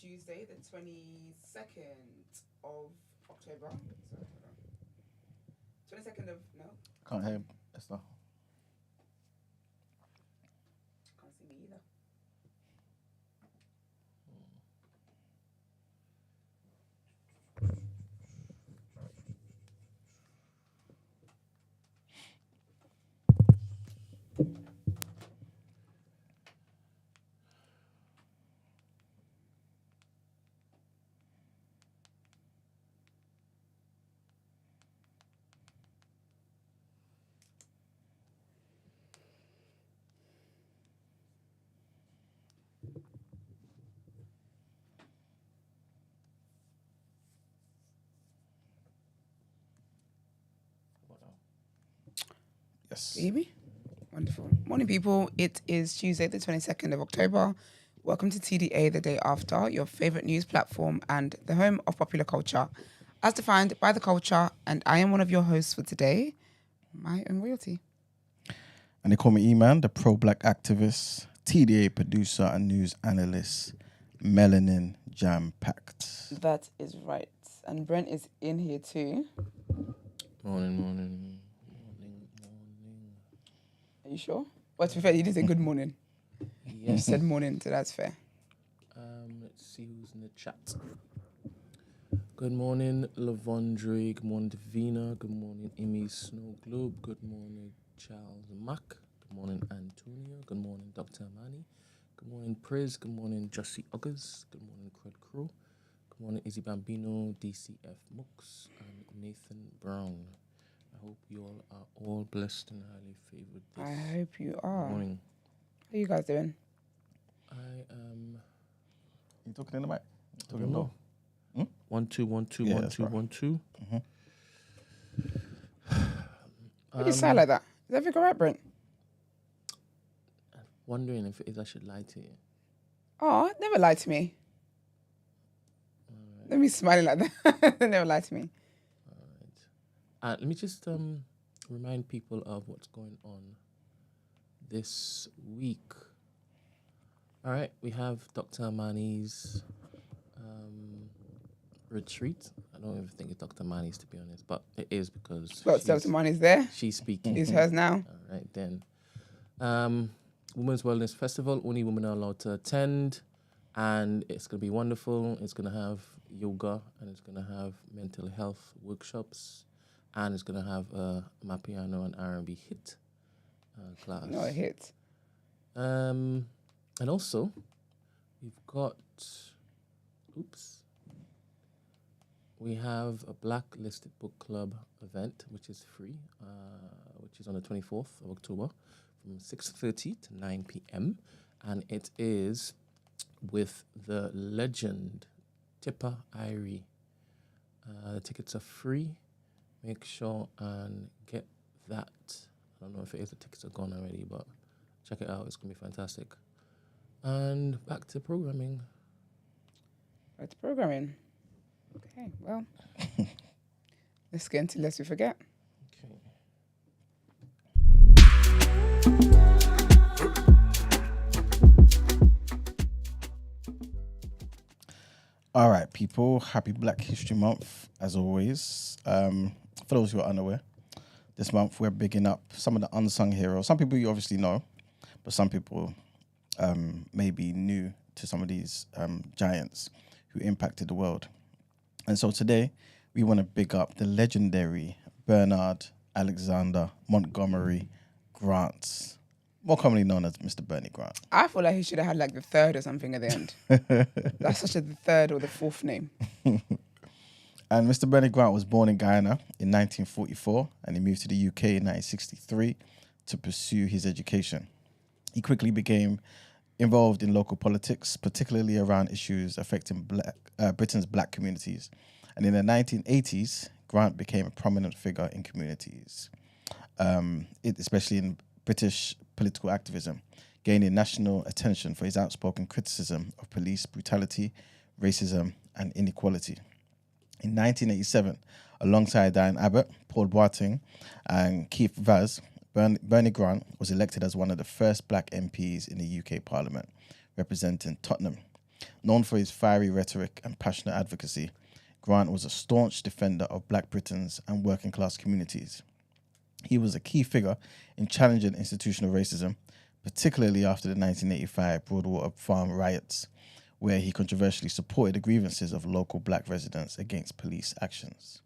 Tuesday, the 22nd of October. Sorry, hold on. 22nd of, no? Can't hear Esther. Can't see me either. Yes. Can you hear me? Wonderful. Morning, people. It is Tuesday, the 22nd of October. Welcome to TDA, the day after, your favorite news platform and the home of popular culture, as defined by the culture. And I am one of your hosts for today, my own royalty. And they call me E-Man, the pro-black activist, TDA producer and news analyst, melanin jam-packed. That is right. And Brent is in here too. Morning. Are you sure? Well, to be fair, you did say good morning. You Yes. said morning, so that's fair. Let's see who's in the chat. Good morning, Lavondre. Good morning, Davina. Good morning, Amy Snow Globe. Good morning, Charles Mack. Good morning, Antonio. Good morning, Dr. Amani. Good morning, Priz. Good morning, Jussie Uggers. Good morning, Cred Crew. Good morning, Izzy Bambino, DCF Mooks, and Nathan Brown. I hope you all are all blessed and highly favored this I hope you are. morning. How you guys doing? I am... You talking in the mic? I don't know. 1 2 1 2 Yeah, 1 that's 2 right. 1 2. Why do you sound like that? Is everything all right, Brent? Wondering if it is I should lie to you. Oh, never lie to me. Let me smiling like that. Never lie to me. Let me just remind people of what's going on this week. All right, we have Dr. Amani's retreat. I don't even think it's Dr. Amani's, to be honest, but it is because Lots of money is there. she's speaking. It's hers now. All right, then. Women's Wellness Festival, only women are allowed to attend, and it's going to be wonderful. It's going to have yoga, and it's going to have mental health workshops, and it's going to have a Mapiano and R&B hit class. No, it hits. And also, we've got, we have a Blacklisted Book Club event, which is free, which is on the 24th of October from 6:30 to 9 p.m. And it is with the legend, Tipper Irie. The tickets are free. Make sure and get that. I don't know if it is, the tickets are gone already, but check it out. It's going to be fantastic. And back to programming. Back to programming. Okay, well, let's get into Lest We Forget. Okay. All right, people. Happy Black History Month, as always. For those who are unaware, this month we're bigging up some of the unsung heroes. Some people you obviously know, but some people may be new to some of these giants who impacted the world. And so today, we want to big up the legendary Bernard Alexander Montgomery Grant, more commonly known as Mr. Bernie Grant. I feel like he should have had like the third or something at the end. That's such a the third or the fourth name. And Mr. Bernie Grant was born in Guyana in 1944, and he moved to the UK in 1963 to pursue his education. He quickly became involved in local politics, particularly around issues affecting Britain's black communities. And in the 1980s, Grant became a prominent figure in communities, especially in British political activism, gaining national attention for his outspoken criticism of police brutality, racism, and inequality. In 1987, alongside Diane Abbott, Paul Boateng, and Keith Vaz, Bernie Grant was elected as one of the first black MPs in the UK Parliament, representing Tottenham. Known for his fiery rhetoric and passionate advocacy, Grant was a staunch defender of Black Britons and working class communities. He was a key figure in challenging institutional racism, particularly after the 1985 Broadwater Farm riots, where he controversially supported the grievances of local Black residents against police actions.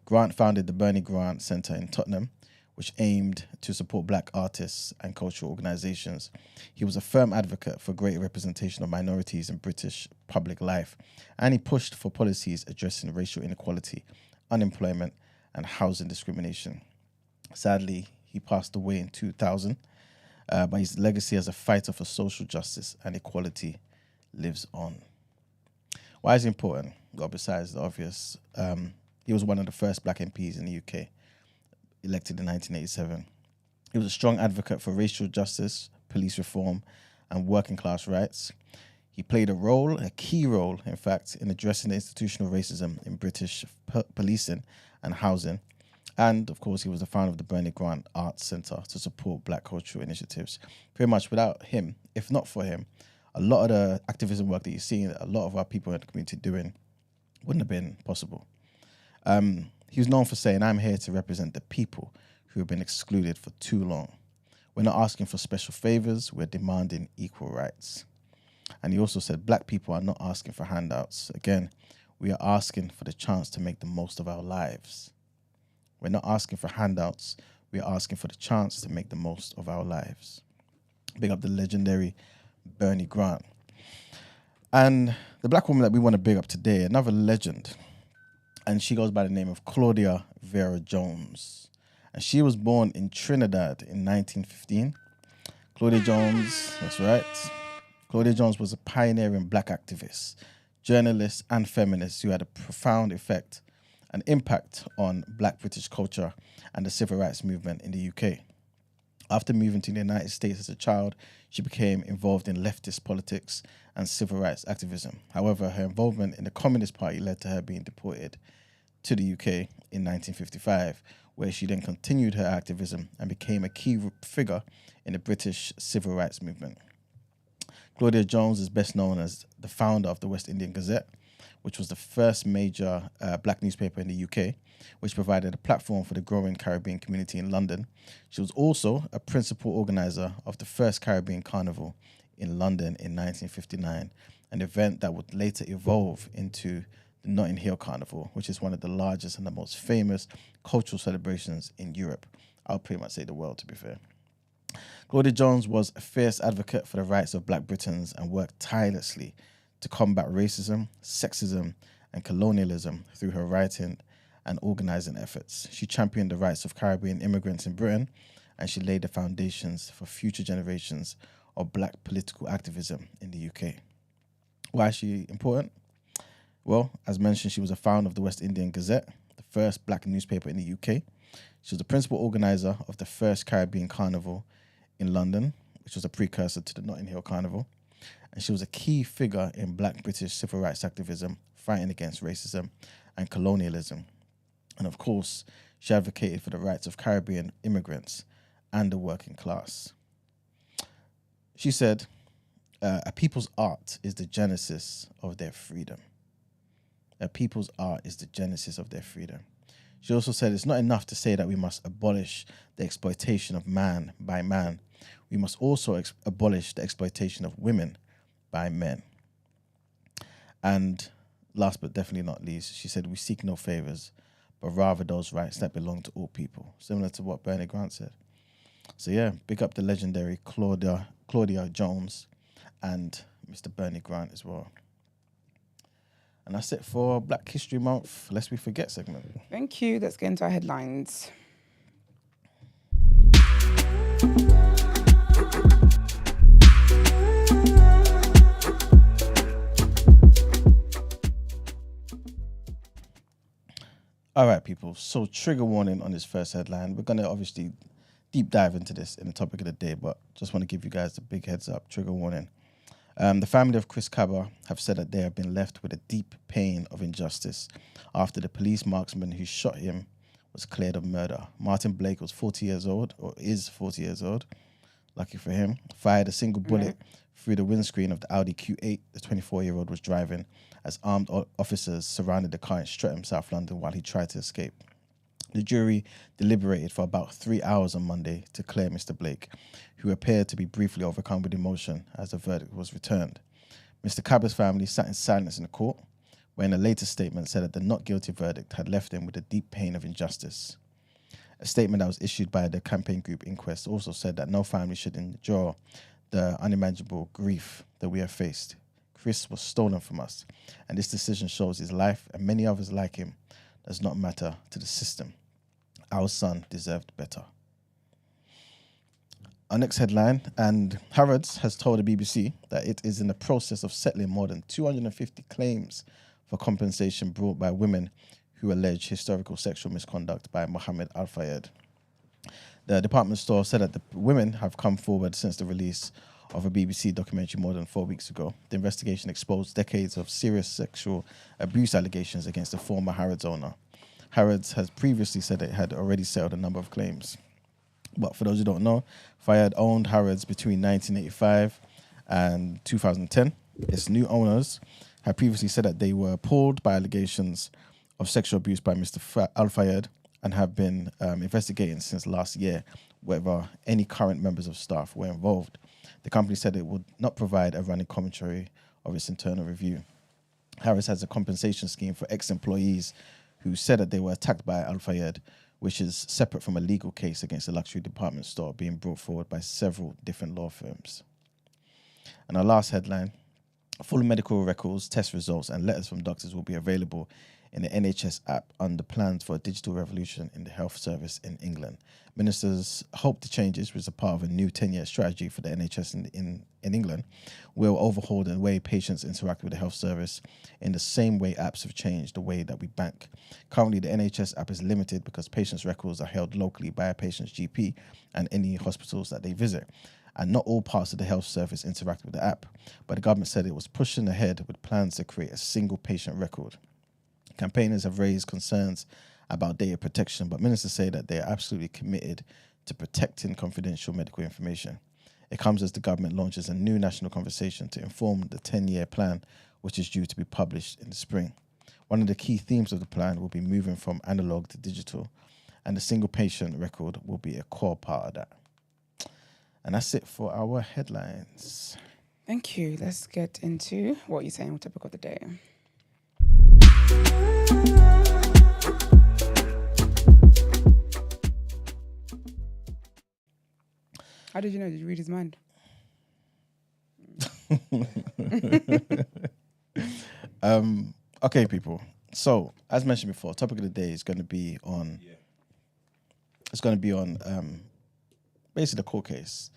Grant founded the Bernie Grant Centre in Tottenham, which aimed to support Black artists and cultural organisations. He was a firm advocate for greater representation of minorities in British public life, and he pushed for policies addressing racial inequality, unemployment, and housing discrimination. Sadly, he passed away in 2000, but his legacy as a fighter for social justice and equality lives on. Why is it important? Well, besides the obvious, he was one of the first Black MPs in the UK, elected in 1987. He was a strong advocate for racial justice, police reform, and working class rights. He played a key role, in fact, in addressing the institutional racism in British policing and housing. And, of course, he was the founder of the Bernie Grant Arts Centre to support Black cultural initiatives. Pretty much without him, if not for him, a lot of the activism work that you're seeing, a lot of our people in the community doing, wouldn't have been possible. He was known for saying, "I'm here to represent the people who have been excluded for too long. We're not asking for special favors, we're demanding equal rights." And he also said, "Black people are not asking for handouts. Again, we are asking for the chance to make the most of our lives. We're not asking for handouts, we are asking for the chance to make the most of our lives." Big up the legendary Bernie Grant. And the Black woman that we want to big up today, another legend, and she goes by the name of Claudia Vera Jones. And she was born in Trinidad in 1915. Claudia Jones, that's right. Claudia Jones was a pioneering Black activist, journalist, and feminist who had a profound effect and impact on Black British culture and the civil rights movement in the UK. After moving to the United States as a child, she became involved in leftist politics and civil rights activism. However, her involvement in the Communist Party led to her being deported to the UK in 1955, where she then continued her activism and became a key figure in the British civil rights movement. Claudia Jones is best known as the founder of the West Indian Gazette, which was the first major Black newspaper in the UK, which provided a platform for the growing Caribbean community in London. She was also a principal organizer of the first Caribbean Carnival in London in 1959, an event that would later evolve into the Notting Hill Carnival, which is one of the largest and the most famous cultural celebrations in Europe. I'll pretty much say the world, to be fair. Claudia Jones was a fierce advocate for the rights of Black Britons and worked tirelessly to combat racism, sexism, and colonialism through her writing and organizing efforts. She championed the rights of Caribbean immigrants in Britain, and she laid the foundations for future generations of Black political activism in the UK. Why is she important? Well, as mentioned, she was a founder of the West Indian Gazette, the first Black newspaper in the UK. She was the principal organizer of the first Caribbean Carnival in London, which was a precursor to the Notting Hill Carnival. And she was a key figure in Black British civil rights activism, fighting against racism and colonialism. And of course, she advocated for the rights of Caribbean immigrants and the working class. She said, "A people's art is the genesis of their freedom. A people's art is the genesis of their freedom." She also said, "It's not enough to say that we must abolish the exploitation of man by man. We must also abolish the exploitation of women by men." And last but definitely not least, she said, "We seek no favors, but rather those rights that belong to all people," similar to what Bernie Grant said. So yeah, big up the legendary Claudia Jones and Mr. Bernie Grant as well. And that's it for Black History Month, Lest We Forget segment. Thank you. Let's get into our headlines. All right, people. So trigger warning on this first headline. We're going to obviously deep dive into this in the topic of the day, but just want to give you guys the big heads up, trigger warning. The family of Chris Kaba have said that they have been left with a deep pain of injustice after the police marksman who shot him was cleared of murder. Martin Blake was 40 years old, or is 40 years old. lucky for him, fired a single bullet through the windscreen of the Audi Q8 the 24-year-old was driving as armed officers surrounded the car in Streatham, South London, while he tried to escape. The jury deliberated for about 3 hours on Monday to clear Mr. Blake, who appeared to be briefly overcome with emotion as the verdict was returned. Mr. Kaba's family sat in silence in the court, where in a later statement said that the not guilty verdict had left him with a deep pain of injustice. A statement that was issued by the campaign group Inquest also said that no family should endure the unimaginable grief that we have faced. Chris was stolen from us, and this decision shows his life and many others like him does not matter to the system. Our son deserved better. Our next headline, and Harrods has told the BBC that it is in the process of settling more than 250 claims for compensation brought by women who allege historical sexual misconduct by Mohammed Al-Fayed. The department store said that the women have come forward since the release of a BBC documentary more than 4 weeks ago. The investigation exposed decades of serious sexual abuse allegations against the former Harrods owner. Harrods has previously said it had already settled a number of claims. But for those who don't know, Fayed owned Harrods between 1985 and 2010. Its new owners had previously said that they were appalled by allegations of sexual abuse by Mr. Al-Fayed and have been investigating since last year whether any current members of staff were involved. The company said it would not provide a running commentary of its internal review. Harrods has a compensation scheme for ex-employees who said that they were attacked by Al-Fayed, which is separate from a legal case against a luxury department store being brought forward by several different law firms. And our last headline, full medical records, test results and letters from doctors will be available in the NHS app under plans for a digital revolution in the health service in England. Ministers hope the changes, which is a part of a new 10-year strategy for the NHS in England, will overhaul the way patients interact with the health service in the same way apps have changed the way that we bank. Currently, the NHS app is limited because patients' records are held locally by a patient's GP and any hospitals that they visit. And not all parts of the health service interact with the app. But the government said it was pushing ahead with plans to create a single patient record. Campaigners have raised concerns about data protection, but ministers say that they are absolutely committed to protecting confidential medical information. It comes as the government launches a new national conversation to inform the 10-year plan, which is due to be published in the spring. One of the key themes of the plan will be moving from analog to digital, and the single patient record will be a core part of that. And that's it for our headlines. Thank you. Let's get into what you're saying, topic of the day. How did you know? Did you read his mind? Okay, people. So, as mentioned before, topic of the day is going to be on. It's going to be on basically the court case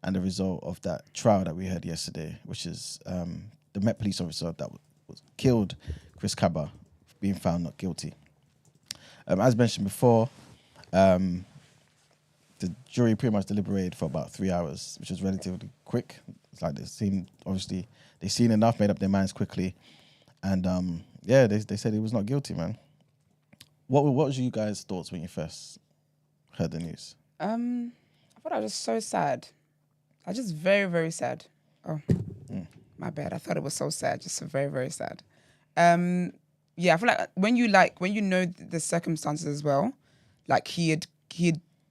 and the result of that trial that we had yesterday, which is the Met police officer that was killed, Chris Kaba, being found not guilty. As mentioned before, the jury pretty much deliberated for about 3 hours, which was relatively quick. It's like they seen enough, made up their minds quickly, and they said he was not guilty, man. What was you guys' thoughts when you first heard the news? I thought I was just so sad. I was just very, very sad. Oh, my bad. I thought it was so sad, just so very, very sad. I feel like when you know the circumstances as well, like he had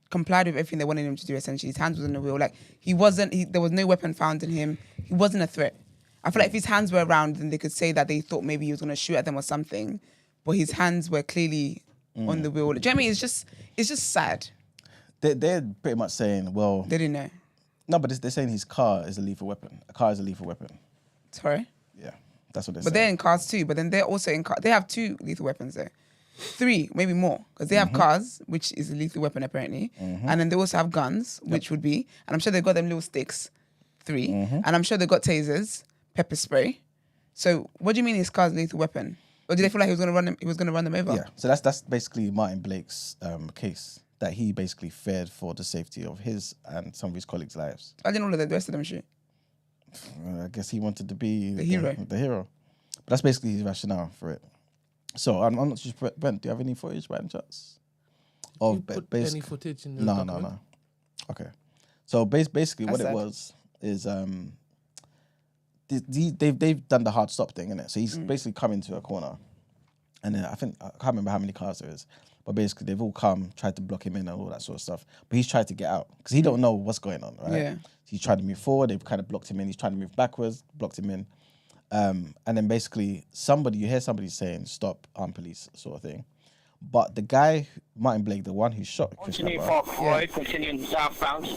complied with everything they wanted him to do. Essentially, his hands was on the wheel. Like there was no weapon found in him. He wasn't a threat. I feel like if his hands were around, then they could say that they thought maybe he was going to shoot at them or something. But his hands were clearly on the wheel. Do you know what I mean? It's just sad. They're pretty much saying, well, They didn't know. No, but they're saying his car is a lethal weapon. A car is a lethal weapon. Sorry? Yeah, that's what they're saying. But they're in cars too. But then they're also in cars. They have 2 lethal weapons there. 3, maybe more. Because they have cars, which is a lethal weapon apparently. And then they also have guns, which would be, and I'm sure they've got them little sticks, 3. And I'm sure they've got tasers, pepper spray. So what do you mean his car's a lethal weapon? Or do they feel like he was going to run them over? Yeah, so that's basically Martin Blake's case, that he basically feared for the safety of his and some of his colleagues' lives. I didn't know that the rest of them shit. I guess he wanted to be the hero. The hero. But that's basically his rationale for it. So I'm not sure, Brent, do you have any footage by any chance? Any footage in the document? No. Okay. So basically, what That's it sad. was is they've done the hard stop thing, innit? So he's basically come into a corner, and then I can't remember how many cars there is, but basically they've all come, tried to block him in and all that sort of stuff. But he's tried to get out because he don't know what's going on, right? Yeah. He's tried to move forward, they've kind of blocked him in. He's trying to move backwards, blocked him in, and then basically you hear somebody saying "Stop, armed police" sort of thing. But the guy, Martin Blake, the one who shot Chris Continue Kaba, Park Road, continuing southbound.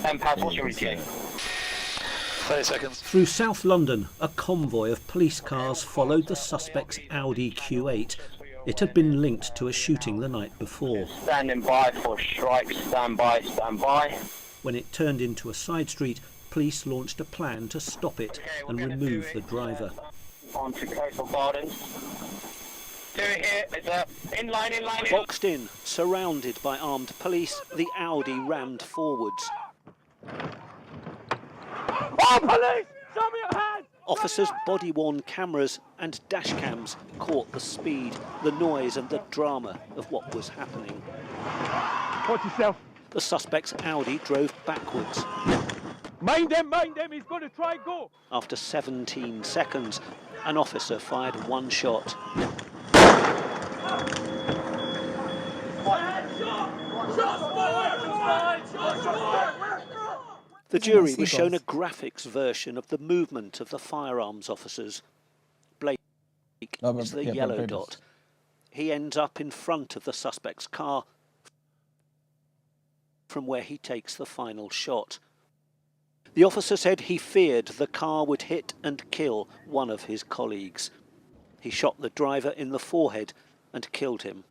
And pass, what's your ETA? 30 seconds. Through South London, a convoy of police cars followed the suspect's Audi Q8. It had been linked to a shooting the night before. Standing by for strikes, stand by, stand by. When it turned into a side street, police launched a plan to stop it and remove the driver. On to Coastal Gardens. Do it here, it's in line. Boxed in, surrounded by armed police, the Audi rammed forwards. Oh, police! Show me your hand! Officers' body-worn cameras and dash cams caught the speed, the noise and the drama of what was happening. Watch yourself. The suspect's Audi drove backwards. Mind them, he's going to try and go. After 17 seconds, an officer fired one shot. The jury was shown a graphics version of the movement of the firearms officers. Blake is the yellow dot. He ends up in front of the suspect's car from where he takes the final shot. The officer said he feared the car would hit and kill one of his colleagues. He shot the driver in the forehead and killed him.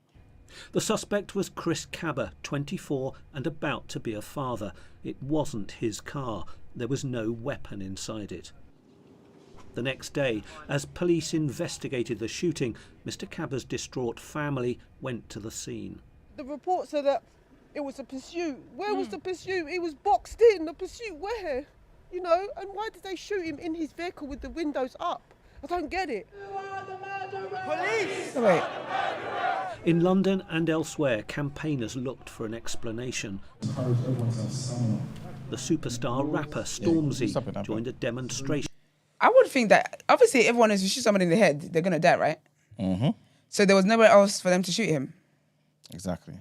The suspect was Chris Kaba, 24 and about to be a father. It wasn't his car. There was no weapon inside it. The next day, as police investigated the shooting, Mr. Kaba's distraught family went to the scene. The report said that it was a pursuit. Where was the pursuit? He was boxed in. The pursuit where? You know, and why did they shoot him in his vehicle with the windows up? I don't get it. Police! Wait. In London and elsewhere, campaigners looked for an explanation. The superstar rapper Stormzy joined a demonstration. I would think that, obviously, everyone knows if you shoot someone in the head, they're going to die, right? So there was nowhere else for them to shoot him. Exactly.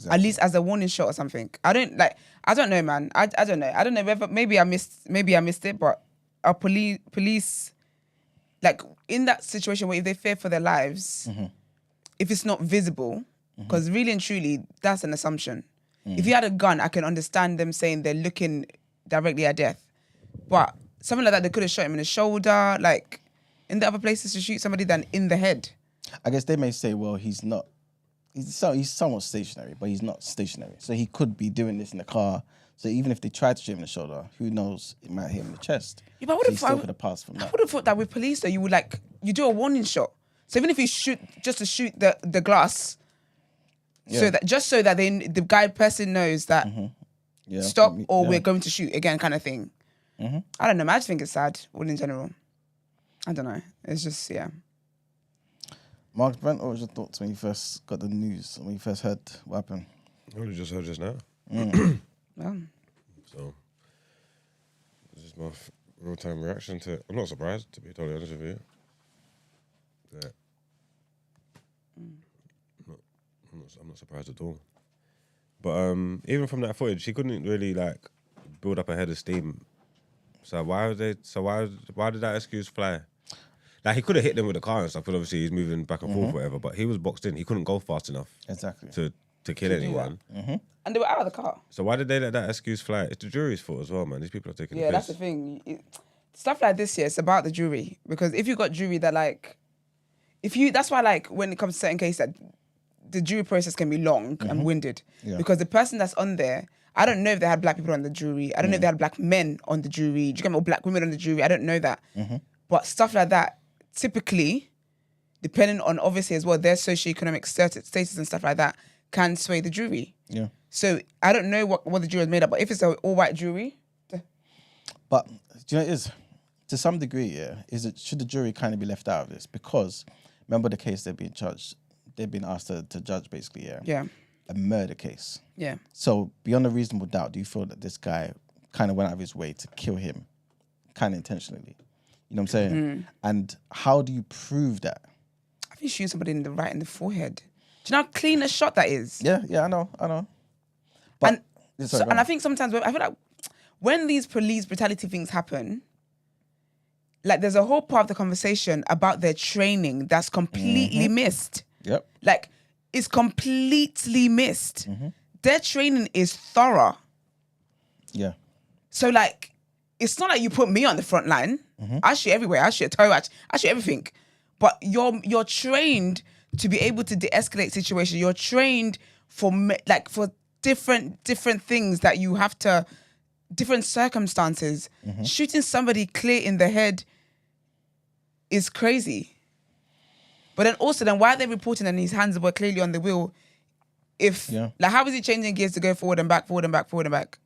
At least as a warning shot or something. I don't know, man. I don't know. I don't know whether maybe I missed it, but are police like in that situation where if they fear for their lives, if it's not visible, because really and truly that's an assumption. If you had a gun, I can understand them saying they're looking directly at death, but something like that, they could have shot him in the shoulder, like in the other places to shoot somebody than in the head. I guess they may say, well, he's somewhat stationary, but he's not stationary. So he could be doing this in the car. So even if they tried to shoot him in the shoulder, who knows, it might hit him in the chest. Yeah, but so he still could have passed from I that. would have thought that with police though, you do a warning shot. So even if you shoot just to shoot the glass, so that the person knows that stop or we're going to shoot again, kind of thing. I don't know. I just think it's sad, all in general. I don't know. It's just Mark, Brent, what was your thoughts when you first got the news, when you first heard what happened? I only just heard just now. Well, So, this is my real-time reaction to it. I'm not surprised, to be totally honest with you. Yeah. I'm not surprised at all. But even from that footage, she couldn't really build up a head of steam. So why did that excuse fly? Like, he could have hit them with the car and stuff, but obviously he's moving back and forth, whatever. But he was boxed in. He couldn't go fast enough. Exactly. To kill anyone. and they were out of the car. So why did they let that excuse fly? It's the jury's fault as well, man. These people are taking the piss. That's the thing. Stuff like this, it's about the jury. Because if you got jury that that's why when it comes to certain cases, the jury process can be long and winded. Yeah. Because the person that's on there, I don't know if they had black people on the jury. I don't know if they had black men on the jury. Do you get me? Or black women on the jury. I don't know that. But stuff like that, typically, depending on obviously as well their socioeconomic status and stuff like that, can sway the jury. Yeah. So I don't know what the jury is made up, but if it's an all-white jury... But do you know what it is? To some degree, should the jury kind of be left out of this? Because remember the case they've been charged, they've been asked to judge basically, Yeah. a murder case. Yeah. So beyond a reasonable doubt, do you feel that this guy kind of went out of his way to kill him, kind of intentionally? You know what I'm saying? And how do you prove that? I think shooting somebody in the forehead. Do you know how clean a shot that is? Yeah, I know. But And I think sometimes I feel like when these police brutality things happen, like there's a whole part of the conversation about their training that's completely missed. Yep. Like it's completely missed. Their training is thorough. Yeah. So like, it's not like you put me on the front line. I shoot everywhere. I shoot a toe. I shoot everything. But you're trained to be able to de-escalate situations. You're trained for different things that you have to, different circumstances. Shooting somebody clear in the head is crazy. But then also, why are they reporting and his hands were clearly on the wheel? How is he changing gears to go forward and back, forward and back, forward and back?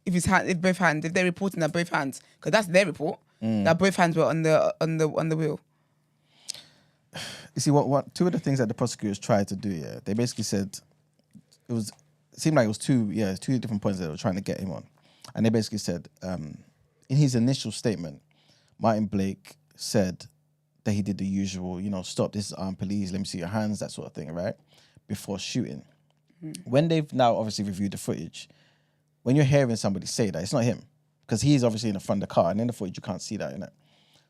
If both hands, if they're reporting that both hands, because that's their report, that both hands were on the wheel. You see, what two of the things that the prosecutors tried to do, they basically said it seemed like it was two different points that they were trying to get him on. And they basically said, in his initial statement, Martin Blake said that he did the usual, stop, this is armed police, let me see your hands, that sort of thing, right? Before shooting. When they've now obviously reviewed the footage, when you're hearing somebody say that, it's not him. Because he's obviously in the front of the car, and in the footage you can't see that, innit?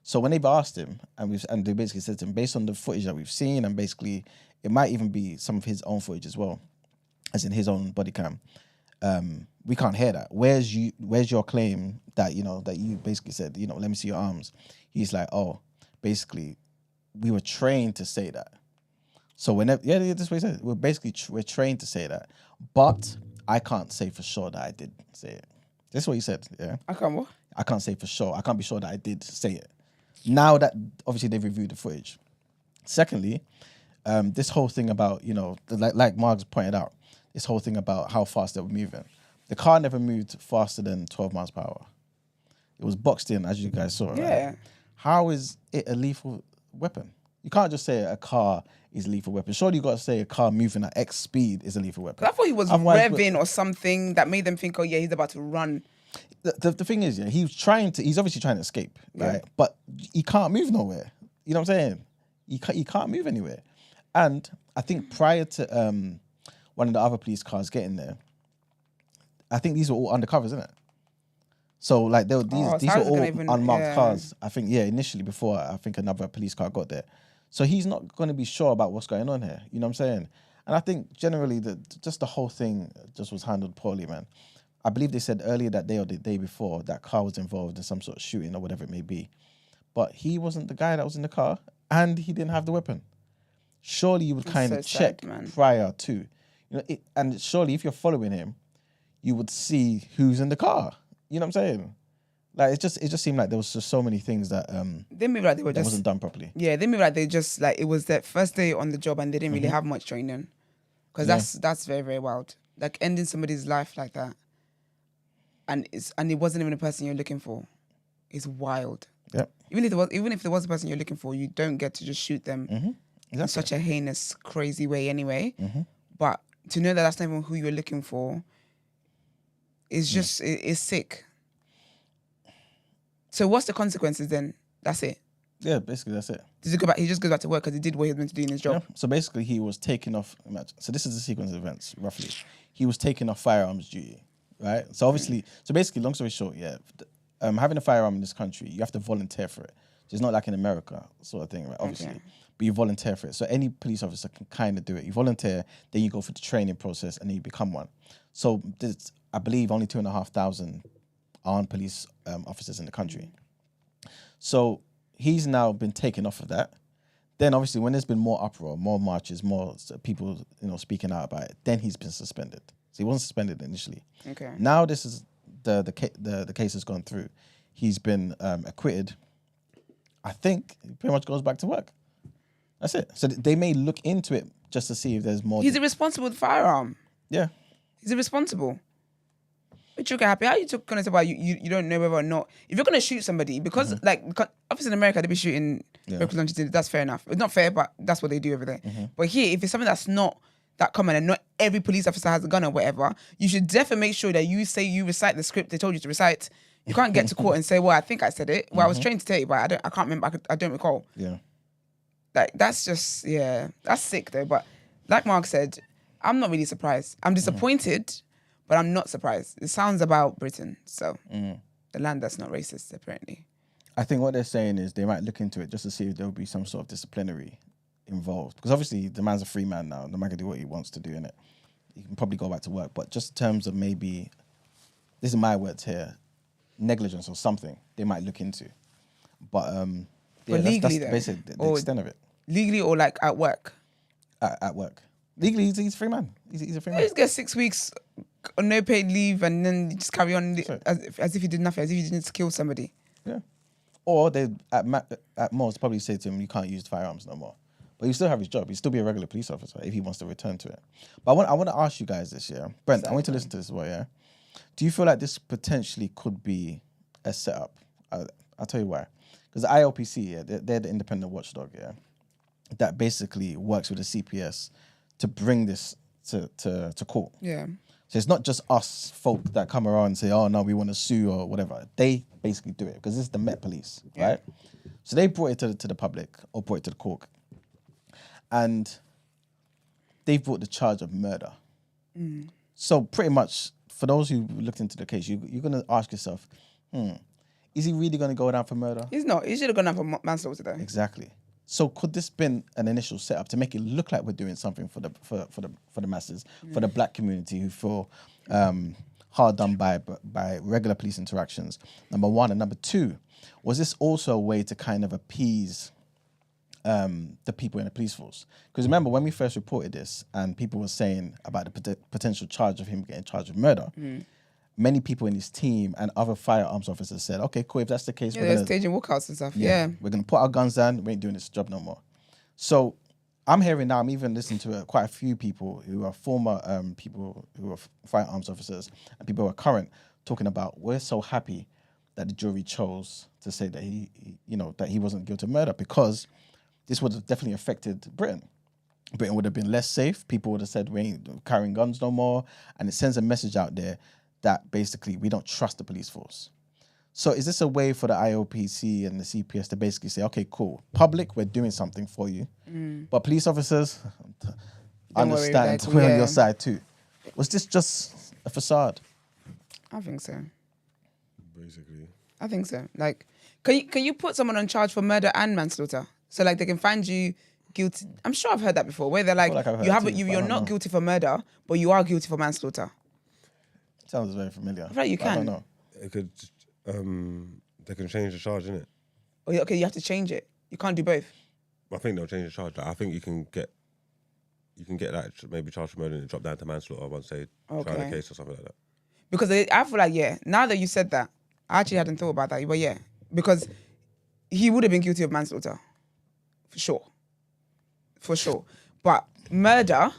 So when they've asked him, and they basically said to him, based on the footage that we've seen, and basically it might even be some of his own footage as well, as in his own body cam, we can't hear that. Where's your claim that, that you basically said, let me see your arms? He's like, oh, basically, we were trained to say that. So whenever, this is what he said. We're trained to say that, but I can't say for sure that I did say it. That's what he said. Yeah. I can't what? I can't say for sure. I can't be sure that I did say it. Now that obviously they've reviewed the footage. Secondly, this whole thing about like Margs pointed out, this whole thing about how fast they were moving. The car never moved faster than 12 miles per hour. It was boxed in, as you guys saw. Yeah. Right? How is it a lethal weapon? You can't just say a car is a lethal weapon. Surely you got to say a car moving at X speed is a lethal weapon. I thought he was revving or something that made them think, oh yeah, he's about to run. The thing is, he's obviously trying to escape, right? But he can't move nowhere. You know what I'm saying? He can't move anywhere. And I think prior to one of the other police cars getting there, I think these were all undercovers, isn't it? So like these were all unmarked cars. I think initially before I think another police car got there. So he's not going to be sure about what's going on here. You know what I'm saying? And I think generally the whole thing just was handled poorly, man. I believe they said earlier that day or the day before that car was involved in some sort of shooting or whatever it may be. But he wasn't the guy that was in the car and he didn't have the weapon. Surely you would kind of check prior to, and surely if you're following him, you would see who's in the car. You know what I'm saying? Like it just seemed like there was just so many things that they maybe like they were that just wasn't done properly. Yeah, they maybe like they just like it was their first day on the job and they didn't really have much training. Because that's very, very wild. Like ending somebody's life like that. And it wasn't even the person you're looking for. It's wild. Yep. Even if there was the person you're looking for, you don't get to just shoot them in such a heinous, crazy way anyway. But to know that that's not even who you're looking for is just it's sick. So what's the consequences then? That's it. Yeah, basically that's it. Does he go back? He just goes back to work because he did what he was meant to do in his job. Yeah. So basically, he was taken off. So this is the sequence of events, roughly. He was taken off firearms duty, right? So obviously, so basically, long story short, having a firearm in this country, you have to volunteer for it. So it's not like in America sort of thing, right? Obviously, but you volunteer for it. So any police officer can kind of do it. You volunteer, then you go through the training process, and then you become one. So there's, I believe, only 2,500 armed police officers in the country. So he's now been taken off of that. Then obviously when there's been more uproar, more marches, more people, speaking out about it, then he's been suspended. So he wasn't suspended initially. Okay. Now this is the case has gone through. He's been acquitted. I think he pretty much goes back to work. That's it. So they may look into it just to see if there's more. He's irresponsible with firearm. Yeah. He's irresponsible. But you're happy. How are you going to say about you don't know whether or not if you're going to shoot somebody because obviously in America they be shooting rocket launchers. That's fair enough. It's not fair, but that's what they do over there. But here, if it's something that's not that common, and not every police officer has a gun or whatever, you should definitely make sure that you recite the script they told you to recite. You can't get to court and say, well, I think I said it. Well, I was trained to tell you, but I can't remember. I don't recall. Yeah. Like, that's just, that's sick though. But like Mark said, I'm not really surprised. I'm disappointed, but I'm not surprised. It sounds about Britain. So the land that's not racist, apparently. I think what they're saying is they might look into it just to see if there'll be some sort of disciplinary involved. Because obviously the man's a free man now. The man can do what he wants to do in it. He can probably go back to work. But just in terms of maybe, this is my words here, negligence or something, they might look into. But But legally, that's basically the or extent of it. Legally or like at work? At work. Legally, he's a free man. He's a free You man. just get 6 weeks on no paid leave and then you just carry on as if you did nothing, as if you didn't kill somebody. Yeah. Or they at most probably say to him, you can't use firearms no more. But he'll still have his job. He'll still be a regular police officer if he wants to return to it. But I want to ask you guys this, yeah? Brent, I want you to listen to this as well, yeah? Do you feel like this potentially could be a setup? I'll tell you why. Because the ILPC, yeah, they're the independent watchdog, yeah, that basically works with the CPS to bring this to court. Yeah. So it's not just us folk that come around and say, oh, no, we want to sue or whatever. They basically do it because this is the Met Police, right? So they brought it to the public or brought it to the court. And they've brought the charge of murder. So pretty much, for those who looked into the case, you're going to ask yourself, is he really going to go down for murder? He's not. He should have gone down for manslaughter though. Exactly. So could this been an initial setup to make it look like we're doing something for the masses, for the black community who feel hard done by regular police interactions? Number one, and number two, was this also a way to kind of appease the people in the police force? Because remember when we first reported this, and people were saying about the potential charge of him getting charged with murder. Many people in his team and other firearms officers said, okay, cool, if that's the case, They're staging walkouts and stuff. Yeah. we're going to put our guns down, we ain't doing this job no more. So I'm hearing now, I'm even listening to quite a few people who are former people who are firearms officers and people who are current talking about, we're so happy that the jury chose to say that that he wasn't guilty of murder, because this would have definitely affected Britain. Britain would have been less safe. People would have said we ain't carrying guns no more. And it sends a message out there that basically we don't trust the police force. So is this a way for the IOPC and the CPS to basically say, okay, cool, public, we're doing something for you, but police officers, understand, we're on your side too. Was this just a facade? I think so. Basically. I think so. Like, can you put someone on charge for murder and manslaughter? So like they can find you guilty. I'm sure I've heard that before, where they're like you're not guilty for murder, but you are guilty for manslaughter. Sounds very familiar. I feel like you can. I don't know. It could, they can change the charge, innit? Okay, you have to change it. You can't do both. I think they'll change the charge. Like, I think you can get that maybe charged for murder and drop down to manslaughter once they try the case or something like that. Because I feel like, now that you said that, I actually hadn't thought about that, but because he would have been guilty of manslaughter, for sure. But murder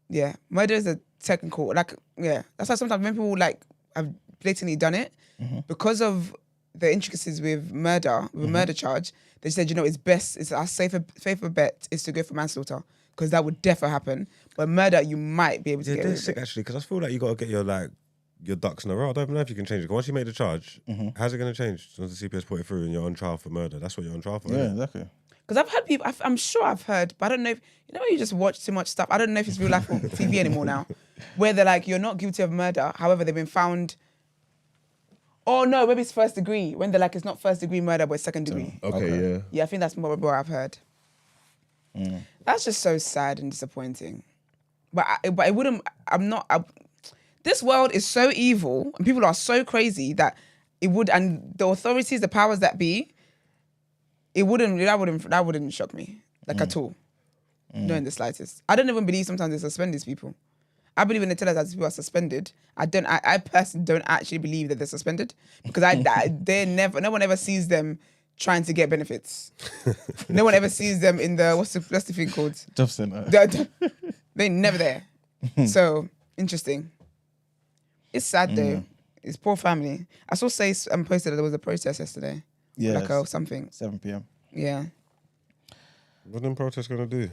is a technical, that's why sometimes when people have blatantly done it, because of the intricacies with murder, murder charge, they said, it's our safer bet is to go for manslaughter, because that would definitely happen. But murder, you might be able to get away they're with sick it. actually, because I feel like you got to get your ducks in a row. I don't even know if you can change it. Once you make the charge, how's it going to change? Once the CPS put it through and you're on trial for murder, that's what you're on trial for. Yeah, exactly. Because I've heard people, I'm sure I've heard, but I don't know if, when you just watch too much stuff, I don't know if it's real life or TV anymore now, where they're like, you're not guilty of murder, however, they've been found, oh no, maybe it's first degree, when they're like, it's not first degree murder, but it's second degree. Okay, yeah. Yeah, I think that's more what I've heard. That's just so sad and disappointing. But it wouldn't, this world is so evil, and people are so crazy that it would, and the authorities, the powers that be, that wouldn't shock me, at all. No, in the slightest. I don't even believe sometimes they suspend these people. I believe when they tell us that these people are suspended. I personally don't actually believe that they're suspended, because no one ever sees them trying to get benefits. No one ever sees them in the, what's the thing called? Job center. They're never there. So, interesting. It's sad though. It's poor family. I saw posted that there was a protest yesterday. Yeah. Something. 7 p.m. Yeah. What are them protests going to do?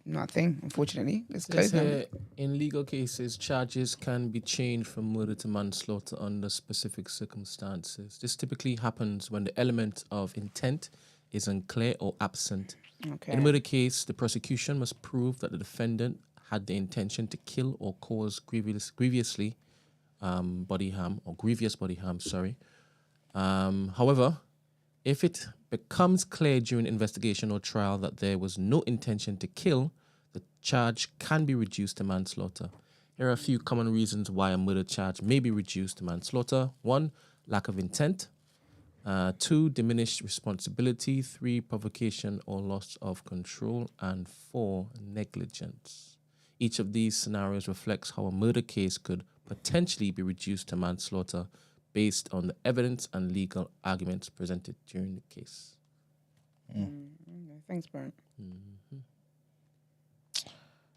Nothing, unfortunately. Let's It close says them. here, in legal cases, charges can be changed from murder to manslaughter under specific circumstances. This typically happens when the element of intent is unclear or absent. Okay. In a murder case, the prosecution must prove that the defendant had the intention to kill or cause grievous body harm. However, if it becomes clear during investigation or trial that there was no intention to kill, the charge can be reduced to manslaughter. Here are a few common reasons why a murder charge may be reduced to manslaughter. 1, lack of intent. 2, diminished responsibility. 3, provocation or loss of control. And 4, negligence. Each of these scenarios reflects how a murder case could potentially be reduced to manslaughter based on the evidence and legal arguments presented during the case. Thanks, Brent.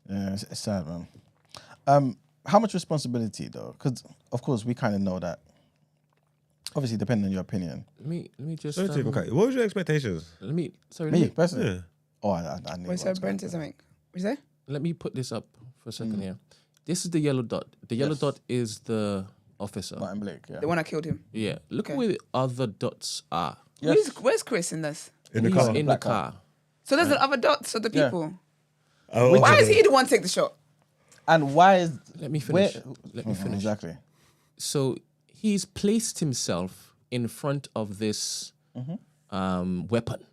Yeah, it's sad, man. How much responsibility, though? Because, of course, we kind of know that. Obviously, depending on your opinion. Let me just. Sorry to even cut you. What was your expectations? Me, Personally. Yeah. Oh, I knew. Wait, so Brent said something. What did you say? Let me put this up for a second here. This is the yellow dot. The yellow Yes. dot is the officer. Martin Blake, yeah. The one that killed him. Yeah. Look Okay. where the other dots are. Yes. Where's Chris in this? In the He's car. in the Black car. car. So there's the other dots of the Yeah. people. Oh, Why is he the one to take the shot? And why is... Let me finish. Where- Let me finish. Exactly. So he's placed himself in front of this weapon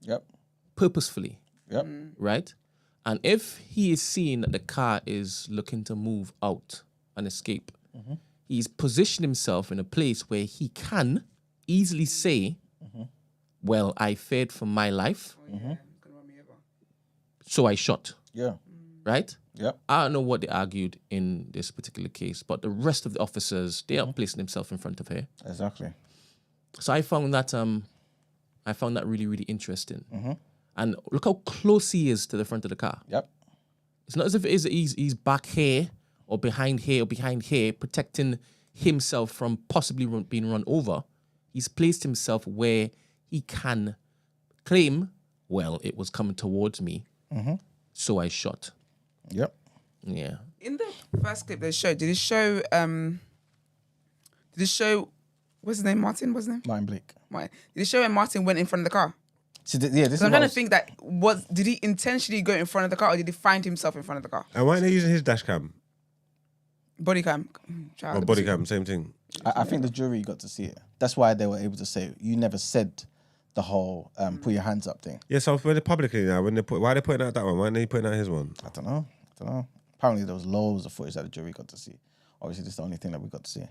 Yep. purposefully, Yep. right? And if he is seeing that the car is looking to move out and escape, he's positioned himself in a place where he can easily say, well, I feared for my life, so I shot, Yeah. right? Yep. I don't know what they argued in this particular case, but the rest of the officers, they are placing themselves in front of her. Exactly. So I found that really, really interesting. And look how close he is to the front of the car. Yep. It's not as if he's back here or behind here or behind here, protecting himself from possibly being run over. He's placed himself where he can claim, well, it was coming towards me, so I shot. Yep. Yeah. In the first clip they showed, did it show what's his name? Martin, what's his name? Martin Blake. Martin. Did it show when Martin went in front of the car? See, yeah, this is So I'm what I trying to was- think that did he intentionally go in front of the car or did he find himself in front of the car? And why aren't they using his dash cam? Body cam. Shout out Or to body the- cam, same thing. I think the jury got to see it. That's why they were able to say, you never said the whole put your hands up thing. Yeah, so for the publicly now, why are they putting out that one? Why aren't they putting out his one? I don't know. Apparently there was loads of footage that the jury got to see. Obviously, this is the only thing that we got to see.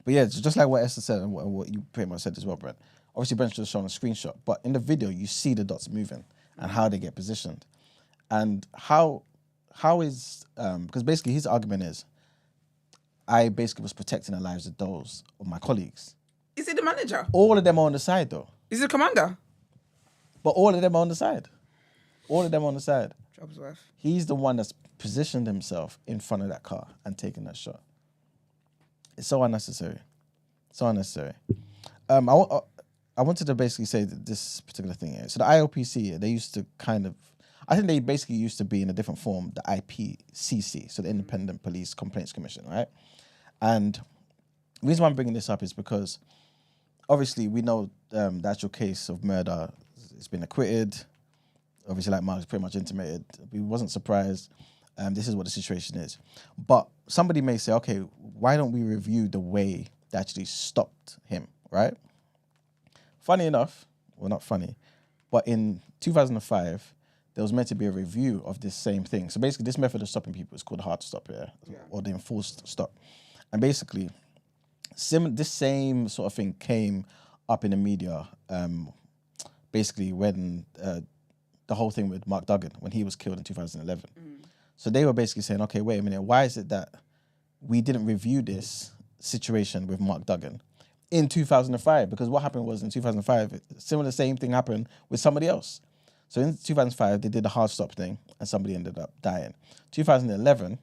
But yeah, it's just like what Esther said and what you pretty much said as well, Brent. Obviously, Brent's just shown a screenshot, but in the video, you see the dots moving and how they get positioned. And how is, because basically his argument is, I basically was protecting the lives of those of my colleagues. Is he the manager? All of them are on the side though. Is he the commander? But all of them are on the side. All of them are on the side. Job's worth. He's the one that's positioned himself in front of that car and taken that shot. It's so unnecessary. So unnecessary. I wanted to basically say that this particular thing here. So the IOPC, they used to I think they basically used to be in a different form, the IPCC, so the Independent Police Complaints Commission, right? And the reason why I'm bringing this up is because obviously we know the actual case of murder has been acquitted. Obviously, like Mark's pretty much intimated. We wasn't surprised. This is what the situation is. But somebody may say, okay, why don't we review the way they actually stopped him, right? Funny enough, well, not funny, but in 2005, there was meant to be a review of this same thing. So basically, this method of stopping people is called hard stop, or the enforced stop. And basically, this same sort of thing came up in the media, basically when the whole thing with Mark Duggan, when he was killed in 2011. So they were basically saying, okay, wait a minute, why is it that we didn't review this situation with Mark Duggan in 2005? Because what happened was in 2005, similar same thing happened with somebody else. So in 2005, they did the hard stop thing and somebody ended up dying. 2011,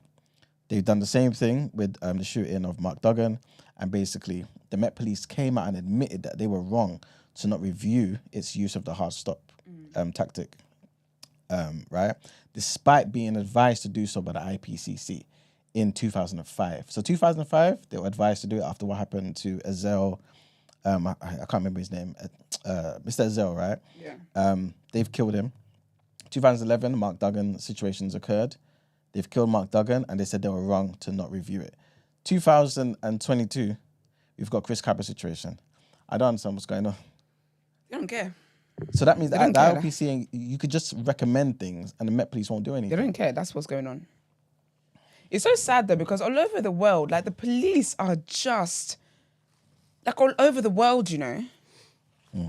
they've done the same thing with the shooting of Mark Duggan, and basically the Met Police came out and admitted that they were wrong to not review its use of the hard stop tactic. right? Despite being advised to do so by the IPCC in 2005. So 2005, they were advised to do it after what happened to Ezel. I can't remember his name. Mr. Ezel, right? Yeah. They've killed him. 2011, Mark Duggan situations occurred. They've killed Mark Duggan, and they said they were wrong to not review it. 2022, we've got Chris Kaba situation. I don't understand what's going on. They don't care. So that means They that don't the care. ILPC, you could just recommend things, and the Met Police won't do They anything. don't care. That's what's going on. It's so sad though, because all over the world, like the police are just like all over the world, you know.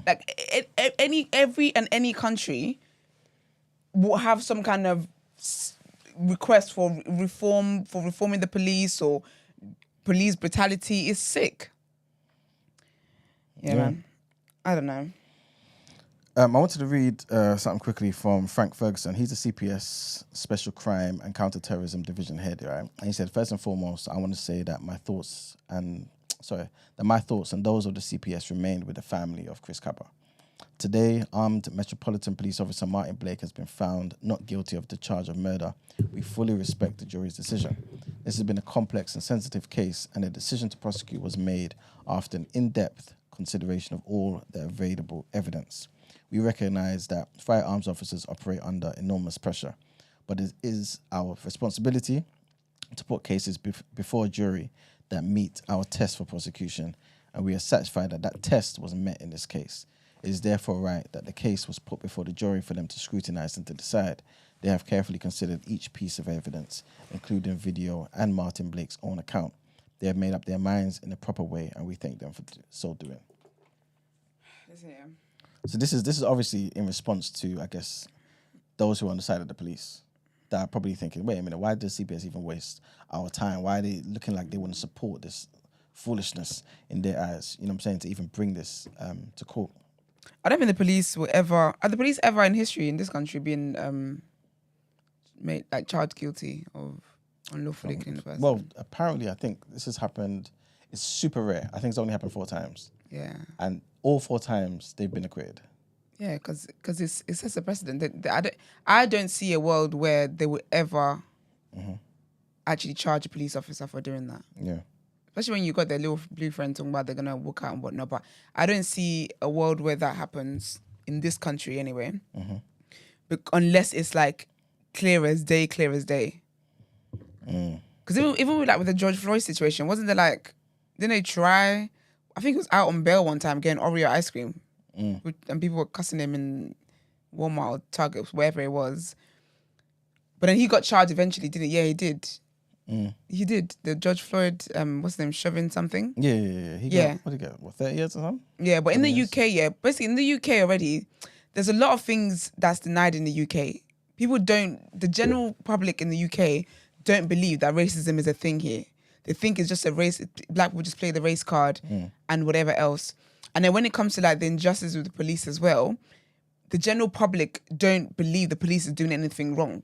Like any country will have some kind of request for reforming the police or police brutality. Is sick. Yeah, man. I don't know. I wanted to read something quickly from Frank Ferguson. He's the CPS Special Crime and Counterterrorism Division head, right? And he said, first and foremost, I want to say that my thoughts and those of the CPS remained with the family of Chris Kaba. Today, armed Metropolitan Police Officer Martin Blake has been found not guilty of the charge of murder. We fully respect the jury's decision. This has been a complex and sensitive case, and the decision to prosecute was made after an in-depth consideration of all the available evidence. We recognize that firearms officers operate under enormous pressure, but it is our responsibility to put cases before a jury that meet our test for prosecution, and we are satisfied that that test was met in this case. It is therefore right that the case was put before the jury for them to scrutinize and to decide. They have carefully considered each piece of evidence, including video and Martin Blake's own account. They have made up their minds in a proper way, and we thank them for so doing. So this is obviously in response to, I guess, those who are on the side of the police that are probably thinking, wait a minute, why does CPS even waste our time? Why are they looking like they wouldn't support this foolishness in their eyes? You know what I'm saying? To even bring this to court. I don't think the police will ever. Are the police ever in history in this country been made like charged guilty of unlawfully killing a person? Well, apparently, I think this has happened. It's super rare. I think it's only happened 4 times. Yeah. And all 4 times they've been acquitted. Yeah, because it sets a precedent. I don't see a world where they would ever actually charge a police officer for doing that. Yeah. Especially when you got their little blue friend talking about they're gonna walk out and whatnot. But I don't see a world where that happens in this country anyway. Unless it's like clear as day. Because even with the George Floyd situation, wasn't there like, didn't they try? I think he was out on bail one time getting Oreo ice cream, and people were cussing him in Walmart or Target, wherever it was. But then he got charged eventually, didn't he? Yeah, he did. He did. The George Floyd, what's his name, shoving something? Yeah. He got, what did he get? 30 years or something? Yeah, but in the UK, basically in the UK already, there's a lot of things that's denied in the UK. The general public in the UK don't believe that racism is a thing here. They think it's just a race, black people just play the race card and whatever else. And then when it comes to like the injustice with the police as well, the general public don't believe the police is doing anything wrong.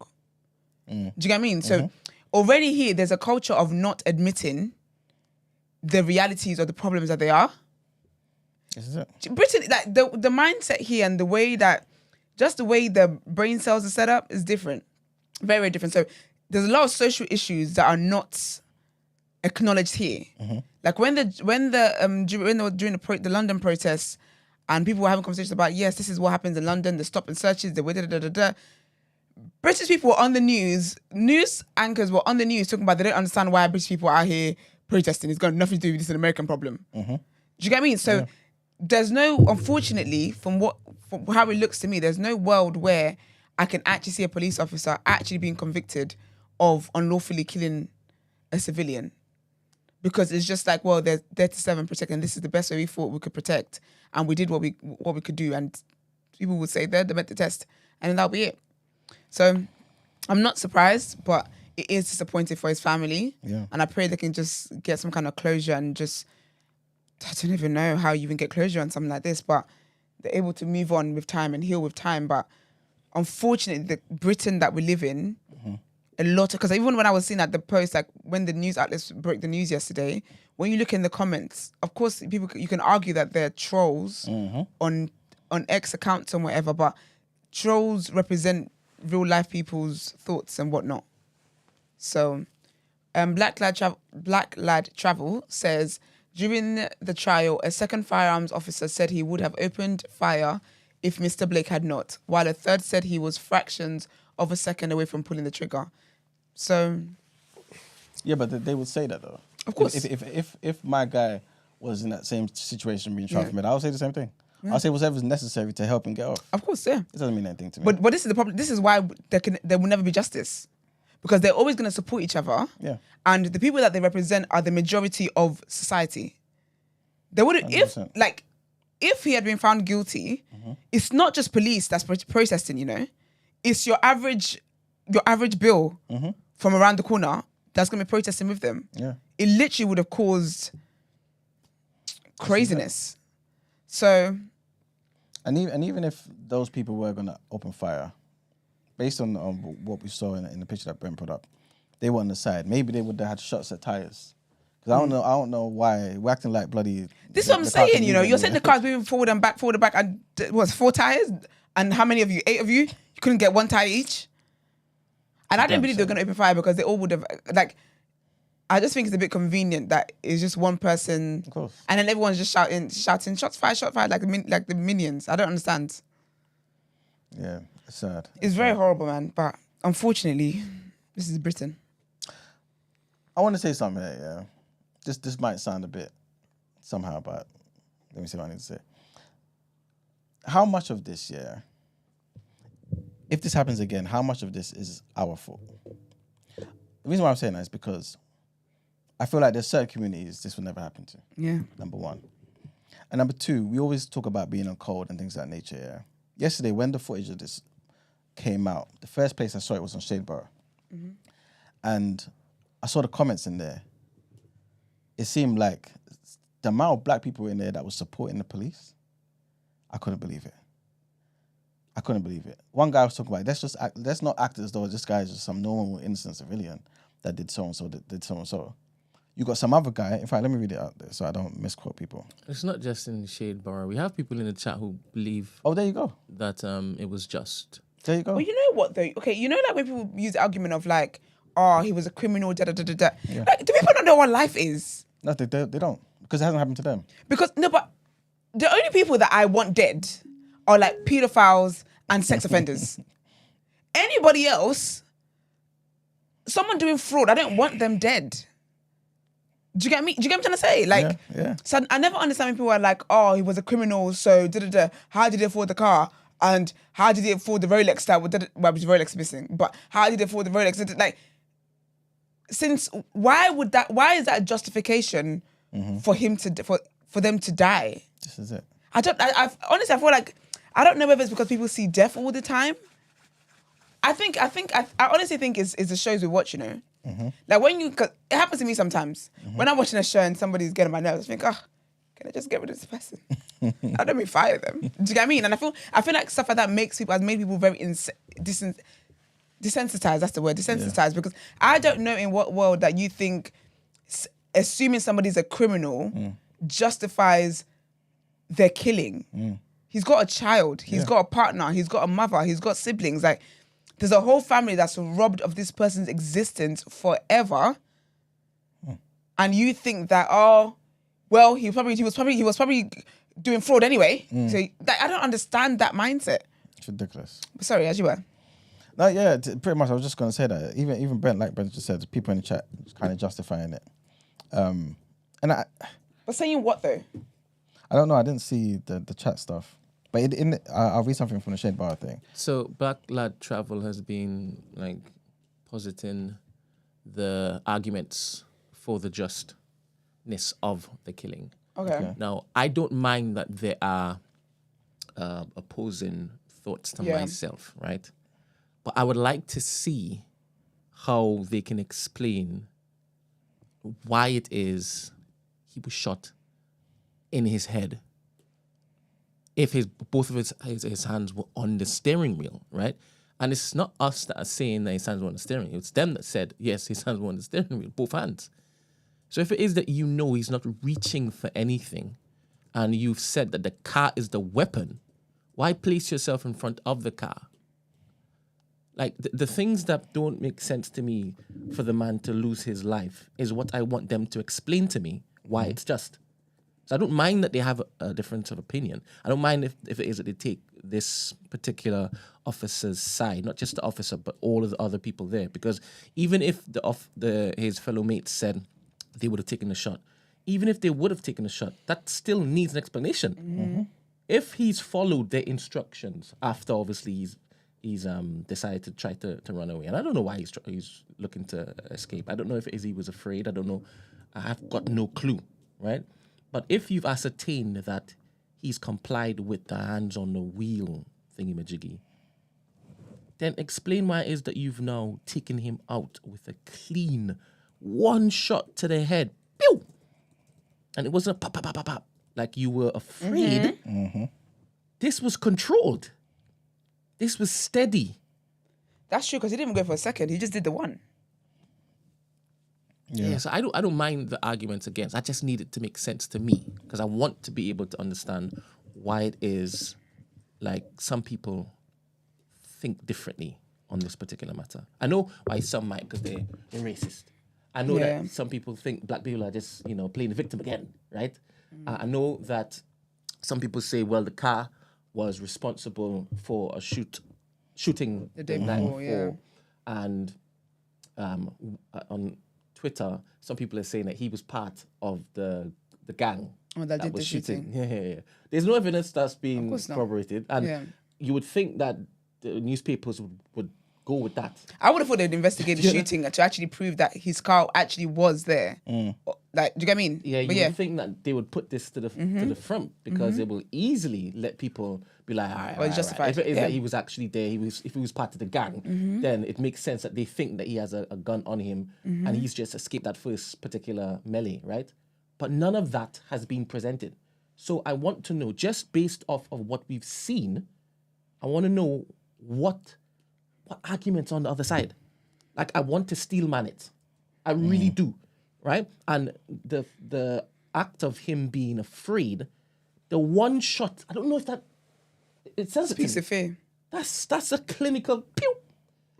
Do you get what I mean? So already here, there's a culture of not admitting the realities or the problems that they are. This is it. Britain, like the mindset here and the way that, just the way the brain cells are set up is different. Very, very different. So there's a lot of social issues that are not acknowledged here. Like when during the London protests and people were having conversations about, yes, this is what happens in London, the stop and searches, the British people were on the news anchors were on the news talking about they don't understand why British people are out here protesting. It's got nothing to do with this, an American problem. Do you get what I mean? So there's no, unfortunately, from how it looks to me, there's no world where I can actually see a police officer actually being convicted of unlawfully killing a civilian. Because it's just like, well, they're there to serve and protect, and this is the best way we thought we could protect, and we did what we could do, and people would say they met the test, and then that'll be it. So I'm not surprised, but it is disappointing for his family. Yeah. And I pray they can just get some kind of closure and just, I don't even know how you even get closure on something like this, but they're able to move on with time and heal with time. But unfortunately, the Britain that we live in, a lot, because even when I was seeing at the post, like when the news outlets broke the news yesterday, when you look in the comments, of course, you can argue that they're trolls on X accounts and whatever, but trolls represent real life people's thoughts and whatnot. So, Black Lad Travel says during the trial, a second firearms officer said he would have opened fire if Mr. Blake had not, while a third said he was fractions of a second away from pulling the trigger. So, Yeah, but they would say that though. Of course. If my guy was in that same situation being tried for murder, I would say the same thing. I'll say whatever's necessary to help him get off. of course, yeah. It doesn't mean anything to me. But this is the problem. This is why there will never be justice, because they're always going to support each other. Yeah. And the people that they represent are the majority of society. They would if he had been found guilty, it's not just police that's processing. You know, it's your average Bill from around the corner that's going to be protesting with them. Yeah. It literally would have caused craziness. So. And even if those people were going to open fire, based on what we saw in the picture that Brent put up, they were on the side. Maybe they would have had shots at tires. Because I don't know why we're acting like bloody. This is what I'm saying. You know, you're saying the car's moving forward and back, and what's 4 tires? And how many of you? 8 of you? You couldn't get 1 tire each. And I didn't believe they were going to open fire because they all would have I just think it's a bit convenient that it's just one person, Of course. and then everyone's just shouting, shots fired, like the minions. I don't understand. Yeah, it's sad. It's very horrible, man. But unfortunately, this is Britain. I want to say something here, yeah. This might sound a bit somehow, but let me see what I need to say. How much of this, yeah, if this happens again, how much of this is our fault? The reason why I'm saying that is because I feel like there's certain communities this will never happen to. Yeah. Number one. And number two, we always talk about being on code and things of that nature, yeah. Yesterday, when the footage of this came out, the first place I saw it was on Shadeborough. And I saw the comments in there. It seemed like the amount of black people in there that was supporting the police, I couldn't believe it. I couldn't believe it. One guy was talking about, let's not act as though this guy is just some normal, innocent civilian that did so-and-so, did so-and-so. You got some other guy, in fact, let me read it out there so I don't misquote people. It's not just in Shadeborough. We have people in the chat who believe Oh, there you go. that it was just. There you go. Well, you know what though? Okay, you know like when people use the argument of like, oh, he was a criminal, da da da da da. Yeah. Like, do people not know what life is? No, they don't. Because it hasn't happened to them. Because no, but the only people that I want dead are like pedophiles and sex offenders. Anybody else, someone doing fraud, I don't want them dead. Do you get me? Do you get what I'm trying to say? Like, Yeah. So I never understand when people are like, oh, he was a criminal, so da da da. How did he afford the car? And how did he afford the Rolex that was Rolex missing? But how did he afford the Rolex? Like, why is that a justification for him for them to die? This is it. I honestly feel like I don't know whether it's because people see death all the time. I honestly think it's the shows we watch, you know. Like cause it happens to me sometimes. When I'm watching a show and somebody's getting my nerves, I think, can I just get rid of this person? I don't mean fire them. Do you get what I mean? And I feel like stuff like that has made people very desensitized. That's the word, desensitized. Because I don't know in what world that you think assuming somebody's a criminal justifies their killing. He's got a child. He's got a partner. He's got a mother. He's got siblings. Like, there's a whole family that's robbed of this person's existence forever. And you think that, well, he was probably doing fraud anyway. So I don't understand that mindset. It's ridiculous. Sorry, as you were. No, yeah, pretty much. I was just going to say that. Even Brent, like Brent just said, people in the chat kind of justifying it. But saying what though? I don't know. I didn't see the chat stuff. But I'll read something from the Shade Bar thing. So Black Lad Travel has been like positing the arguments for the justness of the killing. Okay. Now, I don't mind that there are opposing thoughts to myself, right? But I would like to see how they can explain why it is he was shot in his head if both of his hands were on the steering wheel, right? And it's not us that are saying that his hands were on the steering wheel. It's them that said, yes, his hands were on the steering wheel, both hands. So if it is that you know he's not reaching for anything and you've said that the car is the weapon, why place yourself in front of the car? Like the things that don't make sense to me for the man to lose his life is what I want them to explain to me why it's just. So I don't mind that they have a difference of opinion. I don't mind if it is that they take this particular officer's side, not just the officer, but all of the other people there. Because even if his fellow mates said they would have taken the shot, even if they would have taken the shot, that still needs an explanation. If he's followed their instructions after obviously he's decided to try to run away, and I don't know why he's looking to escape. I don't know if it is he was afraid. I don't know. I have got no clue, right? But if you've ascertained that he's complied with the hands on the wheel thingy-majiggy, then explain why it is that you've now taken him out with a clean one shot to the head. Pew! And it wasn't pop, pop, pop, pop, pop, like you were afraid. This was controlled. This was steady. That's true, because he didn't even go for a second. He just did the one. Yeah, so I don't mind the arguments against. I just need it to make sense to me because I want to be able to understand why it is like some people think differently on this particular matter. I know why some might because they're racist. I know that some people think black people are just, playing the victim again, right? I know that some people say, well, the car was responsible for a shooting The day night before, and on Twitter, some people are saying that he was part of the gang that did was the shooting. Yeah. There's no evidence that's been course not. corroborated, and you would think that the newspapers would go with that. I would have thought they'd investigate the shooting to actually prove that his car actually was there. Like, do you get what I mean? Yeah, you would think that they would put this to the front because it will easily let people be like, all right, Well, it's justified. If it is that he was actually there, if he was part of the gang, then it makes sense that they think that he has a gun on him and he's just escaped that first particular melee, right? But none of that has been presented. So I want to know, just based off of what we've seen, I want to know what arguments on the other side. Like, I want to steel man it. I really do, right? And the act of him being afraid, the one shot, I don't know if that, it says it to Piece me. of fear. That's a clinical pew.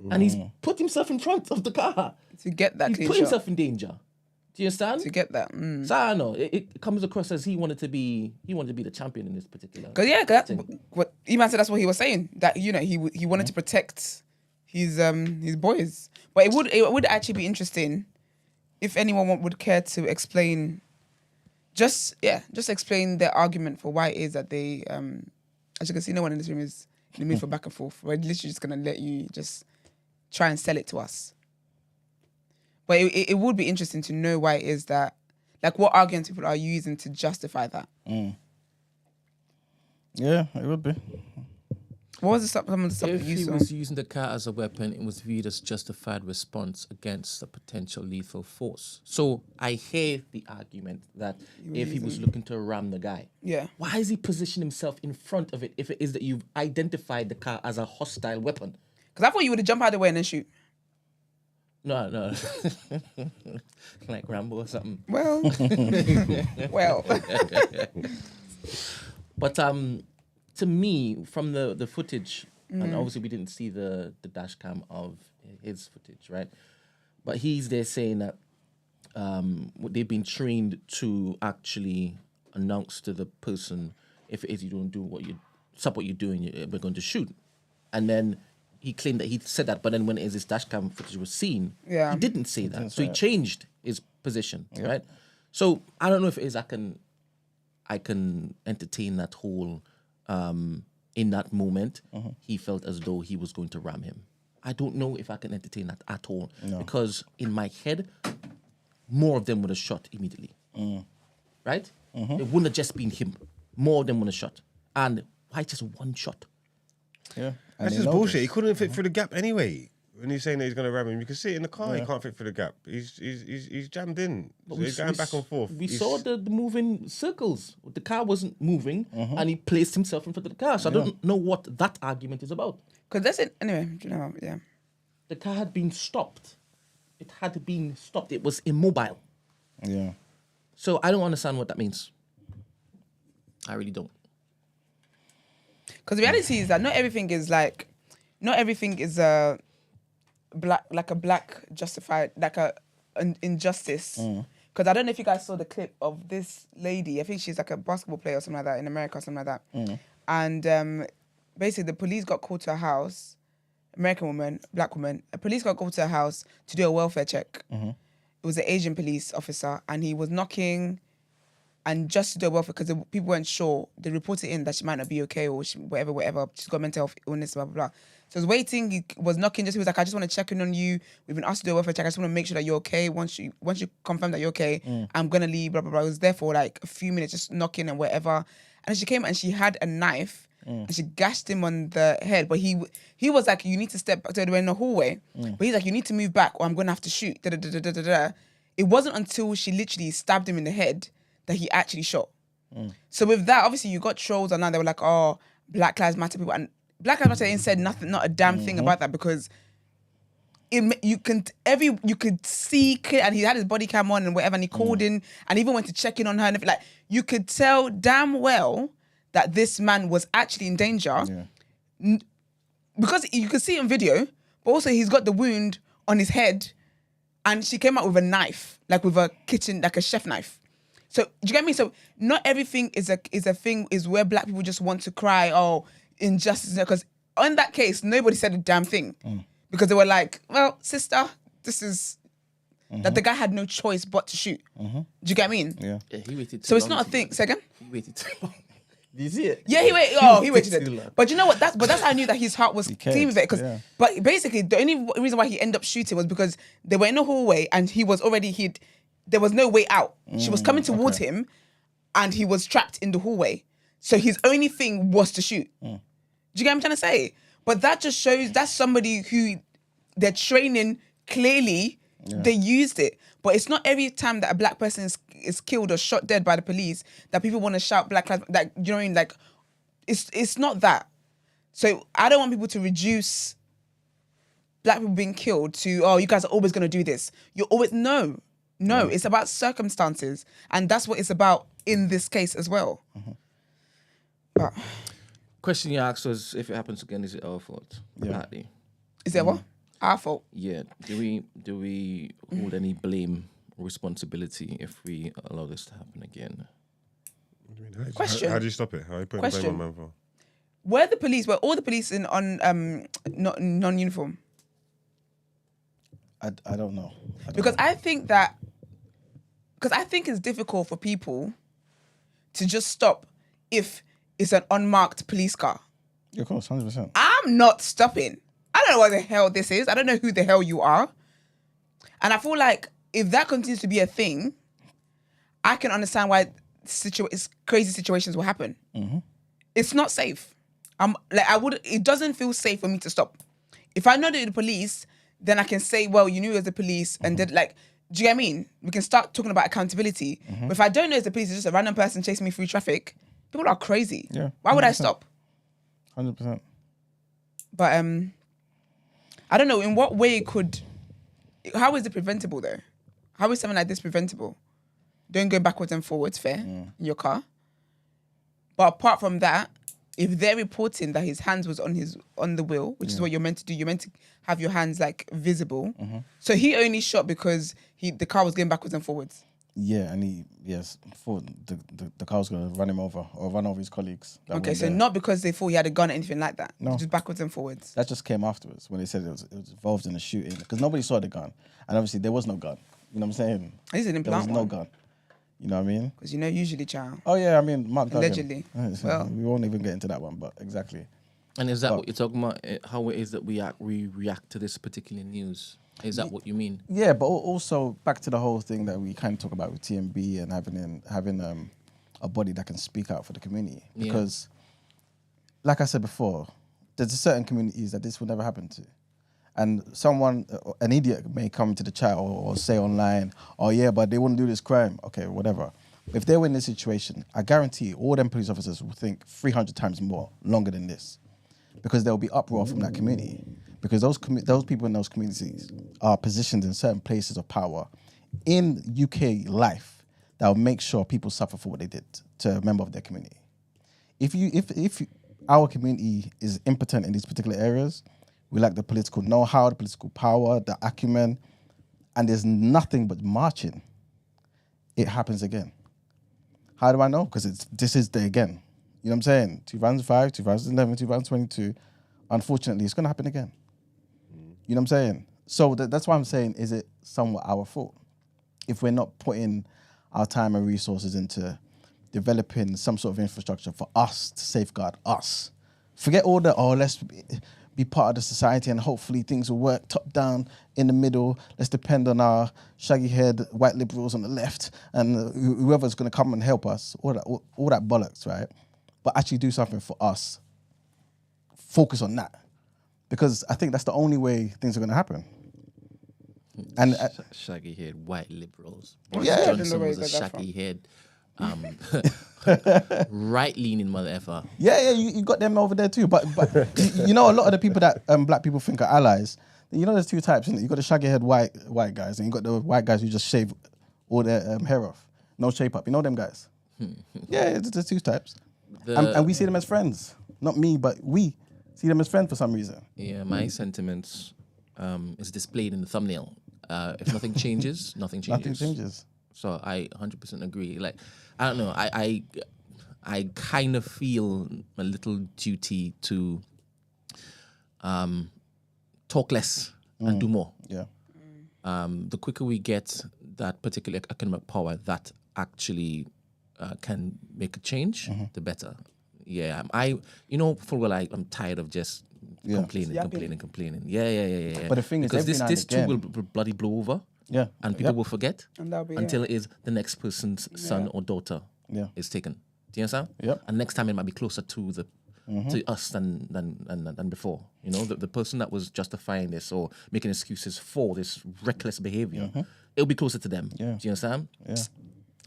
And he's put himself in front of the car. To get that He clean put shot. himself in danger. Do you understand? To get that. So I don't know. It comes across as he wanted to be the champion in this particular. Because what Iman said, that's what he was saying. That he wanted to protect his boys. But it would actually be interesting if anyone would care to explain. Just explain their argument for why it is that they. As you can see, no one in this room is in the mood for back and forth. We're literally just gonna let you just try and sell it to us. But it would be interesting to know why it is that, like, what arguments people are using to justify that. Yeah, it would be. What was some of the stuff If that you he saw? was using the car as a weapon, it was viewed as justified response against a potential lethal force. So I hear the argument that if he was looking to ram the guy, Yeah. why is he positioning himself in front of it if it is that you've identified the car as a hostile weapon? Because I thought you would have jumped out of the way and then shoot. No. Like Rambo or something. Well, well. But to me, from the footage, and obviously we didn't see the dash cam of his footage, right? But he's there saying that they've been trained to actually announce to the person, if it is you don't do stop what you're doing, we're going to shoot. And then he claimed that he said that, but then when his dash cam footage was seen, he didn't say that. So he changed his position, right? So I don't know if it is I can entertain that whole, in that moment, he felt as though he was going to ram him. I don't know if I can entertain that at all. Because in my head, more of them would have shot immediately. Right? It wouldn't have just been him. More of them would have shot. And why just one shot? Yeah. That's just bullshit. He couldn't fit through the gap anyway. When he's saying that he's going to ram him, you can see it in the car. He can't fit through the gap. He's jammed in. So he's going back and forth. We saw the moving circles. The car wasn't moving, and he placed himself in front of the car. So I don't know what that argument is about. Because that's it. Anyway, yeah. The car had been stopped. It had been stopped. It was immobile. Yeah. So I don't understand what that means. I really don't. Because the reality is that not everything is black justified, like an injustice. Because I don't know if you guys saw the clip of this lady. I think she's like a basketball player or something like that in America or something like that. And basically the police got called to her house, American woman, black woman. A police got called to her house to do a welfare check. It was an Asian police officer, and he was knocking, and just to do a welfare, because people weren't sure, they reported in that she might not be okay or whatever. She's got mental health illness, blah, blah, blah. So he was waiting, he was knocking, he was like, I just want to check in on you. We've been asked to do a welfare check. I just want to make sure that you're okay. Once you confirm that you're okay, I'm going to leave, blah, blah, blah. I was there for like a few minutes, just knocking and whatever. And she came and she had a knife and she gashed him on the head. But he was like, you need to step back. So they were in the hallway. But he's like, you need to move back or I'm going to have to shoot. It wasn't until she literally stabbed him in the head that he actually shot. So with that, obviously you got trolls online. They were like, oh, Black Lives Matter people. And Black Lives Matter ain't said nothing, not a damn thing about that, because you could see clear, and he had his body cam on and whatever, and he called in and even went to check in on her and everything. Like, you could tell damn well that this man was actually in danger. Because you could see it in video, but also he's got the wound on his head, and she came out with a knife, like with a kitchen, like a chef knife. So do you get me? So not everything is where black people just want to cry, oh, injustice, because in that case nobody said a damn thing because they were like, well, sister, this is that the guy had no choice but to shoot. Do you get what I mean? Yeah, he waited too so it's long not a thing. Second, he waited too long. Do you see it? yeah, he waited. Oh, he waited. too long. But you know what? That's how I knew that his heart was clean with it. Because, but basically, the only reason why he ended up shooting was because they were in the hallway and he was already there was no way out. She was coming towards him, and he was trapped in the hallway. So his only thing was to shoot. Do you get what I'm trying to say? But that just shows that's somebody who their training clearly they used it. But it's not every time that a black person is killed or shot dead by the police that people want to shout Black Lives. Like, you know what I mean? Like, it's not that. So I don't want people to reduce black people being killed to, oh, you guys are always going to do this. You're always no. It's about circumstances, and that's what it's about in this case as well. But Question you asked was, if it happens again, is it our fault? Partly. is it what? Our fault. Yeah. Do we hold any blame or responsibility if we allow this to happen again? Question. How do you stop it? How are you putting the blame on man for? Were all the police on non-uniform? I don't know. I think it's difficult for people to just stop if it's an unmarked police car. Yeah, of course, 100%. I'm not stopping. I don't know what the hell this is. I don't know who the hell you are. And I feel like if that continues to be a thing, I can understand why crazy situations will happen. It's not safe. It doesn't feel safe for me to stop. If I know that the police, then I can say, well, you knew it was the police, and then, like, do you get what I mean? We can start talking about accountability. But if I don't know it's the police, it's just a random person chasing me through traffic, people are crazy. Yeah. Why would I stop? 100%. But I don't know in what way how is it preventable though? How is something like this preventable? Don't go backwards and forwards, fair, in your car. But apart from that, if they're reporting that his hands was on the wheel, which is what you're meant to do, you're meant to have your hands like visible. So he only shot because the car was going backwards and forwards. Yeah, and thought the car was going to run him over or run over his colleagues. Okay, so not because they thought he had a gun or anything like that. No. Just backwards and forwards. That just came afterwards when they said it was involved in the shooting, because nobody saw the gun, and obviously there was no gun. You know what I'm saying? He didn't There was plant no one. gun. You know what I mean? Because usually, child. Oh yeah, I mean Mark Duggan. Allegedly. Well. We won't even get into that one, but exactly. And is that what you're talking about? How it is that we react to this particular news? Is that what you mean? Yeah, but also back to the whole thing that we kind of talk about with TMB and having a body that can speak out for the community. Because, like I said before, there's certain communities that this will never happen to. And an idiot may come to the chat or say online, oh yeah, but they wouldn't do this crime. Okay, whatever. If they were in this situation, I guarantee all them police officers will think 300 times more longer than this. Because there will be uproar from that community. Because those people in those communities are positioned in certain places of power in UK life that will make sure people suffer for what they did to a member of their community. If our community is impotent in these particular areas, We lack the political know-how, the political power, the acumen, and there's nothing but marching. It happens again. How do I know? Because this is the again. You know what I'm saying? 2005, 2011, 2022. Unfortunately, it's going to happen again. You know what I'm saying? So that's why I'm saying, is it somewhat our fault? If we're not putting our time and resources into developing some sort of infrastructure for us to safeguard us. Forget all the, let's be part of the society and hopefully things will work top down, in the middle. Let's depend on our shaggy-haired white liberals on the left and whoever's going to come and help us. All that bollocks, right? But actually do something for us. Focus on that. Because I think that's the only way things are going to happen. And shaggy-haired white liberals. Yeah. Johnson was a shaggy-haired, right-leaning mother effer. Yeah, you got them over there too. But you know, a lot of the people that black people think are allies, you know, there's two types, isn't it? You got the shaggy-haired white guys, and you got the white guys who just shave all their hair off, no shape up. You know them guys? Yeah, there's two types, and we see them as friends. Not me, but we see them as friends for some reason. Yeah, my sentiments is displayed in the thumbnail. If nothing changes, nothing changes. Nothing changes. So I 100% agree. Like, I don't know. I kind of feel a little duty to talk less and do more. Yeah. The quicker we get that particular economic power that actually can make a change, the better. Yeah, full well, I'm tired of just complaining. Yeah. But the thing is, because every now and this too again- will bloody blow over. Yeah. And people will forget And that'll be until it is the next person's son or daughter is taken. Do you understand? Yep. And next time it might be closer to to us than before. You know, the person that was justifying this or making excuses for this reckless behavior, it'll be closer to them. Yeah. Do you understand? Yeah.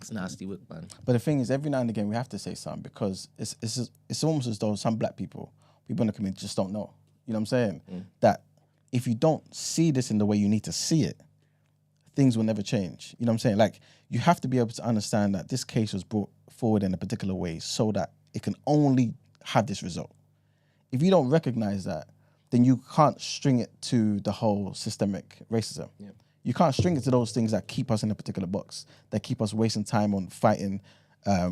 It's nasty work, man. But the thing is, every now and again, we have to say something because it's almost as though some black people in the community just don't know. You know what I'm saying? That if you don't see this in the way you need to see it, things will never change. You know what I'm saying? Like, you have to be able to understand that this case was brought forward in a particular way so that it can only have this result. If you don't recognize that, then you can't string it to the whole systemic racism. Yeah. You can't string it to those things that keep us in a particular box, that keep us wasting time on fighting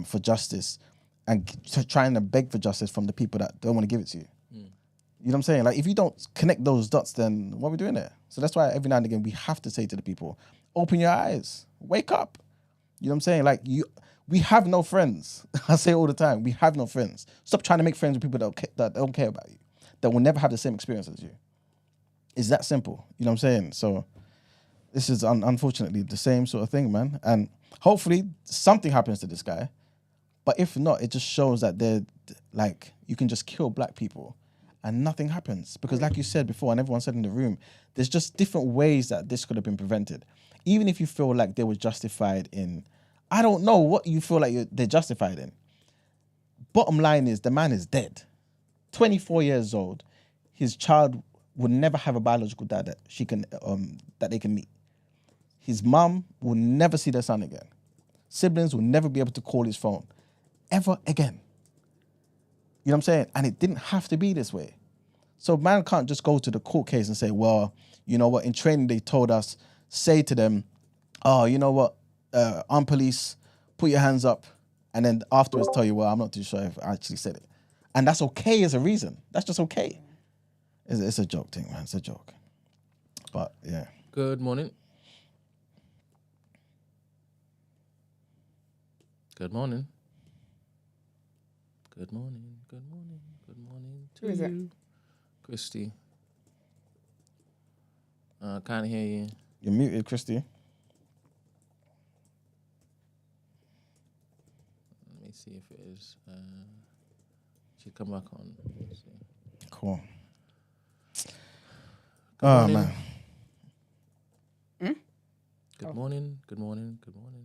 for justice and trying to beg for justice from the people that don't want to give it to you. You know what I'm saying? Like, if you don't connect those dots, then what are we doing there? So that's why every now and again we have to say to the people, open your eyes, wake up. You know what I'm saying? Like, we have no friends. I say it all the time, we have no friends. Stop trying to make friends with people that don't care about you, that will never have the same experience as you. It's that simple. You know what I'm saying? So this is unfortunately the same sort of thing, man. And hopefully something happens to this guy. But if not, it just shows that you can just kill black people and nothing happens. Because like you said before, and everyone said in the room, there's just different ways that this could have been prevented. Even if you feel like they were justified in, I don't know what you feel like they're justified in. Bottom line is, the man is dead. 24 years old. His child would never have a biological dad that they can meet. His mum will never see their son again. Siblings will never be able to call his phone ever again. You know what I'm saying? And it didn't have to be this way. So man can't just go to the court case and say, well, you know what, in training they told us, say to them, oh, you know what, armed police, put your hands up, and then afterwards tell you, well, I'm not too sure if I actually said it. And that's okay as a reason. That's just okay. It's a joke thing, man. It's a joke. But yeah. Good morning. Good morning. Good morning. Good morning. Good morning to Who is it? you, Christy. Can't hear you. You're muted, Christy. Let me see if it is. She'll come back on. Let's see. Cool. Good Oh, morning. man. Good morning. Good morning. Good morning.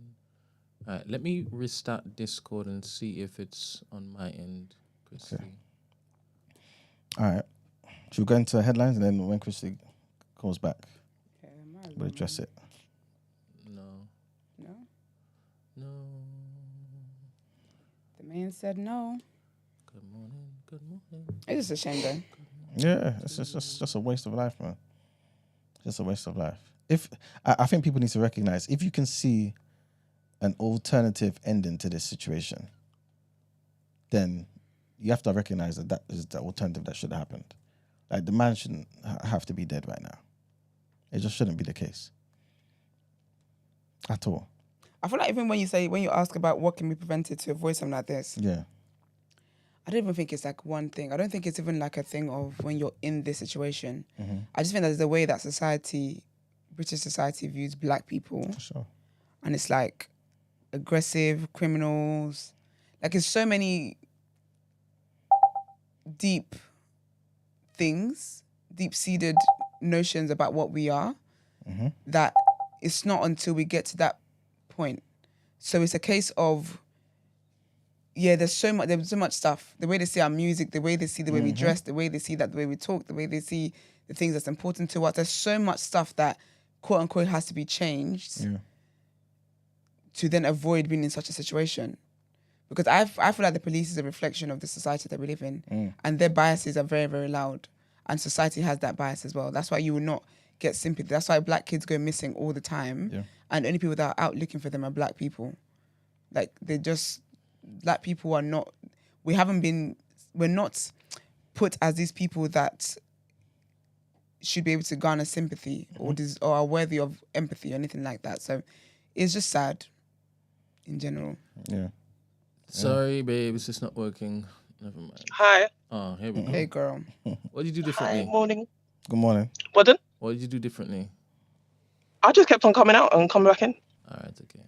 All right, let me restart Discord and see if it's on my end, Christy. Okay. All right. Should we go into headlines and then when Christy calls back, Okay, might as we'll well. address it? No. No? No. The man said no. Good morning. Good morning. It's just a shame though. Good Yeah, it's just a waste of life, man. Just a waste of life. I think people need to recognize, if you can see an alternative ending to this situation, then you have to recognize that is the alternative that should have happened. Like, the man shouldn't have to be dead right now. It just shouldn't be the case at all. I feel like even when you ask about what can be prevented to avoid something like this, Yeah. I don't even think it's like one thing. I don't think it's even like a thing of when you're in this situation. I just think that's the way that British society views black people. Sure. And it's like aggressive criminals. Like, it's so many deep things, deep-seated notions about what we are, that it's not until we get to that point. So it's a case of, there's so much stuff. The way they see our music, the way they see the way we dress, the way they see that the way we talk, the way they see the things that's important to us. There's so much stuff that, quote unquote, has to be changed to then avoid being in such a situation. Because I feel like the police is a reflection of the society that we live in, and their biases are very, very loud. And society has that bias as well. That's why you will not get sympathy. That's why black kids go missing all the time, and only people that are out looking for them are black people. Like, black people are not. We're not put as these people that should be able to garner sympathy or are worthy of empathy or anything like that. So it's just sad in general. Yeah. Sorry, babe, it's just not working. Never mind. Hi. Oh, here we go. Hey, girl. What did you do Hi, differently? morning. Good morning. Pardon? What did you do differently? I just kept on coming out and coming back in. All right, okay.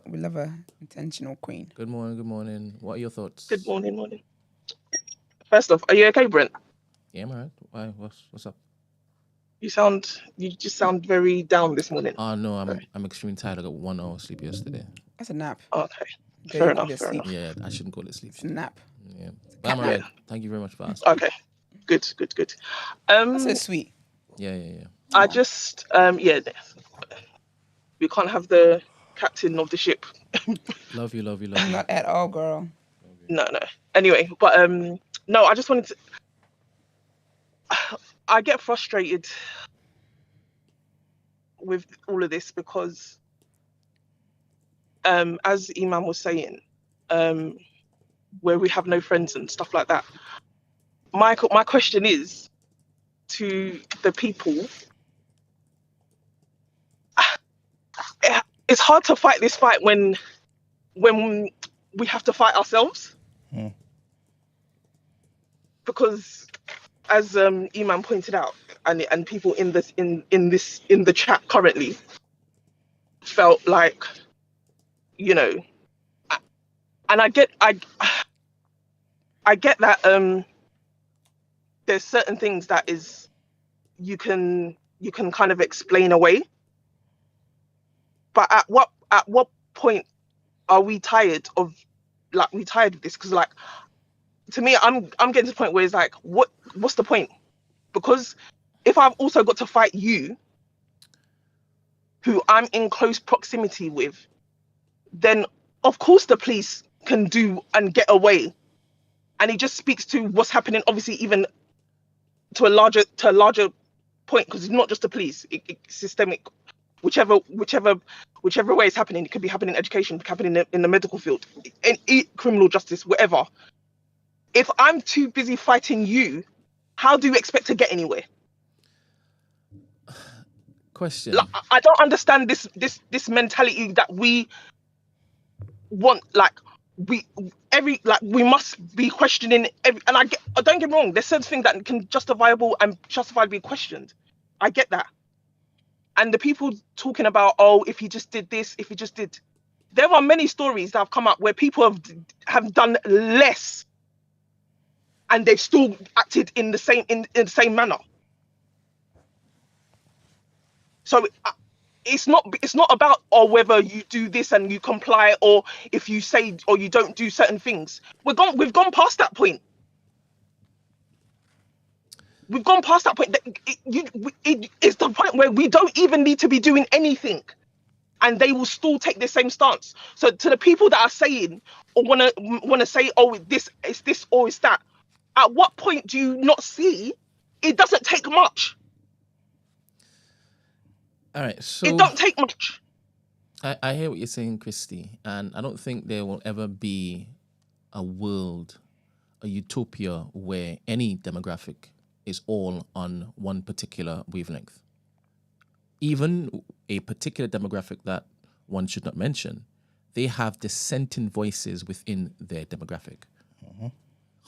We love a intentional queen. Good morning, good morning. What are your thoughts? Good morning, morning. First off, are you okay, Brent? Yeah, I'm all right. Why? What's up? You just sound very down this morning. Oh, no, I'm extremely tired. I got 1 hour sleep yesterday. That's a nap. Okay. Don't Fair call enough, it fair sleep. enough. Yeah, I shouldn't call it sleep. It's a nap. Yeah. But I'm all right. Thank you very much for asking. Okay. Good. That's so sweet. Yeah. I just we can't have the captain of the ship. Love you. Not at all, girl. No. Anyway, but no, I just wanted to. I get frustrated with all of this because, as Iman was saying, where we have no friends and stuff like that. My question is to the people. It's hard to fight this fight when we have to fight ourselves. Because, as Iman pointed out, and people in the chat currently felt like, and I get that there's certain things that is you can kind of explain away, but at what point are we tired of this? Because, like, to me, I'm getting to the point where it's like, what's the point? Because if I've also got to fight you, who I'm in close proximity with, then of course the police can do and get away. And it just speaks to what's happening, obviously, even to a larger point, because it's not just the police, it's systemic. Whichever way it's happening, it could be happening in education, it could be happening in the medical field, in criminal justice, whatever. If I'm too busy fighting you, how do you expect to get anywhere? Question. Like, I don't understand this mentality that we want. Like, we must be questioning every. And don't get me wrong. There's certain things that can justifiable and justified be questioned. I get that. And the people talking about, if he just did this, if he just did, there are many stories that have come up where people have done less, and they've still acted in the same manner. So it's not about whether you do this and you comply, or if you say or you don't do certain things. We've gone past that point. We've gone past that point. It's the point where we don't even need to be doing anything, and they will still take the same stance. So to the people that are saying or want to say, this is this or is that, at what point do you not see it doesn't take much. All right, so It don't take much. I hear what you're saying, Christy, and I don't think there will ever be a world, a utopia where any demographic is all on one particular wavelength. Even a particular demographic that one should not mention, they have dissenting voices within their demographic.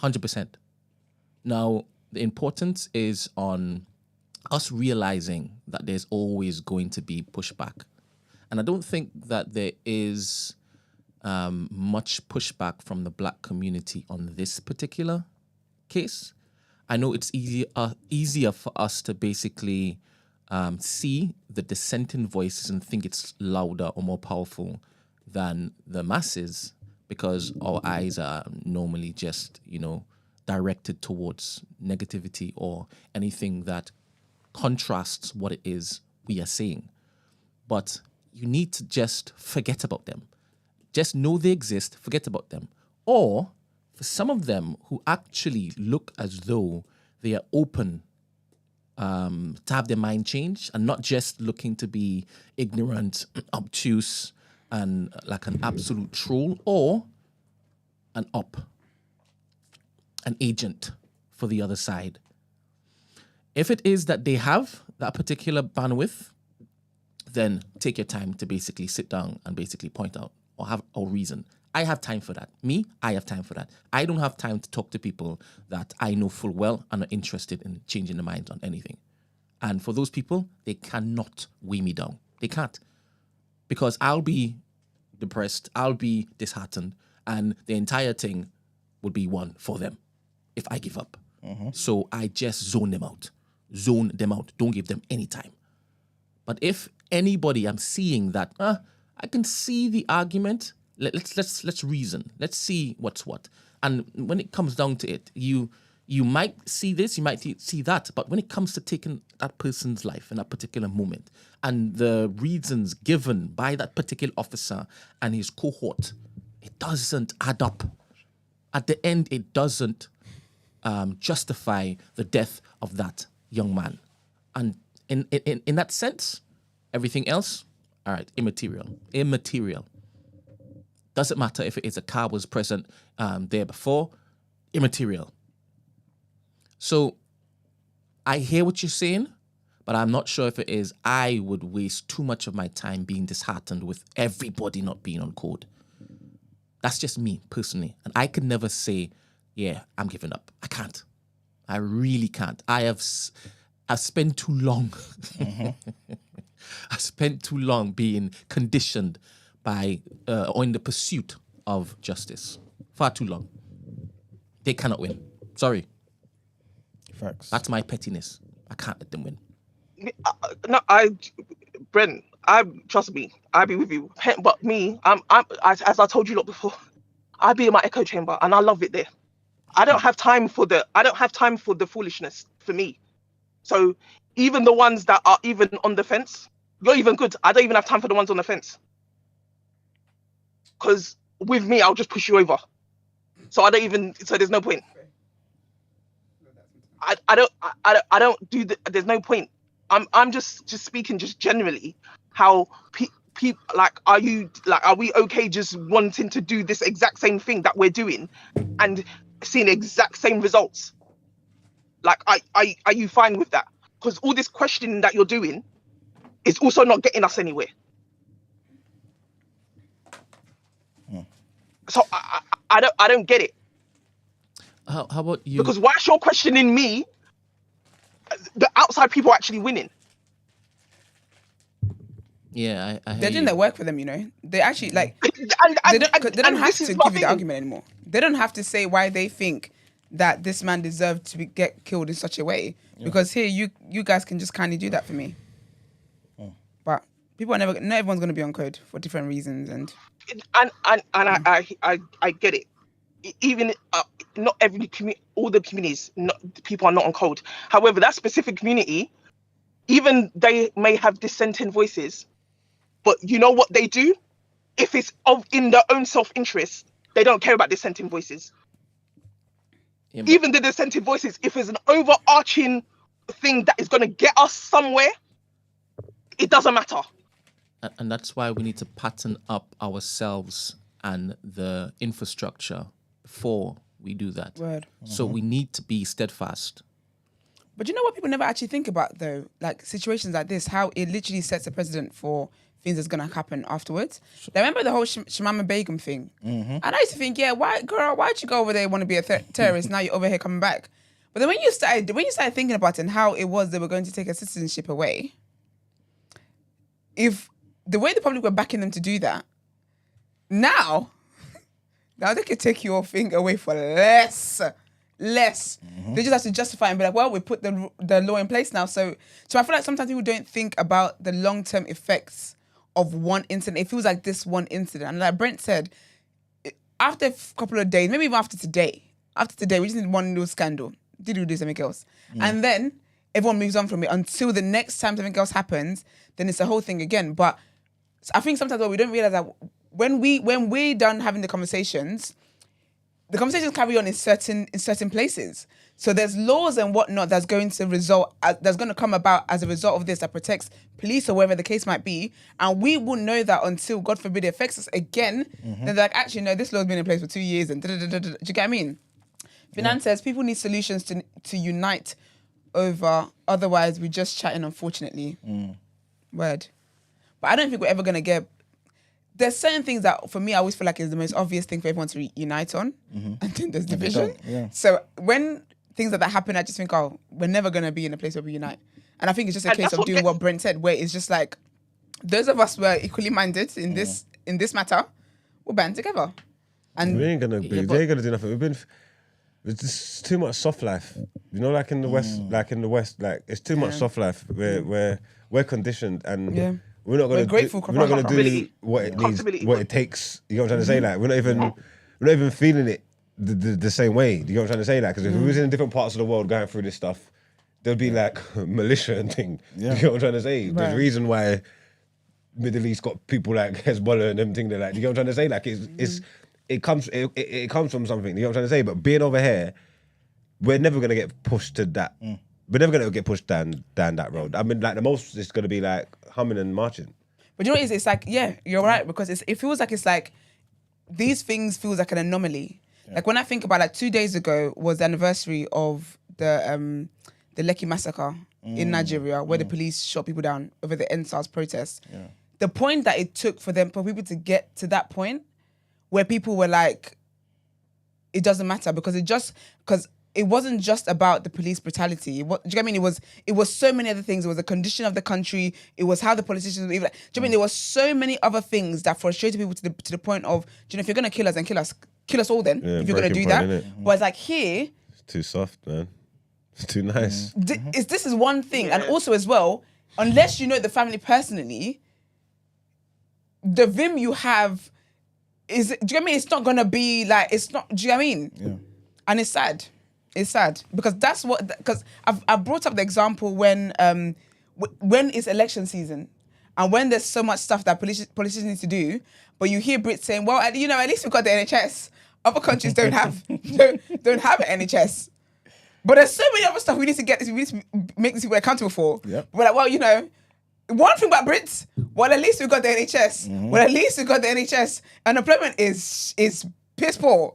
100%. Now, the importance is on us realizing that there's always going to be pushback. And I don't think that there is much pushback from the Black community on this particular case. I know it's easier for us to basically see the dissenting voices and think it's louder or more powerful than the masses, because our eyes are normally just, directed towards negativity or anything that contrasts what it is we are saying. But you need to just forget about them. Just know they exist, forget about them. Or for some of them who actually look as though they are open to have their mind changed and not just looking to be ignorant, obtuse, and like an absolute troll, or an agent for the other side. If it is that they have that particular bandwidth, then take your time to basically sit down and basically point out or have a reason. I have time for that. I have time for that. I don't have time to talk to people that I know full well and are interested in changing their minds on anything. And for those people, they cannot weigh me down. They can't. Because I'll be depressed, I'll be disheartened, and the entire thing would be one for them if I give up. So I just zone them out. Don't give them any time. But if anybody I'm seeing that, I can see the argument, let's reason. Let's see what's what. And when it comes down to it, you might see this, you might see that, but when it comes to taking that person's life in that particular moment and the reasons given by that particular officer and his cohort, it doesn't add up. At the end, it doesn't justify the death of that young man. And in that sense, everything else, all right, immaterial. Doesn't matter if it is a car was present there before, immaterial. So I hear what you're saying, but I'm not sure if it is I would waste too much of my time being disheartened with everybody not being on code. That's just me personally. And I could never say, yeah, I'm giving up. I can't. I really can't. I've spent too long. I spent too long being conditioned by or in the pursuit of justice. Far too long. They cannot win. Sorry. Facts. That's my pettiness. I can't let them win. No, Brent, trust me, I be with you. But me, as I told you lot before, I be in my echo chamber and I love it there. I don't have time for the foolishness for me. So even the ones that are even on the fence, you're even good. I don't even have time for the ones on the fence. Because with me, I'll just push you over. So there's no point. I don't do there's no point. I'm just speaking just generally how people are we okay just wanting to do this exact same thing that we're doing and seeing exact same results? Like, are you fine with that? Because all this questioning that you're doing is also not getting us anywhere. So I don't get it. How about you? Because whilst you're questioning me, the outside people are actually winning. Yeah, I They're doing their work for them, They actually they And don't have to this give is you my the thing. argument anymore. They don't have to say why they think that this man deserved to get killed in such a way. Because here, you guys can just kindly do that for me. But people are not everyone's going to be on code for different reasons. And I get it. Even not every community, all the communities, people are not on code. However, that specific community, even they may have dissenting voices, but you know what they do? If it's in their own self-interest, they don't care about dissenting voices. Yeah, Even the dissenting voices, if it's an overarching thing that is going to get us somewhere, it doesn't matter. And that's why we need to pattern up ourselves and the infrastructure before we do that. Word. So we need to be steadfast. But you know what people never actually think about though? Like situations like this, how it literally sets a precedent for things that's going to happen afterwards. I remember the whole Shamama Begum thing. And I used to think, yeah, why'd you go over there and want to be a terrorist? Now you're over here coming back. But then when you started thinking about it and how it was they were going to take her citizenship away, if the way the public were backing them to do that, now they could take your thing away for less. They just have to justify and be like, well, we put the law in place now. So I feel like sometimes people don't think about the long-term effects of one incident. It feels like this one incident. And like Brent said, after a couple of days, maybe even after today, we just need one little scandal. Did we do something else? And then everyone moves on from it until the next time something else happens, then it's the whole thing again. But I think sometimes what we don't realize that when we're done having the conversations carry on in certain places. So there's laws and whatnot that's going to come about as a result of this that protects police or whatever the case might be. And we will know that until, God forbid, it affects us again. Then they're like, actually, no, this law's been in place for 2 years. And do you get what I mean? Finan says people need solutions to unite over. Otherwise, we're just chatting, unfortunately. Word. But I don't think we're ever going to get... There's certain things that, for me, I always feel like is the most obvious thing for everyone to unite on. And then there's division. So when things like that happen, I just think, oh, we're never going to be in a place where we unite. And I think it's just a case of doing what Brent said, where it's just like, those of us who are equally minded in this matter, we'll band together. And we ain't gonna do nothing. It's just too much soft life. You know, like in the West, it's too much soft life where we're conditioned and we're not gonna do what it needs, what it takes. You know what I'm trying to say? Like we're not even feeling it the same way. You know what I'm trying to say? Like because if we was in different parts of the world going through this stuff, there'd be like militia and thing. You know what I'm trying to say? There's a reason why Middle East got people like Hezbollah and them thing. They're like, you know what I'm trying to say? Like it comes from something. You know what I'm trying to say? But being over here, we're never gonna get pushed to that. We're never gonna get pushed down that road. I mean, like the most is gonna be like humming and marching. But you know what it is? It's like, yeah, you're right, because it feels like these things feels like an anomaly. Like when I think about like 2 days ago was the anniversary of the Lekki massacre in Nigeria, where the police shot people down over the NSAS protest. The point that it took for people to get to that point where people were like, it doesn't matter because it wasn't just about the police brutality. Do you know what I mean? It was so many other things. It was the condition of the country. It was how the politicians were even. Do you know what I mean? There were so many other things that frustrated people to the point of, do you know, if you're gonna kill us, then kill us all. Then if you're gonna do that. But it's like here, it's too soft, man. It's too nice. This is one thing, and also as well, unless you know the family personally, the vim you have is. Do you know what I mean? It's not gonna be like it's not. Do you know what I mean? Yeah. And it's sad. It's sad because I've brought up the example when it's election season and when there's so much stuff that politicians need to do, but you hear Brits saying, well, you know, at least we've got the NHS. Other countries don't have an NHS. But there's so many other stuff we need to make these people accountable for. Yep. We're like, well, you know, one thing about Brits, well, at least we've got the NHS. Well, at least we've got the NHS. Unemployment is piss poor.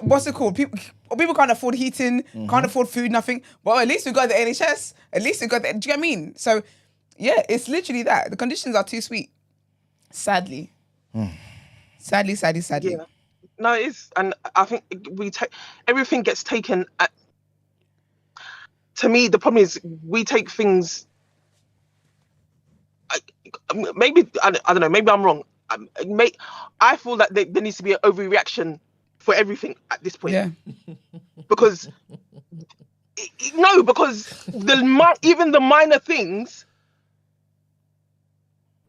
What's it called? People can't afford heating, can't afford food, nothing. Well, at least we got the NHS. At least we got the... Do you know what I mean? So, yeah, it's literally that. The conditions are too sweet. Sadly. Sadly. Yeah. No, it is. And I think everything gets taken at... To me, the problem is we take things... Maybe, I don't know, maybe I'm wrong. I feel that there needs to be an overreaction for everything at this point. Yeah. Because even the minor things,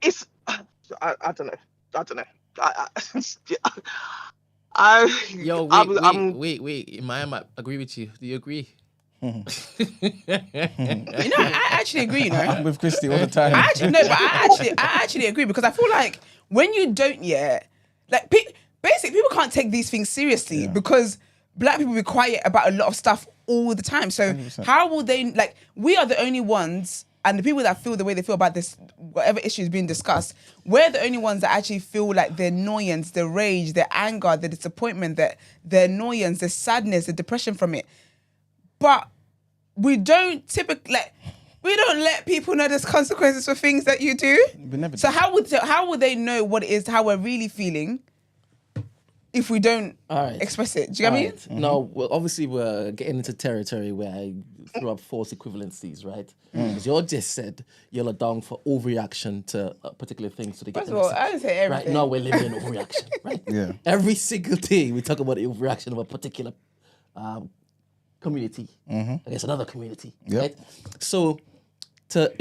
it's I don't know. Wait. I might agree with you. Do you agree? You know, I actually agree. You know, I'm with Christy all the time. I actually agree because I feel like when you don't, basically people can't take these things seriously because black people be quiet about a lot of stuff all the time. So 100%. how will they, like, we are the only ones, and the people that feel the way they feel about this, whatever issue is being discussed, we're the only ones that actually feel like the annoyance, the rage, the anger, the disappointment, the annoyance, the sadness, the depression from it. But we don't typically, like, we don't let people know there's consequences for things that you do. We never So do. how would they know what it is, how we're really feeling, if we don't All right. express it? Do you get what I mean? Right. No, well, obviously we're getting into territory where I threw up false equivalencies, right? Because you all just said you're down for overreaction to a particular thing, so they get First the of all, message. I didn't say everything. Right now we're living in overreaction, right? Yeah. Every single day we talk about the overreaction of a particular community against another community, Yep. right? So to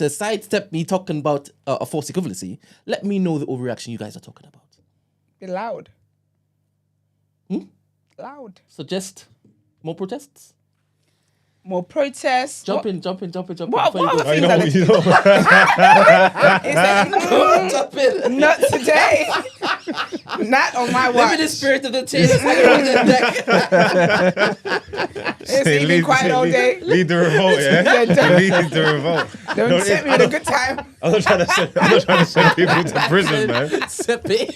sidestep me talking about a false equivalency, let me know the overreaction you guys are talking about. Be loud. Loud. So just more protests? More protests. Jump What- in. What before you other go. things You are know, there? you know. It's like, Jump in. not today. Not on my Live watch. in the spirit of the chase. Around the deck. It's even quiet all day. Lead the revolt, yeah. Yeah, Lead the revolt. Don't No, set me with a good time. I'm not trying to send people to prison, man. Sip it.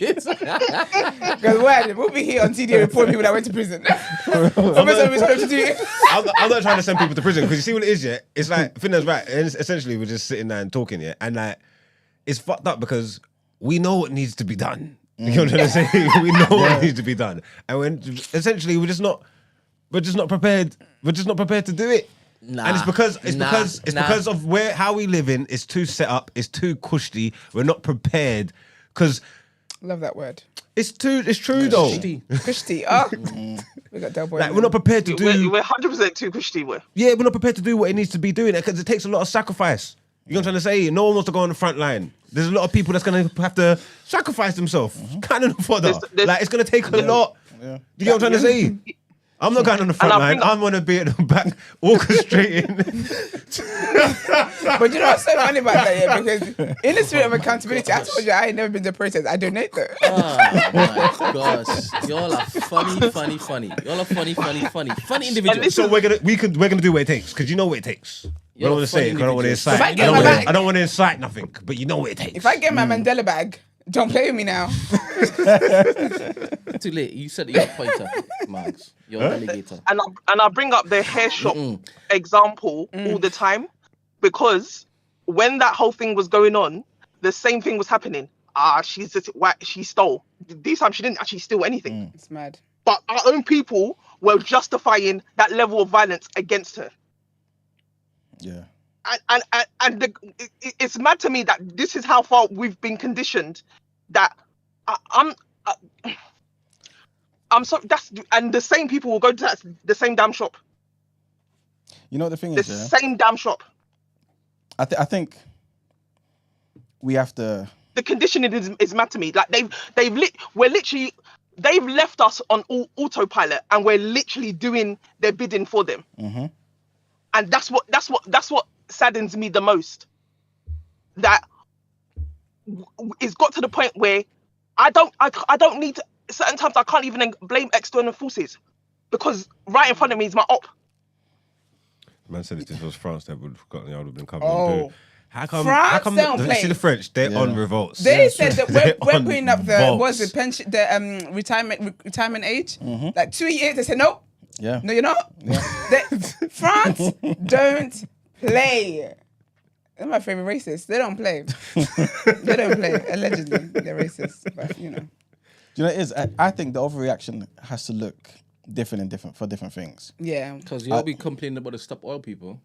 Because we'll be here on TD reporting people that went to prison. What are we supposed to do? I'm not trying to send people to prison because you see what it is, yeah. It's like Finna's right. And essentially, we're just sitting there and talking, yeah. And like, it's fucked up because we know what needs to be done. You know what I'm trying to say? We know what needs to be done, and when essentially we're just not prepared. We're just not prepared to do it. And it's because of how we live in. It's too set up. It's too cushy. We're not prepared because Love that word. it's true though. Kushti. Oh. We got Del Boy. Like we're not prepared to do. We're 100% too cushy. We're. Yeah, we're not prepared to do what it needs to be doing because it takes a lot of sacrifice. You know what I'm trying to say? No one wants to go on the front line. There's a lot of people that's going to have to sacrifice themselves. Kind of fodder. There's- Like, it's going to take a lot. Yeah. You know what I'm trying to say? I'm not going on the front I line. think- I'm going to be at the back orchestrating. But you know what's so funny about that, yeah? Because in the spirit of accountability, I told you I ain't never been to a protest. I donate though. Oh my gosh. Y'all are funny. Y'all are funny. Funny individuals. So we're gonna do what it takes because you know what it takes. I You're don't want to say it. 'Cause I don't want to individuals. incite. If I I get don't my wanna- bag- I don't want to incite nothing, but you know what it takes. If I get my Mandela bag, don't play with me now. Too late. You said you're a pointer, Mags. You're a delegator. And I bring up the hair shop example all the time because when that whole thing was going on, the same thing was happening. She's just white. She stole. This time she didn't actually steal anything. It's mad. But our own people were justifying that level of violence against her. Yeah. It's mad to me that this is how far we've been conditioned. That I'm so and the same people will go to the same damn shop. You know what the thing The is, yeah? same damn shop. I think we have to. The conditioning is mad to me. Like they've left us on autopilot, and we're literally doing their bidding for them. And that's what saddens me the most. That it's got to the point where I don't need to. Certain times I can't even blame external forces because right in front of me is my op. Man said if this was France, that would have gotten. I would have been covered Oh. in blue. How come? France, how come they don't the, play. see the French? They're Yeah. on revolts. They said that we're They're on putting up the revolts. pension, the retirement age, like 2 years. They said no, Yeah. no, you're not. France don't play. They're my favorite racists. They don't play. They don't play. Allegedly, they're racist, but you know. Do you know what it is? I think the overreaction has to look different for different things. Yeah. Because you'll be complaining about the stop oil people.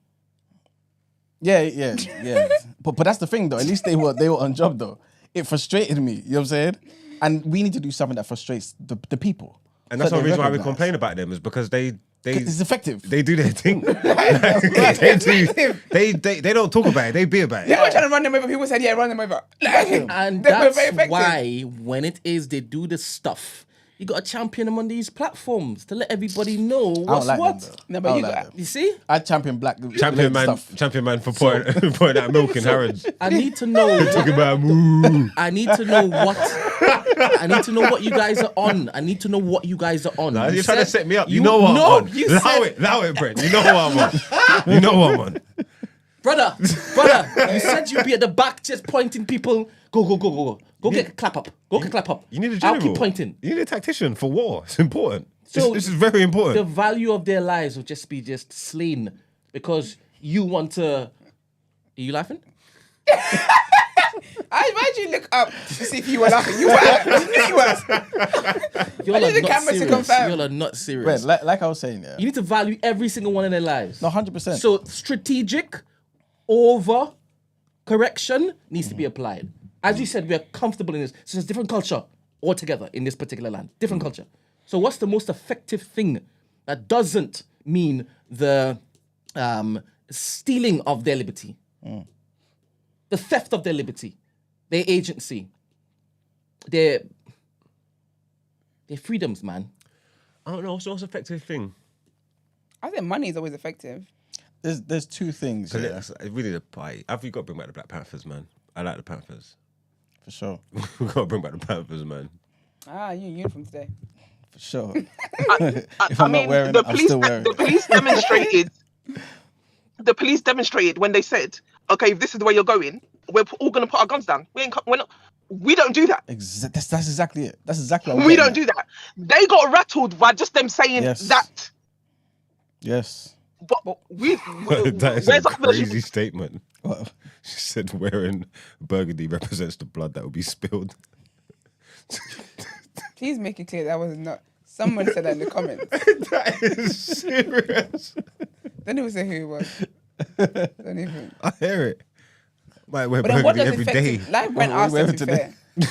Yeah. but that's the thing though. At least they were on job though. It frustrated me. You know what I'm saying? And we need to do something that frustrates the people. And that's So the they reason why we recognise. complain about them is because they It's effective. they do their thing. They don't talk about it. They be about They it. were trying to run them over. People said, "Yeah, run them over." And They were that's very effective. why when it is they do the stuff, you got to champion them on these platforms to let everybody know I don't what's like what. them though. No, but I you don't like got- them. You see? I champion black Champion man for pouring out milk in Harrods. I need to know. Talking about moo. I need to know what I need to know what you guys are on. I need to know what you guys are on. Nah, You you're trying to said- set me up. You know what I'm on. you Allow said, it, Brent. You know what I'm on. You know what I'm on. brother, you said you'd be at the back just pointing people. Go. Go get a clap up. Go get a clap up. You need a I'll general. keep pointing. You need a tactician for war. It's important. So this is very important. The value of their lives will just be slain because you want to. Are you laughing? I imagine you look up to see if you were laughing. You were. You were. Y'all I need are the not camera to serious. confirm. Y'all are not serious. Brent, like I was saying, yeah. You need to value every single one in their lives. No, 100%. So strategic over correction needs to be applied. As you said, we are comfortable in this. So there's different culture altogether in this particular land. Different culture. So what's the most effective thing that doesn't mean the stealing of their liberty? The theft of their liberty, their agency, their freedoms, man. I don't know. What's the most effective thing? I think money is always effective. There's two things, yeah, It's really the party. Have you got to bring back the Black Panthers, man? I like the Panthers. for sure. We got to bring back the Panthers, man. You in uniform today. For sure. I If I'm not wearing it, I'm still wearing the it. police demonstrated. The police demonstrated when they said, "Okay, if this is the way you're going, we're all going to put our guns down. We're not. We don't do that. That's exactly it. That's exactly what We don't do that." They got rattled by just them saying Yes. that. Yes. But we. That is where's a our crazy statement. What? She said wearing burgundy represents the blood that will be spilled. Please make it clear that was not. Someone said that in the comments. That is serious. Don't even say who it was. Don't even. I hear it. Might wear But then what burgundy does every day. effective, like Brent What asked are we us to be wearing fair.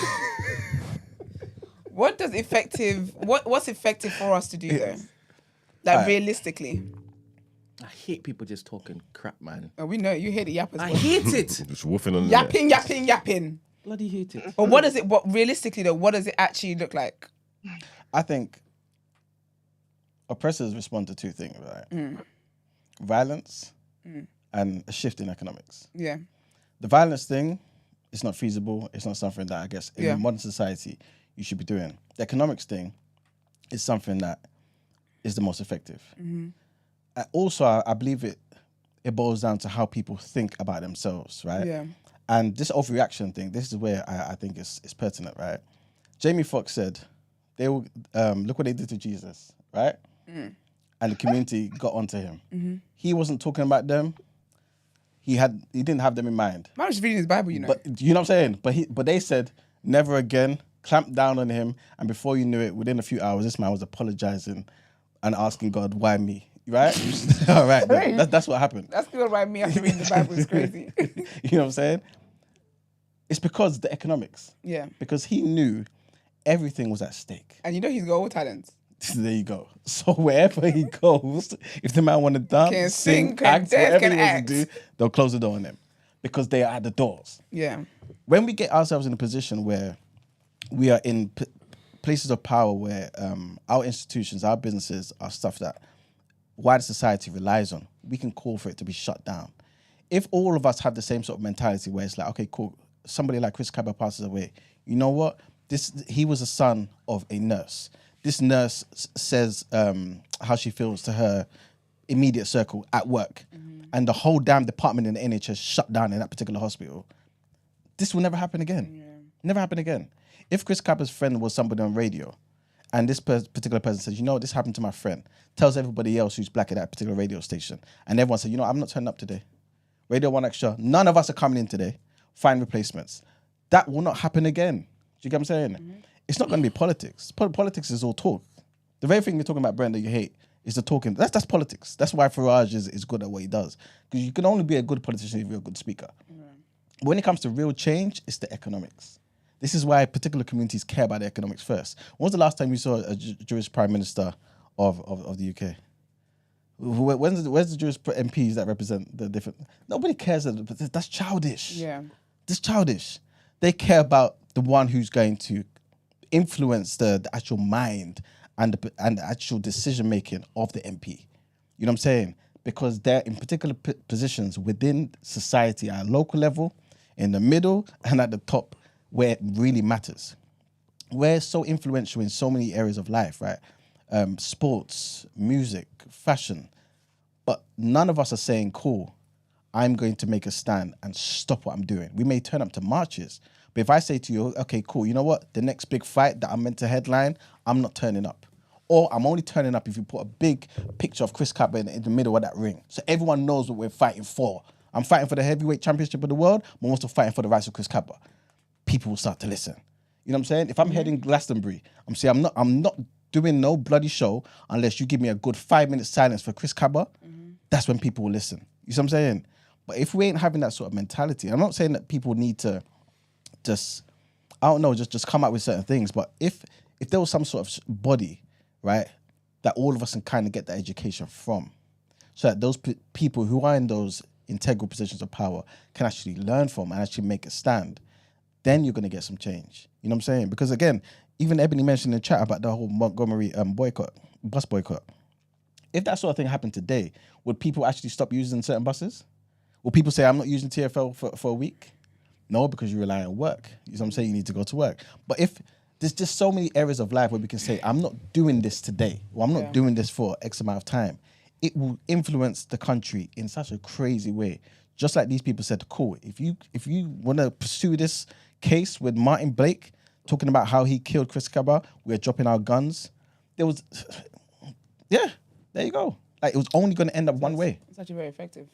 What does effective, what's effective for us to do though? Like Alright. realistically. I hate people just talking crap, man. Oh, we know, you hate the yappers. I boy. hate it. Just woofing on the net. Yapping. Bloody hate it. But what does it, what realistically though, what does it actually look like? I think oppressors respond to two things, right? Violence and a shift in economics. Yeah. The violence thing is not feasible. It's not something that I guess in Yeah. modern society you should be doing. The economics thing is something that is the most effective. Also, I believe it boils down to how people think about themselves, right? Yeah. And this overreaction thing, this is where I think it's pertinent, right? Jamie Foxx said, they will look what they did to Jesus, right? And the community got onto him. He wasn't talking about them. He didn't have them in mind. Man was just reading his Bible, you know. But you know what I'm saying? But they said never again, clamped down on him, and before you knew it, within a few hours, this man was apologizing and asking God, why me? Right? All right, then. That's what happened. That's still why me after reading the Bible is crazy. You know what I'm saying? It's because the economics. Yeah. Because he knew everything was at stake. And you know he's got all talents. There you go. So wherever he goes, if the man want to dance, Can sing, sing, can act, dance, whatever can he wants act. to do, they'll close the door on them because they are at the doors. Yeah. When we get ourselves in a position where we are in places of power where our institutions, our businesses are stuff that wider society relies on, we can call for it to be shut down. If all of us have the same sort of mentality where it's like, okay, cool, somebody like Chris Kaba passes away, you know what? He was a son of a nurse. This nurse says how she feels to her immediate circle at work. And the whole damn department in the NHS shut down in that particular hospital. This will never happen again. Yeah. Never happen again. If Chris Kapa's friend was somebody on radio and this particular person says, you know, this happened to my friend, tells everybody else who's black at that particular radio station, and everyone says, you know, I'm not turning up today. Radio 1 Extra, none of us are coming in today. Find replacements. That will not happen again. Do you get what I'm saying? It's not going to be politics. Politics is all talk. The very thing you're talking about, Brent, that you hate is the talking. That's politics. That's why Farage is good at what he does. Because you can only be a good politician if you're a good speaker. When it comes to real change, it's the economics. This is why particular communities care about the economics first. When was the last time you saw a Jewish Prime Minister of the UK? Where's the Jewish MPs that represent the different... Nobody cares. That's childish. Yeah. That's childish. They care about the one who's going to influence the actual mind and the actual decision-making of the MP. You know what I'm saying? Because they're in particular positions within society at a local level, in the middle, and at the top, where it really matters. we're so influential in so many areas of life, right? Sports, music, fashion, but none of us are saying, cool, I'm going to make a stand and stop what I'm doing. We may turn up to marches, but if I say to you, okay, cool, you know what? The next big fight that I'm meant to headline, I'm not turning up. Or I'm only turning up if you put a big picture of Chris Kaba in the middle of that ring. So everyone knows what we're fighting for. I'm fighting for the heavyweight championship of the world, but I'm also fighting for the rights of Chris Kaba. People will start to listen. You know what I'm saying? If I'm heading Glastonbury, I'm saying I'm not doing no bloody show unless you give me a good 5 minutes silence for Chris Kaba. That's when people will listen. You see what I'm saying? But if we ain't having that sort of mentality, I'm not saying that people need to just, I don't know, just come up with certain things. But if there was some sort of body, right, that all of us can kind of get that education from, so that those people who are in those integral positions of power can actually learn from and actually make a stand, then you're going to get some change. You know what I'm saying? Because again, even Ebony mentioned in the chat about the whole Montgomery bus boycott. If that sort of thing happened today, would people actually stop using certain buses? Will people say, I'm not using TFL for a week? No, because you rely on work. You know what I'm saying? You need to go to work. But if there's just so many areas of life where we can say, I'm not doing this today, or I'm not doing this for X amount of time, it will influence the country in such a crazy way. Just like these people said, cool, if you want to pursue this case with Martin Blake, talking about how he killed Chris Kaba, we're dropping our guns. There was, there you go. Like, it was only going to end up one way. It's actually very effective.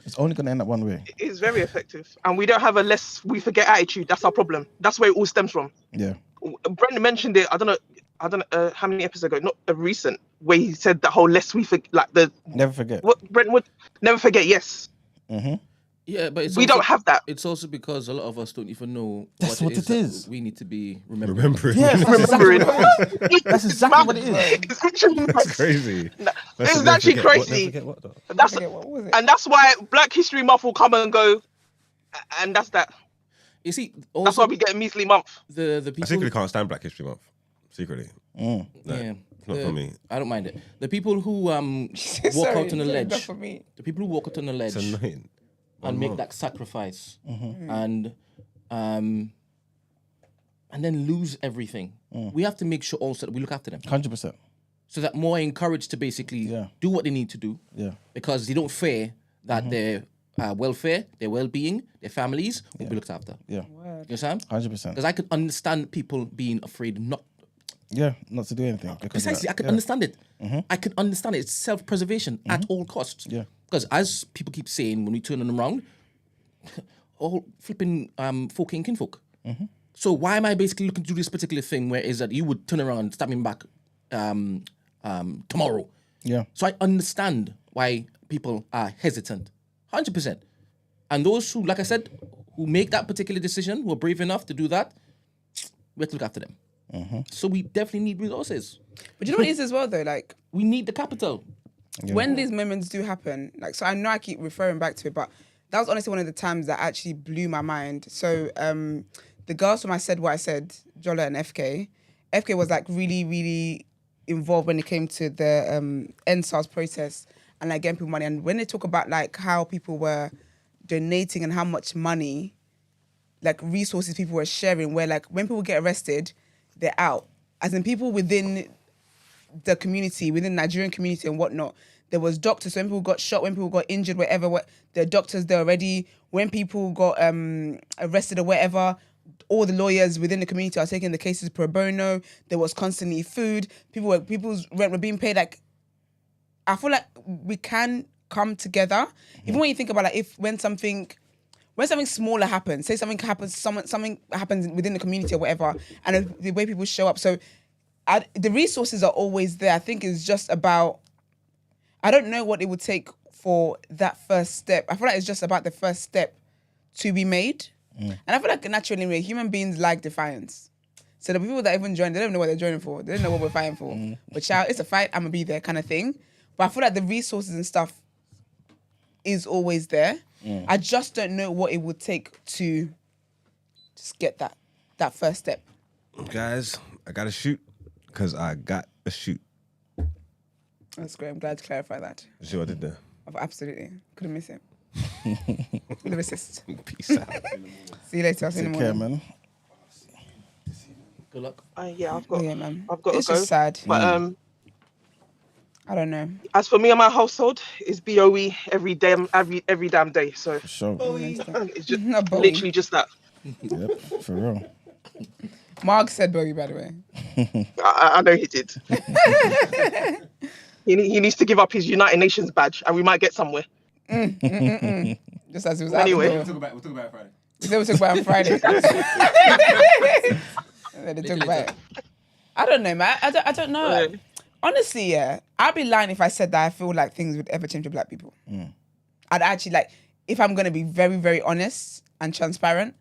It's only going to end up one way. It's very effective, and we don't have a less we forget attitude. That's our problem. That's where it all stems from. Yeah. Brent mentioned it. I don't know how many episodes ago, not a recent, where he said that whole less we forget, like the Never forget. what Brent would never forget. Yes. Yeah, but We don't have that. It's also because a lot of us don't even know That's what it is. that we need to be remembering. Yeah, Remembering. That's exactly what it is. It's actually That's crazy. It's actually crazy. That's What was it? and that's why Black History Month will come and go, and that's that. You see, That's also why we get a measly month. the I people. secretly can't stand Black History Month. Secretly. Yeah, It's not for me. I don't mind it. The people who walk Sorry, out on the sorry, ledge. not for me. The people who walk out on the ledge It's annoying. and make that sacrifice and then lose everything. We have to make sure also that we look after them 100%. so that more are encouraged to basically do what they need to do because they don't fear that their welfare, their well-being, their families will be looked after. Yeah. You understand? 100%. Because I could understand people being afraid not. Yeah, not to do anything. because of Precisely, that. I could understand it. I could understand it. It's self-preservation at all costs. Yeah. Because as people keep saying, when we turn them around, all flipping folk and kinfolk. So why am I basically looking to do this particular thing where is that you would turn around and stab me back tomorrow? Yeah. So I understand why people are hesitant, 100%. And those who, like I said, who make that particular decision, who are brave enough to do that, we have to look after them. So we definitely need resources. But you know what it is as well, though? Like, We need the capital. when these moments do happen, like, so I know I keep referring back to it, but that was honestly one of the times that actually blew my mind. So the girls from I Said What I Said, Jola and FK was like really, really involved when it came to the NSARS process and like getting people money. And when they talk about like how people were donating and how much money, like resources people were sharing, where like when people get arrested, they're out. As in people within the community, within the Nigerian community and whatnot, there was doctors. So when people got shot, when people got injured, whatever, there are doctors there already. When people got arrested or whatever, all the lawyers within the community are taking the cases pro bono. There was constantly food. People's rent were being paid. Like, I feel like we can come together. Even when you think about like when something smaller happens, say something happens within the community or whatever, and the way people show up. So the resources are always there. I think it's just about, I don't know what it would take for that first step. I feel like it's just about the first step to be made. And I feel like naturally, human beings like defiance. So the people that even join, they don't know what they're joining for. They don't know what we're fighting for. But child, it's a fight, I'm gonna be there kind of thing. But I feel like the resources and stuff is always there. I just don't know what it would take to just get that first step. Guys, I got to shoot because I got a shoot. That's great. I'm glad to clarify that. You see what I did there? Absolutely. Couldn't miss it. Couldn't resist. Peace out. See you later. I'll see you in the Take care, morning. man. Good luck. Yeah, I've got Yeah, man. I've got to It's go. just sad. But I don't know. as for me and my household, it's BOE every damn day. So For sure. it's just Not Bowie. literally just that. Yep, for real. Mark said Bowie, by the way. I know he did. He needs to give up his United Nations badge, and we might get somewhere. Just as it was out Anyway. the door. We'll talk about it Friday. We said we'll talk about it on Friday. And then they talk about it. I don't know, man. I don't know. Right. Honestly, yeah, I'd be lying if I said that I feel like things would ever change for black people. I'd actually like, if I'm going to be very, very honest and transparent,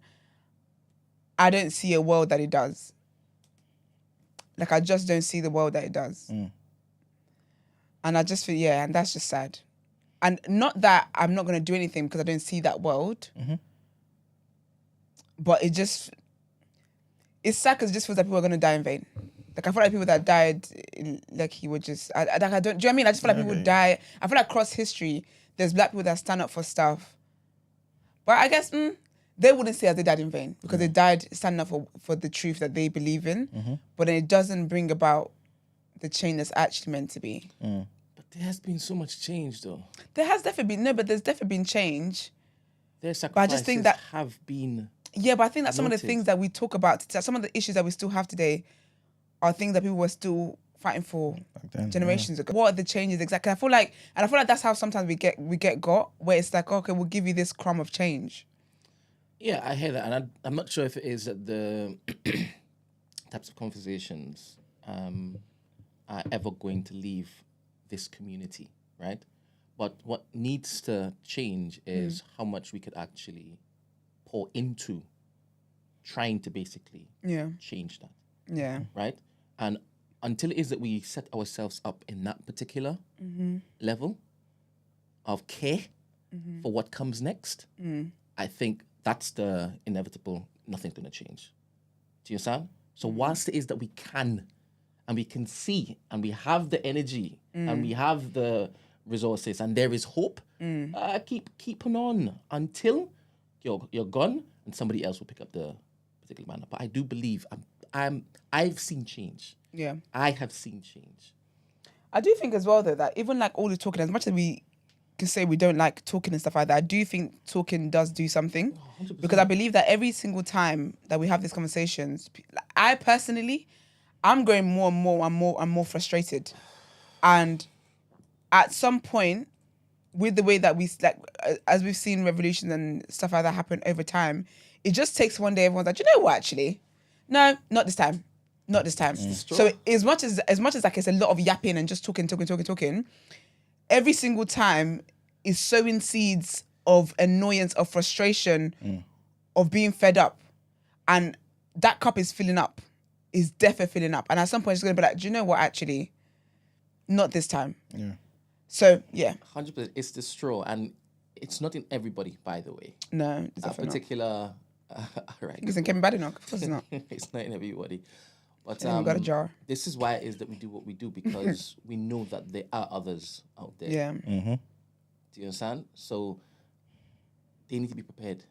I don't see a world that it does. Like, I just don't see the world that it does. And I just feel, yeah, and that's just sad. And not that I'm not going to do anything because I don't see that world. But it's sad because it just feels like people are going to die in vain. Like, I feel like people that died, like, he would just, do you know what I mean? I just feel like people die. I feel like across history, there's black people that stand up for stuff. But I guess they wouldn't say as they died in vain because they died standing up for the truth that they believe in. But then it doesn't bring about the change that's actually meant to be. But there has been so much change, though. There has definitely been, there's definitely been change. Their But I sacrifices just think that, have been... yeah, but I think that some of the noted. things that we talk about, some of the issues that we still have today are things that people were still fighting for then, generations ago. What are the changes exactly? I feel like that's how sometimes we get got, where it's like, okay, we'll give you this crumb of change. Yeah, I hear that. And I'm not sure if it is that the types of conversations are ever going to leave this community, right? But what needs to change is how much we could actually pour into trying to basically change that, Yeah. right? And until it is that we set ourselves up in that particular level of care for what comes next, I think that's the inevitable, nothing's going to change. Do you understand? So whilst it is that we can, and we can see, and we have the energy, and we have the resources, and there is hope, keep on until you're gone, and somebody else will pick up the particular manner. But I do believe I've seen change. Yeah. I have seen change. I do think as well, though, that even like all the talking, as much as we can say we don't like talking and stuff like that, I do think talking does do something. 100%. Because I believe that every single time that we have these conversations, I personally, I'm going more and more frustrated. And at some point, with the way that we, like, as we've seen revolutions and stuff like that happen over time, it just takes one day, everyone's like, you know what, actually? No, not this time. Not this time. So as much as like it's a lot of yapping and just talking, every single time is sowing seeds of annoyance, of frustration, of being fed up. And that cup is filling up, is definitely filling up. And at some point it's going to be like, do you know what, actually? Not this time. Yeah. So, yeah. 100%. It's the straw, and it's not in everybody, by the way. No, it's A definitely not. particular... right. It's in Kevin Badenoch. Of course it's not. It's not in everybody. But Yeah, we got a jar. This is why it is that we do what we do, because we know that there are others out there. Yeah. Do you understand? So they need to be prepared,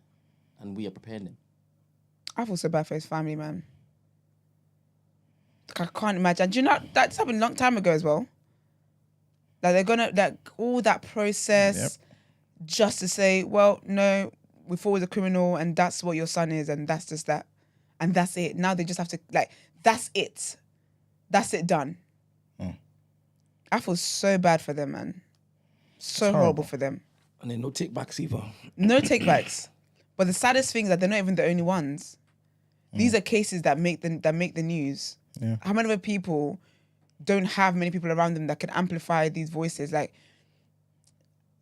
and we are preparing them. I feel so bad for his family, man. Like, I can't imagine. Do you know that's happened a long time ago as well? Like, they're gonna, like, all that process just to say, well, no, we thought he was a criminal and that's what your son is, and that's just that. And that's it. Now they just have to, like, that's it. That's it done. I feel so bad for them, man. So horrible for them. And then no take-backs either. No takebacks. But the saddest thing is that they're not even the only ones. These are cases that make the news. Yeah. How many other people don't have many people around them that can amplify these voices? Like,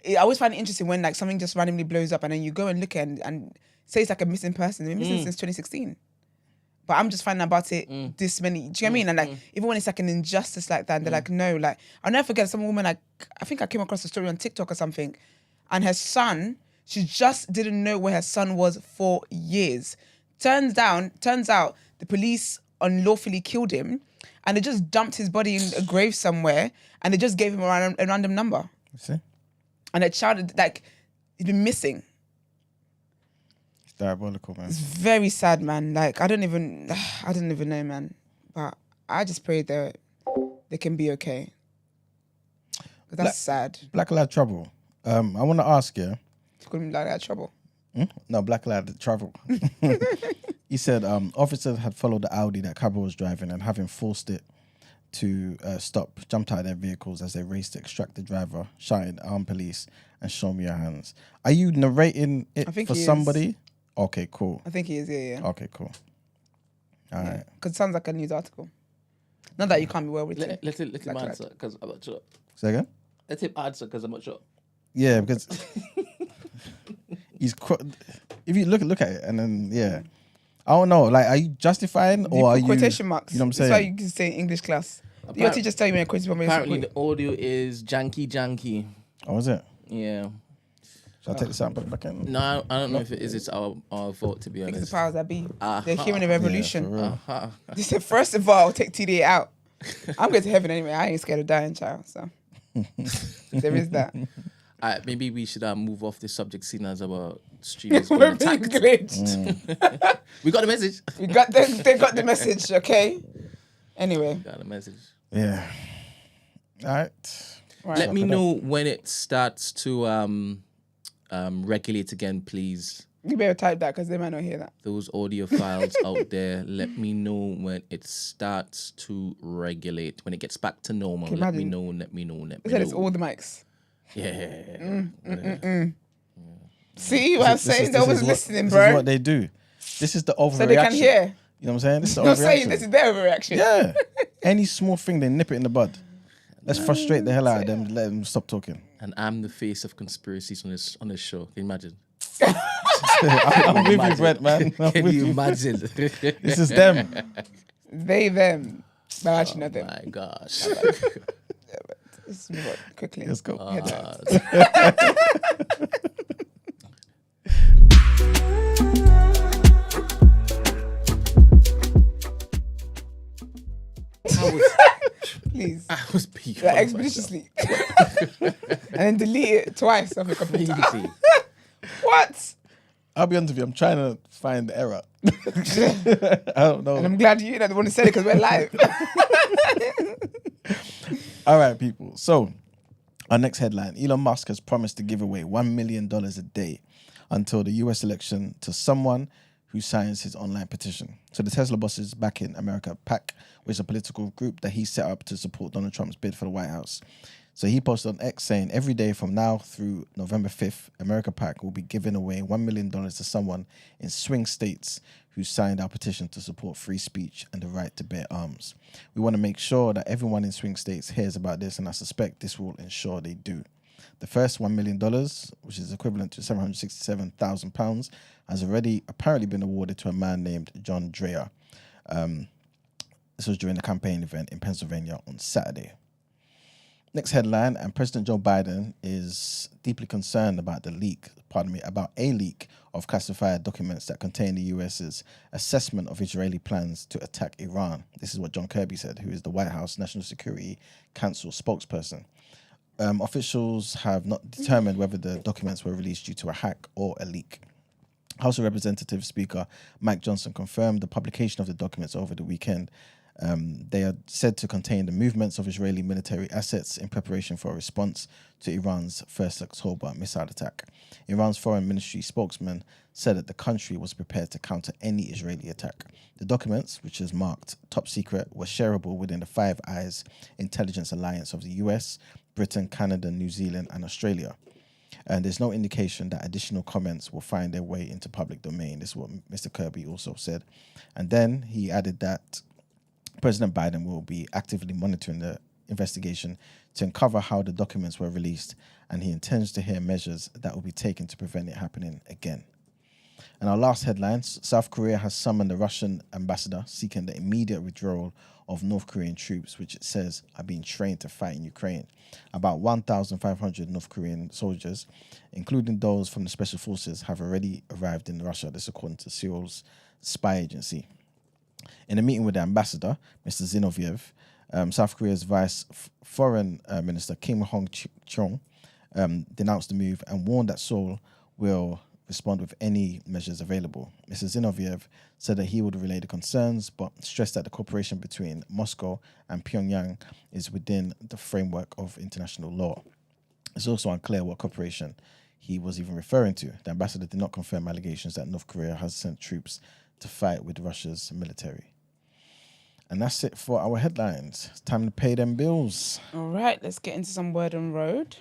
I always find it interesting when, like, something just randomly blows up and then you go and look at it and say it's like a missing person. They've been missing since 2016. But I'm just finding out about it this many. Do you know what I mean? And, like, even when it's like an injustice like that, and they're like, no, like, I'll never forget some woman, like, I think I came across a story on TikTok or something, and her son, she just didn't know where her son was for years. Turns out the police unlawfully killed him, and they just dumped his body in a grave somewhere, and they just gave him a random number. You see? And that child, like, he'd been missing. diabolical, man. It's very sad, man. Like I don't even know, man. But I just pray that they can be okay. But that's sad. Black Lad Trouble. I want to ask you. Couldn't like that trouble. No, Black Lad Trouble. He said officers had followed the Audi that Kaba was driving and having forced it to stop, jumped out of their vehicles as they raced to extract the driver, shouting, "Armed police," and "Show me your hands." Are you narrating it I think for he is. somebody? Okay, cool. I think he is, yeah. Okay, cool. All right. Because it sounds like a news article. Not that you can't be well with Let him Black lad. answer because I'm not sure. Say again? Let him answer because I'm not sure. Yeah, because if you look at it and then I don't know. Like, are you justifying Do you or are put you quotation marks? You know what I'm That's why saying? you can say English class. Your teacher tell you when a quotation mark. Apparently, the audio is janky. Oh, is it? Yeah. Shall I take this out and put it back in? No, I don't know if it is. It's our fault, to be It's the honest. powers that be. They're hearing a revolution. for real. They said, first of all, take TDA out. I'm going to heaven anyway. I ain't scared of dying, child. So there is that. Maybe we should move off this subject, seeing as our stream is We're going being attacked. glitched. We got the message. We got they got the message, okay? Anyway. Got the message. Yeah. All right. Let me know when it starts to regulate again, please. You better type that because they might not hear that. Those audio files out there. Let me know when it starts to regulate. When it gets back to normal. Can you Let me imagine? know. Let me know. Let They me said it's know. all the mics. Yeah. See what I'm saying? They always listening, bro. This is what they do. This is the overreaction. So they can hear. You know what I'm saying? This is the I'm saying overreaction. this is their overreaction. Yeah. Any small thing, they nip it in the bud. Let's frustrate the hell out of them. Let them stop talking. And I'm the face of conspiracies on this show. Can you imagine? I'm with you, Brent, man. I'm Can with you you. imagine? This is them. They, them. But actually not them. My gosh. Let's move on quickly. Let's go. Please. I was being Like, expeditiously. And then delete it twice off your computer. crazy. What? I'll be honest with you. I'm trying to find the error. I don't know. And I'm glad you're not the one who said it because we're live. All right, people. So, our next headline. Elon Musk has promised to give away $1 million a day until the US election to someone who signs his online petition. So the Tesla bosses back in America PAC, which is a political group that he set up to support Donald Trump's bid for the White House. So he posted on X saying, every day from now through November 5th, America PAC will be giving away $1 million to someone in swing states who signed our petition to support free speech and the right to bear arms. We want to make sure that everyone in swing states hears about this, and I suspect this will ensure they do. The first $1 million, which is equivalent to £767,000, has already apparently been awarded to a man named John Dreyer. This was during the campaign event in Pennsylvania on Saturday. Next headline, and President Joe Biden is deeply concerned about a leak of classified documents that contain the US's assessment of Israeli plans to attack Iran. This is what John Kirby said, who is the White House National Security Council spokesperson. Officials have not determined whether the documents were released due to a hack or a leak. House of Representatives Speaker Mike Johnson confirmed the publication of the documents over the weekend. They are said to contain the movements of Israeli military assets in preparation for a response to Iran's 1st October missile attack. Iran's foreign ministry spokesman said that the country was prepared to counter any Israeli attack. The documents, which is marked top secret, were shareable within the Five Eyes intelligence alliance of the US, Britain, Canada, New Zealand, and Australia. And there's no indication that additional comments will find their way into public domain. This is what Mr. Kirby also said. And then he added that President Biden will be actively monitoring the investigation to uncover how the documents were released, and he intends to hear measures that will be taken to prevent it happening again. And our last headlines, South Korea has summoned the Russian ambassador seeking the immediate withdrawal of North Korean troops, which it says are being trained to fight in Ukraine. About 1,500 North Korean soldiers, including those from the special forces, have already arrived in Russia, this according to Seoul's spy agency. In a meeting with the ambassador, Mr. Zinoviev, South Korea's vice foreign minister Kim Hong-cheong denounced the move and warned that Seoul will respond with any measures available. Mr. Zinoviev said that he would relay the concerns, but stressed that the cooperation between Moscow and Pyongyang is within the framework of international law. It's also unclear what cooperation he was even referring to. The ambassador did not confirm allegations that North Korea has sent troops to fight with Russia's military. And that's it for our headlines. It's time to pay them bills. All right, let's get into some word on road.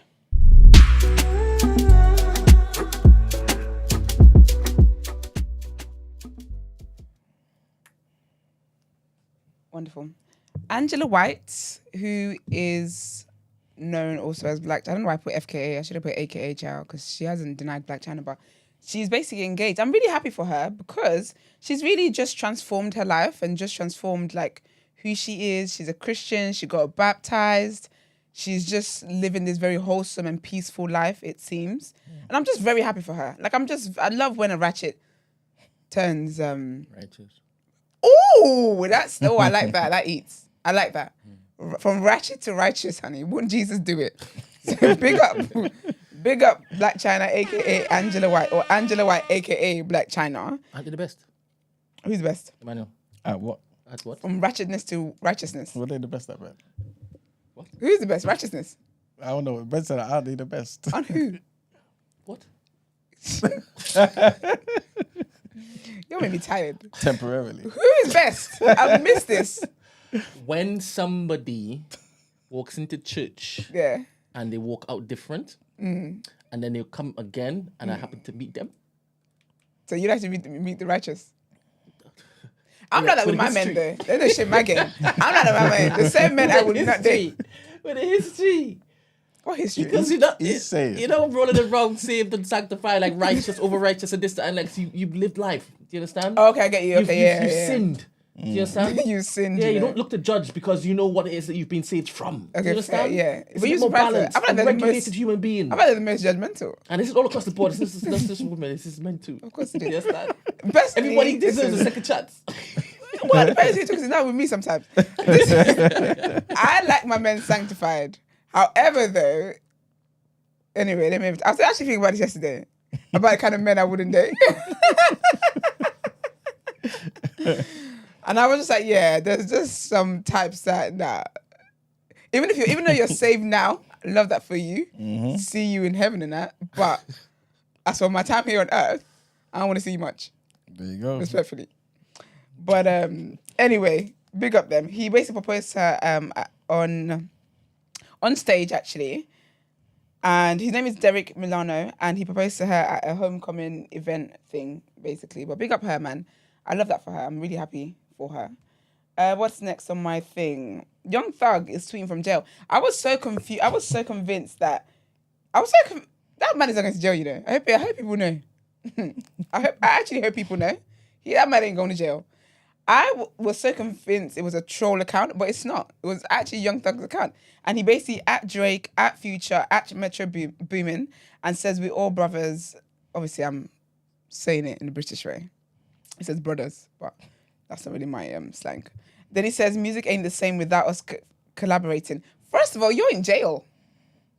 Wonderful. Angela White, who is known also as Black, I don't know why I put FKA, I should have put AKA child because she hasn't denied Black China, but she's basically engaged. I'm really happy for her because she's really just transformed her life and just transformed like who she is. She's a Christian, she got baptized, she's just living this very wholesome and peaceful life, it seems. And I'm just very happy for her. Like I love when a ratchet turns Righteous. I like that. That eats. I like that. From ratchet to righteous, honey. Wouldn't Jesus do it? So big up Black China, aka Angela White, or Angela White, aka Black China. Aren't they the best? Who's the best? Emmanuel. At what? At what? From ratchetness to righteousness. What are they the best at, man? Who's the best? Righteousness. I don't know. Brent said, are they the best? On who? What? You're making me tired. Temporarily. Who is best? I've missed this. When somebody walks into church Yeah. and they walk out different, and then they come again, and I happen to meet them. So you like to meet the righteous? I'm not that with my men though. They don't shit my game. I'm not that with my men. The same men I would not date. With the history. What history? Because you know, rolling around, saved and sanctified, like righteous, over righteous, and this, and like you've lived life. Do you understand? Oh, okay, I get you. Okay, you've sinned. Do you understand? You sinned. Yeah, you don't look to judge because you know what it is that you've been saved from. Okay, Do you understand? fair, yeah. It's But a you're bit more surprised balanced, I'm not a the regulated most- human being. I'm not the most judgmental. And this is all across the board. This is not just women. This is men too. Of course it Do you is. understand? Personally, Everybody deserves a second chance. Well, the person who took it not with me sometimes. I like my men sanctified. However, though, anyway, I was actually thinking about this yesterday about the kind of men I wouldn't date. And I was just like, yeah, there's just some types that even though you're saved now, I love that for you. See you in heaven and that. But as for my time here on earth, I don't want to see you much. There you go. Respectfully. But anyway, big up them. He basically proposed to her on stage actually. And his name is Derek Milano, and he proposed to her at a homecoming event thing, basically. But big up her, man. I love that for her. I'm really happy for her. What's next on my thing? Young Thug is tweeting from jail. I was so confused. I was so convinced that that man is not going to jail, you know. I hope people know. I actually hope people know. That man ain't going to jail. I was so convinced it was a troll account, but it's not. It was actually Young Thug's account. And he basically at Drake, at Future, at Metro Boomin, and says we're all brothers. Obviously, I'm saying it in the British way. He says brothers, but that's not really my slang. Then he says music ain't the same without us collaborating. First of all, you're in jail.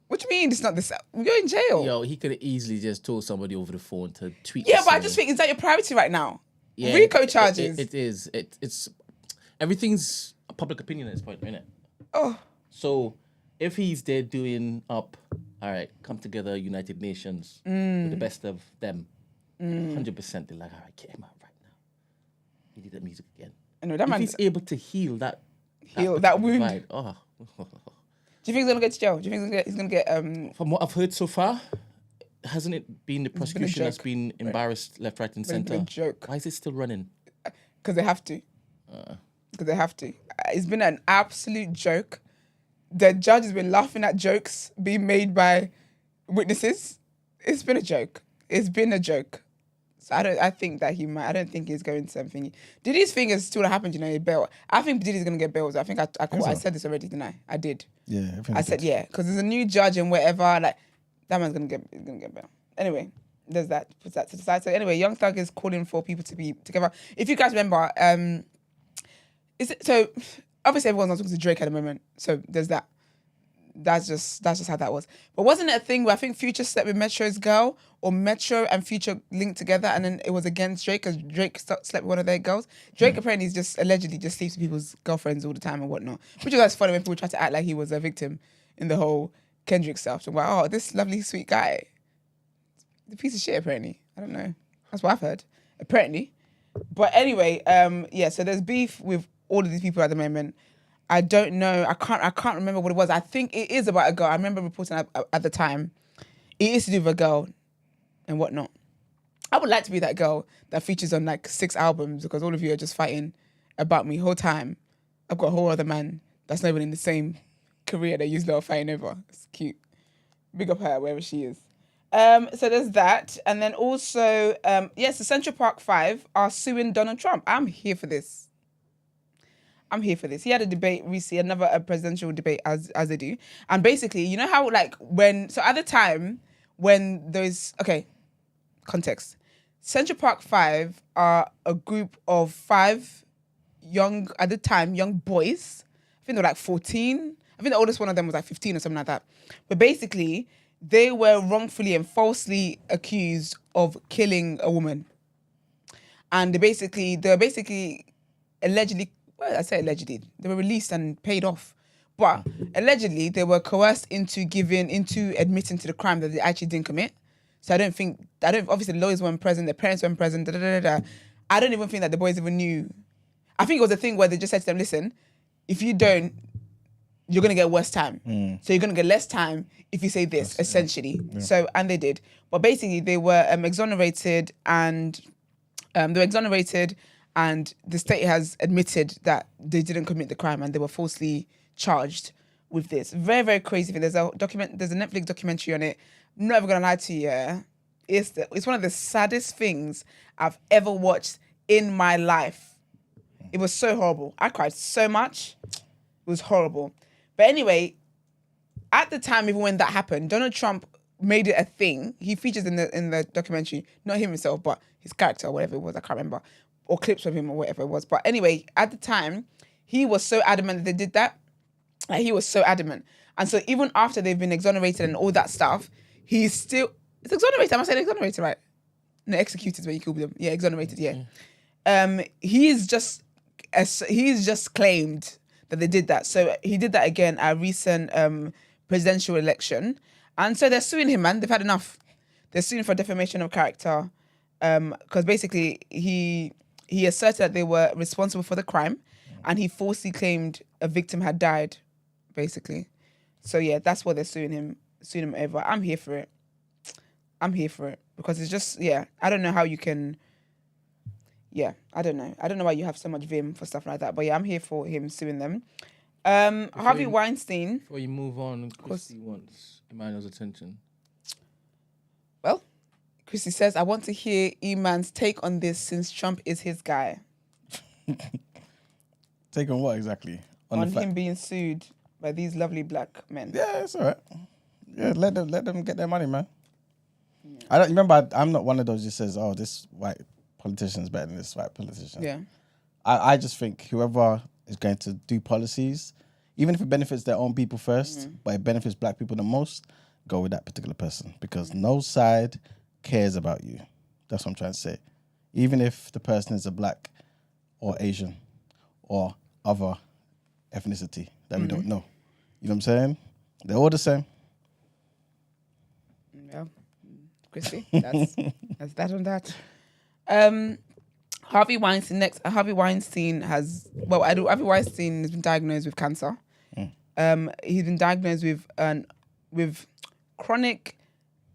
What do you mean it's not the same? You're in jail. Yo, he could have easily just told somebody over the phone to tweet. Yeah, but I just think, is that your priority right now? Yeah, RICO charges. It is. It's everything's public opinion at this point, isn't it? Oh. So if he's there doing up, all right, come together, United Nations, with the best of them, 100%, they're like, all right, get him out right now. We need that music again. I know that If man's he's able to heal that wound. divide, oh. Do you think he's gonna get to jail? Do you think he's gonna get From what I've heard so far, hasn't it been the been a prosecution that's joke. been embarrassed left, right, and It's been a centre? joke. Why is it still running? Because they have to. Because they have to. It's been an absolute joke. The judge has been laughing at jokes being made by witnesses. It's been a joke. It's been a joke. So I don't think he's going to something. Diddy's thing is still happened, you know, bail. I think Diddy's gonna get bailed. I think I said this already, didn't I? I did. Yeah, I said yeah, because there's a new judge and whatever. Like that man's gonna get bail. Anyway, there's that. Puts that to the side. So anyway, Young Thug is calling for people to be together. If you guys remember, is it so? Obviously, everyone's not talking to Drake at the moment. So there's that. that's just how that was. But wasn't it a thing where I think Future slept with Metro's girl, or Metro and Future linked together, and then it was against Drake because Drake slept with one of their girls. Drake apparently is just allegedly just sleeps with people's girlfriends all the time and whatnot, which is funny when people try to act like he was a victim in the whole Kendrick stuff. So, wow, this lovely sweet guy, the piece of shit apparently. I don't know. That's what I've heard apparently. But anyway, yeah. So there's beef with all of these people at the moment. I don't know. I can't remember what it was. I think it is about a girl. I remember reporting at the time. It is to do with a girl and whatnot. I would like to be that girl that features on like 6 albums because all of you are just fighting about me the whole time. I've got a whole other man that's not even in the same career that you lot fighting over. It's cute. Big up her wherever she is. So there's that. And then also, yes, the Central Park 5 are suing Donald Trump. I'm here for this. He had a debate recently, a presidential debate as they do. And basically, you know how like at the time when those, okay, context. Central Park 5 are a group of 5 young boys. I think they were like 14. I think the oldest one of them was like 15 or something like that. But basically, they were wrongfully and falsely accused of killing a woman. And they're basically allegedly, well, I say allegedly, they were released and paid off. But allegedly, they were coerced into admitting to the crime that they actually didn't commit. So obviously the lawyers weren't present, their parents weren't present, I don't even think that the boys even knew. I think it was a thing where they just said to them, listen, if you don't, you're going to get worse time. So you're going to get less time if you say this, essentially. Yeah. So, and they did. But basically, they were exonerated and the state has admitted that they didn't commit the crime and they were falsely charged with this. Very, very crazy thing. There's a Netflix documentary on it. I'm not ever going to lie to you. Yeah? It's one of the saddest things I've ever watched in my life. It was so horrible. I cried so much. It was horrible. But anyway, at the time, even when that happened, Donald Trump made it a thing. He features in the documentary, not him himself, but his character or whatever it was, I can't remember, or clips of him or whatever it was. But anyway, at the time, he was so adamant that they did that. Like, he was so adamant. And so even after they've been exonerated and all that stuff, he's still... It's exonerated. Am I saying exonerated, right? No, executed is what you call them. Yeah, exonerated, yeah. He's just claimed that they did that. So he did that again at a recent presidential election. And so they're suing him, man. They've had enough. They're suing for defamation of character. Because basically he asserted that they were responsible for the crime and he falsely claimed a victim had died, basically. So yeah, that's what they're suing him over. I'm here for it. Because it's just, yeah, I don't know how you can... Yeah, I don't know. I don't know why you have so much vim for stuff like that. But yeah, I'm here for him suing them. Harvey Weinstein. Before you move on, Chrissy wants Emmanuel's attention. Well, Chrissy says, I want to hear Eman's take on this since Trump is his guy. Take on what exactly? On him being sued by these lovely black men. Yeah, it's all right. Yeah, let them get their money, man. Yeah. I'm not one of those who says, oh, this white politician's better than this white politician. Yeah. I just think whoever is going to do policies, even if it benefits their own people first, but it benefits black people the most, go with that particular person. Because no side cares about you. That's what I'm trying to say. Even if the person is a black or Asian or other ethnicity that we don't know. You know what I'm saying? They're all the same. Yeah. Chrissy, that's that on that. Harvey Weinstein next. Harvey Weinstein has been diagnosed with cancer. He's been diagnosed with chronic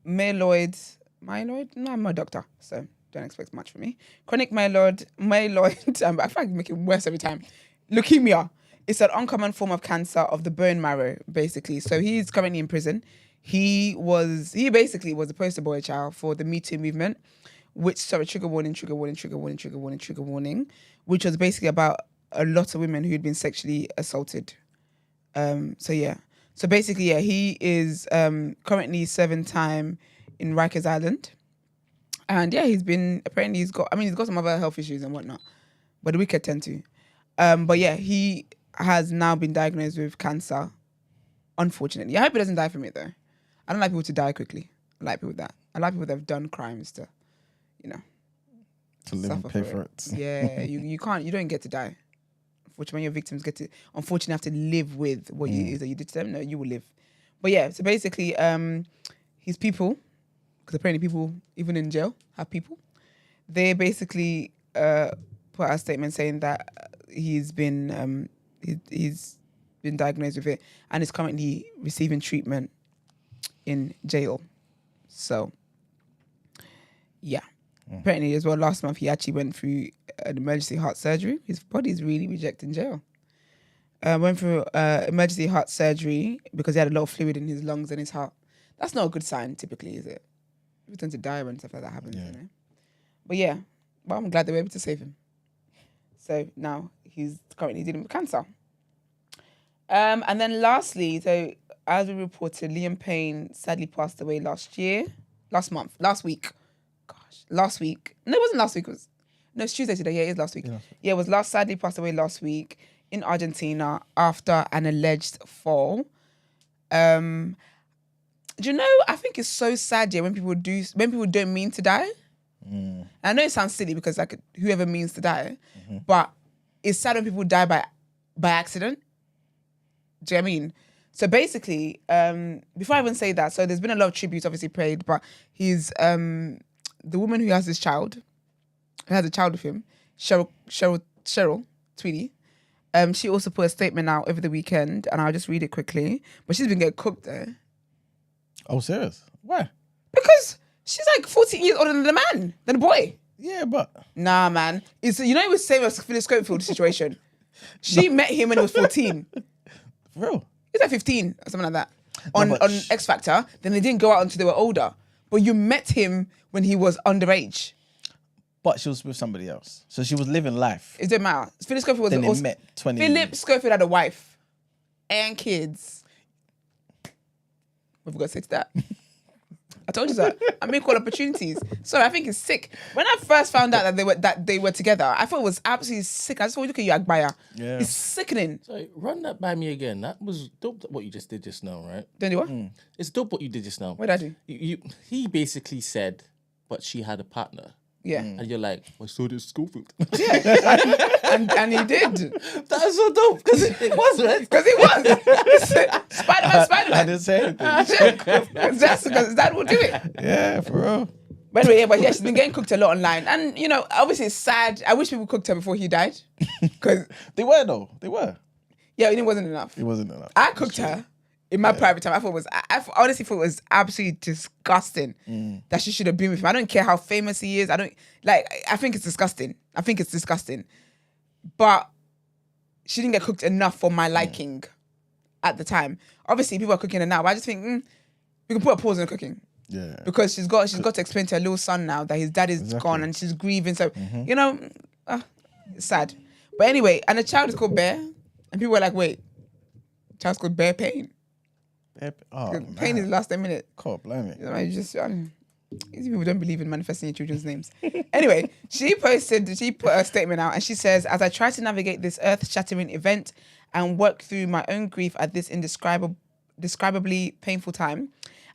myeloid. No, I'm a doctor, so don't expect much from me. Chronic myeloid. I feel like I'm making it worse every time. Leukemia. It's an uncommon form of cancer of the bone marrow, basically. So he's currently in prison. He basically was a poster boy child for the Me Too movement, trigger warning, which was basically about a lot of women who'd been sexually assaulted. So basically, he is currently serving time in Rikers Island. And yeah, he's got some other health issues and whatnot, but the wicked tend to. But yeah, he has now been diagnosed with cancer. unfortunately. I hope he doesn't die from it though. I don't like people to die quickly. I like people that. I like people that have done crimes to, you know, To live and suffer pay for it. Yeah, you don't get to die. Unfortunately, when your victims unfortunately have to live with what you is that you did to them. No, you will live. But yeah, so basically, his people, because apparently people even in jail have people. They basically put out a statement saying that he's been diagnosed with it and is currently receiving treatment in jail. So, yeah. Apparently, as well, last month he actually went through an emergency heart surgery. His body's really rejecting jail. Went through emergency heart surgery because he had a lot of fluid in his lungs and his heart. That's not a good sign, typically, is it? People tend to die when stuff like that happens, you know? But yeah, well, I'm glad they were able to save him. So now he's currently dealing with cancer. And then lastly, so as we reported, Liam Payne sadly passed away last week. No, it wasn't last week. It's Tuesday today. Yeah, it is last week. Yeah, it was sadly passed away last week in Argentina after an alleged fall. Do you know, I think it's so sad, when people don't mean to die. And I know it sounds silly because like whoever means to die, but it's sad when people die by accident. Do you know what I mean? So basically, before I even say that, so there's been a lot of tributes obviously paid, but he's the woman who has a child with him, Cheryl Tweedy. She also put a statement out over the weekend, and I'll just read it quickly. But she's been getting cooked there. Oh, serious? Why? Because she's like 14 years older than the boy. Yeah, but... Nah, man. It was the same as Phyllis Schofield situation. She met him when he was 14. For real? He's like 15 or something like that. On X Factor. Then they didn't go out until they were older. But you met him when he was underage. But she was with somebody else. So she was living life. It didn't matter. Phyllis Schofield was Then they also... met 20... Philip Schofield had a wife. And kids. What have we got to say to that? I told you that. I'm equal opportunities. Sorry, I think it's sick. When I first found out that they were together, I thought it was absolutely sick. I just thought, look at you, Agbaya. Yeah. It's sickening. So run that by me again. That was dope. What you just did just now, right? Don't do what? It's dope what you did just now. What did I do? He basically said, but she had a partner. Yeah. And you're like, well, so did Schofield. Yeah. and he did. That's so dope. Because it was, right? Because it was. Spider-Man. I didn't say anything. Because that will do it. Yeah, for real. But anyway, she's been getting cooked a lot online. And, you know, obviously it's sad. I wish people cooked her before he died. Because They were, though. They were. Yeah, it wasn't enough. It wasn't enough. I cooked her in my private time. I honestly thought it was absolutely disgusting that she should have been with him. I don't care how famous he is. I think it's disgusting. But she didn't get cooked enough for my liking at the time. Obviously, people are cooking her now, but I just think we can put a pause on the cooking. Yeah. Because she's got to explain to her little son now that his dad is gone and she's grieving. So, you know, it's sad. But anyway, and the child is called Bear. And people were like, wait, the child's called Bear Payne. Pain is last 10 minutes. God, blame it. You know, these people don't believe in manifesting your children's names. Anyway, she put a statement out and she says, as I try to navigate this earth-shattering event and work through my own grief at this indescribably painful time,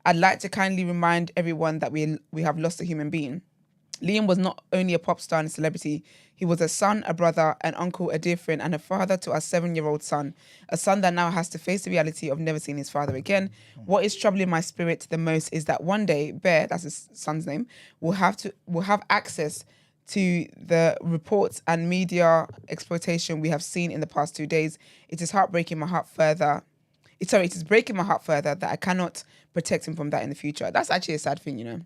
I'd like to kindly remind everyone that we have lost a human being. Liam was not only a pop star and a celebrity, he was a son, a brother, an uncle, a dear friend, and a father to our 7-year-old son. A son that now has to face the reality of never seeing his father again. What is troubling my spirit the most is that one day, Bear, that's his son's name, will have access to the reports and media exploitation we have seen in the past 2 days. It is breaking my heart further that I cannot protect him from that in the future. That's actually a sad thing, you know.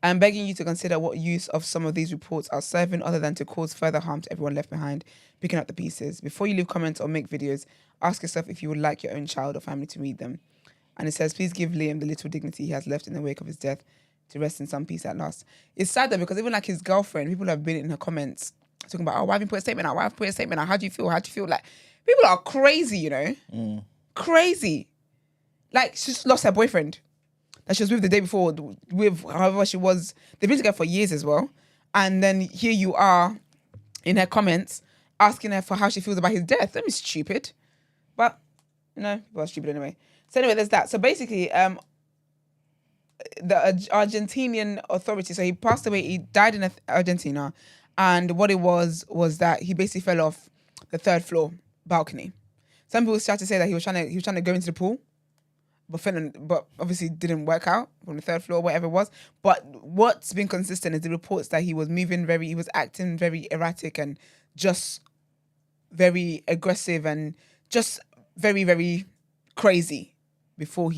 I'm begging you to consider what use of some of these reports are serving other than to cause further harm to everyone left behind, picking up the pieces. Before you leave comments or make videos, ask yourself if you would like your own child or family to read them. And it says, please give Liam the little dignity he has left in the wake of his death to rest in some peace at last. It's sad though, because even like his girlfriend, people have been in her comments talking about, why haven't you put a statement out? How do you feel? Like, people are crazy, you know? Crazy. Like, she's lost her boyfriend that she was with the day before, with however she was. They've been together for years as well. And then here you are in her comments asking her for how she feels about his death. That is stupid. But No, people are stupid anyway. So anyway, there's that. So basically, the Argentinian authorities. So he passed away. He died in Argentina, and what it was that he basically fell off the 3rd floor balcony. Some people start to say that he was trying to go into the pool, but obviously didn't work out from the 3rd floor, whatever it was. But what's been consistent is the reports that he was acting very erratic and just very aggressive and just very, very crazy before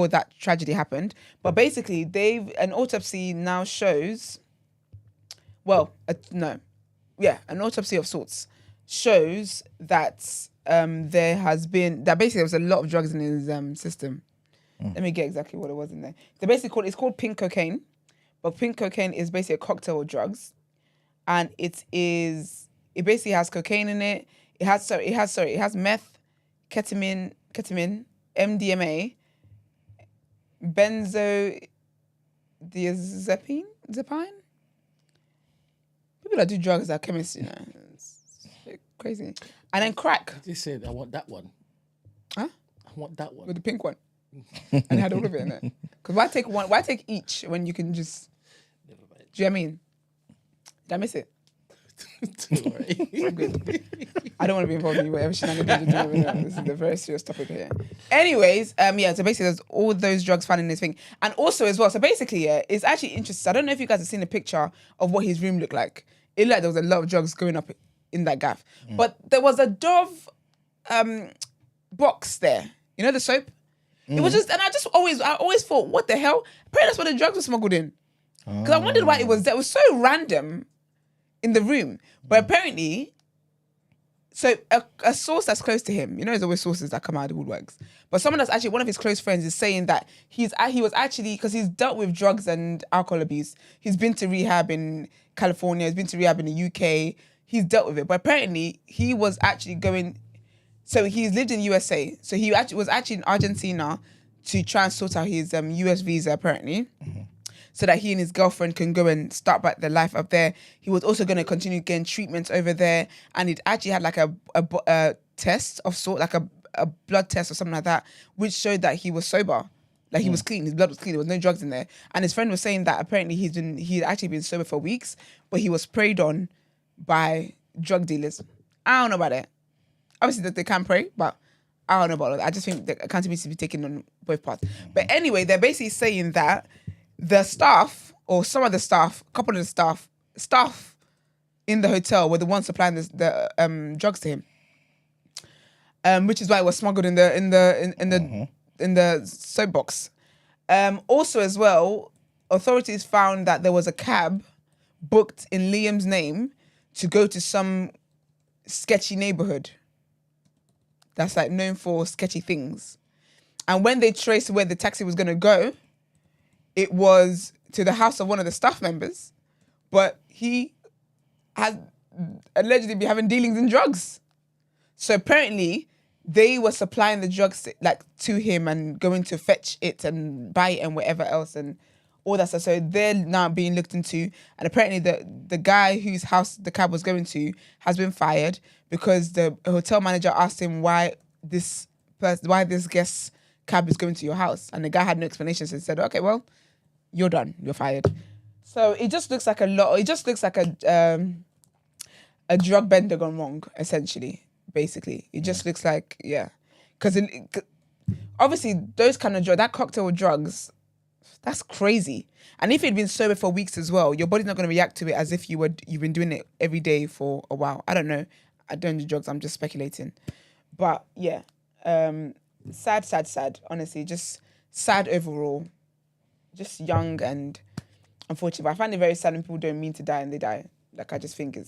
that tragedy happened. But basically, an autopsy now shows, an autopsy of sorts shows that basically there was a lot of drugs in his system. Let me get exactly what it was in there. It's called pink cocaine, but pink cocaine is basically a cocktail of drugs, and it basically has cocaine in it. It has meth, ketamine, MDMA, benzodiazepine. People that do drugs are chemists, It's crazy. And then crack. They said, I want that one. Huh? I want that one. With the pink one. And it had all of it in it. Because why take one? Why take each when you can just... Do you know what I mean? Did I miss it? Don't worry. I'm good. I don't want to be involved in whatever shenanigans you're doing. This is a very serious topic here. Anyways, so basically there's all those drugs found in this thing. And also as well, so basically, it's actually interesting. I don't know if you guys have seen a picture of what his room looked like. It looked like there was a lot of drugs going up in that gaff. But there was a Dove box there. You know the soap? It was just, and I always thought, what the hell? Apparently that's where the drugs were smuggled in. Because I wondered why it was there. It was so random in the room. But apparently, so a source that's close to him, there's always sources that come out of the woodworks. But someone that's actually one of his close friends is saying that he was actually, because he's dealt with drugs and alcohol abuse. He's been to rehab in California. He's been to rehab in the UK. He's dealt with it. But apparently he was actually going, so he's lived in USA. So he was actually in Argentina to try and sort out his US visa apparently. So that he and his girlfriend can go and start back their life up there. He was also going to continue getting treatments over there. And it actually had like a test of sort, like a blood test or something like that, which showed that he was sober. Like he was clean, his blood was clean, there was no drugs in there. And his friend was saying that apparently he'd actually been sober for weeks, but he was preyed on by drug dealers. I don't know about that. Obviously that they can prey, but I don't know about that. I just think the accountability should be taken on both parts. But anyway, they're basically saying that the staff, or some of the staff, a couple of the staff in the hotel were the ones supplying the drugs to him, which is why it was smuggled in the soapbox. Also, as well, authorities found that there was a cab booked in Liam's name to go to some sketchy neighborhood that's like known for sketchy things. And when they traced where the taxi was going to go, it was to the house of one of the staff members, but he had allegedly been having dealings in drugs. So apparently they were supplying the drugs to him and going to fetch it and buy it and whatever else and all that stuff. So they're now being looked into. And apparently the guy whose house the cab was going to has been fired because the hotel manager asked him why this guest's cab is going to your house. And the guy had no explanation. So he said, okay, well, you're done. You're fired. So it just looks like a lot. It just looks like a drug bender gone wrong, essentially. Basically, it just looks like because obviously those kind of drugs, that cocktail of drugs, that's crazy. And if you'd been sober for weeks as well, your body's not going to react to it as if you've been doing it every day for a while. I don't know. I don't do drugs. I'm just speculating. But yeah, sad. Honestly, just sad overall. Just young and unfortunate. But I find it very sad when people don't mean to die and they die. Like, I just think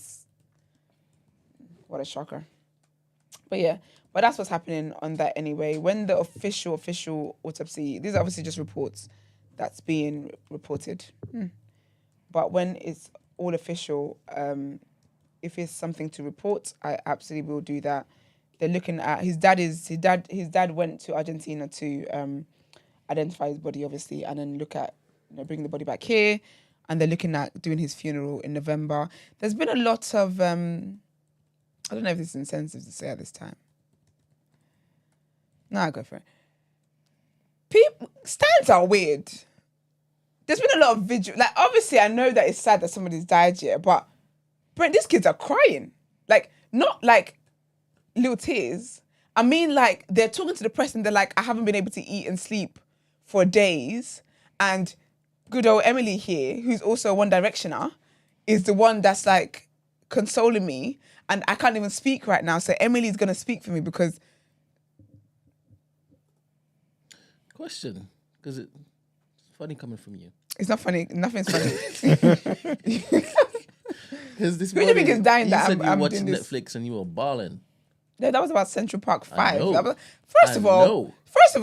what a shocker. But yeah, but that's what's happening on that anyway. When the official autopsy, these are obviously just reports that's being reported. But when it's all official, if it's something to report, I absolutely will do that. They're looking at his dad went to Argentina to identify his body, obviously, and then look at bring the body back here, and they're looking at doing his funeral in November. There's been a lot of I don't know if it's insensitive to say at this time. No, I go for it. People stands are weird. There's been a lot of vigil. Like, obviously, I know that it's sad that somebody's died here, but Brent, these kids are crying. Like, not like little tears. I mean, like, they're talking to the press and they're like, I haven't been able to eat and sleep for days. And good old Emily here, who's also a One Directioner, is the one that's like consoling me. And I can't even speak right now. So Emily's going to speak for me because... Question, because it's funny coming from you. It's not funny. Nothing's funny. Because this Who do you think is dying you that said you were I'm watching doing this? Netflix and you were balling. Yeah, that was about Central Park 5. know. That was- First of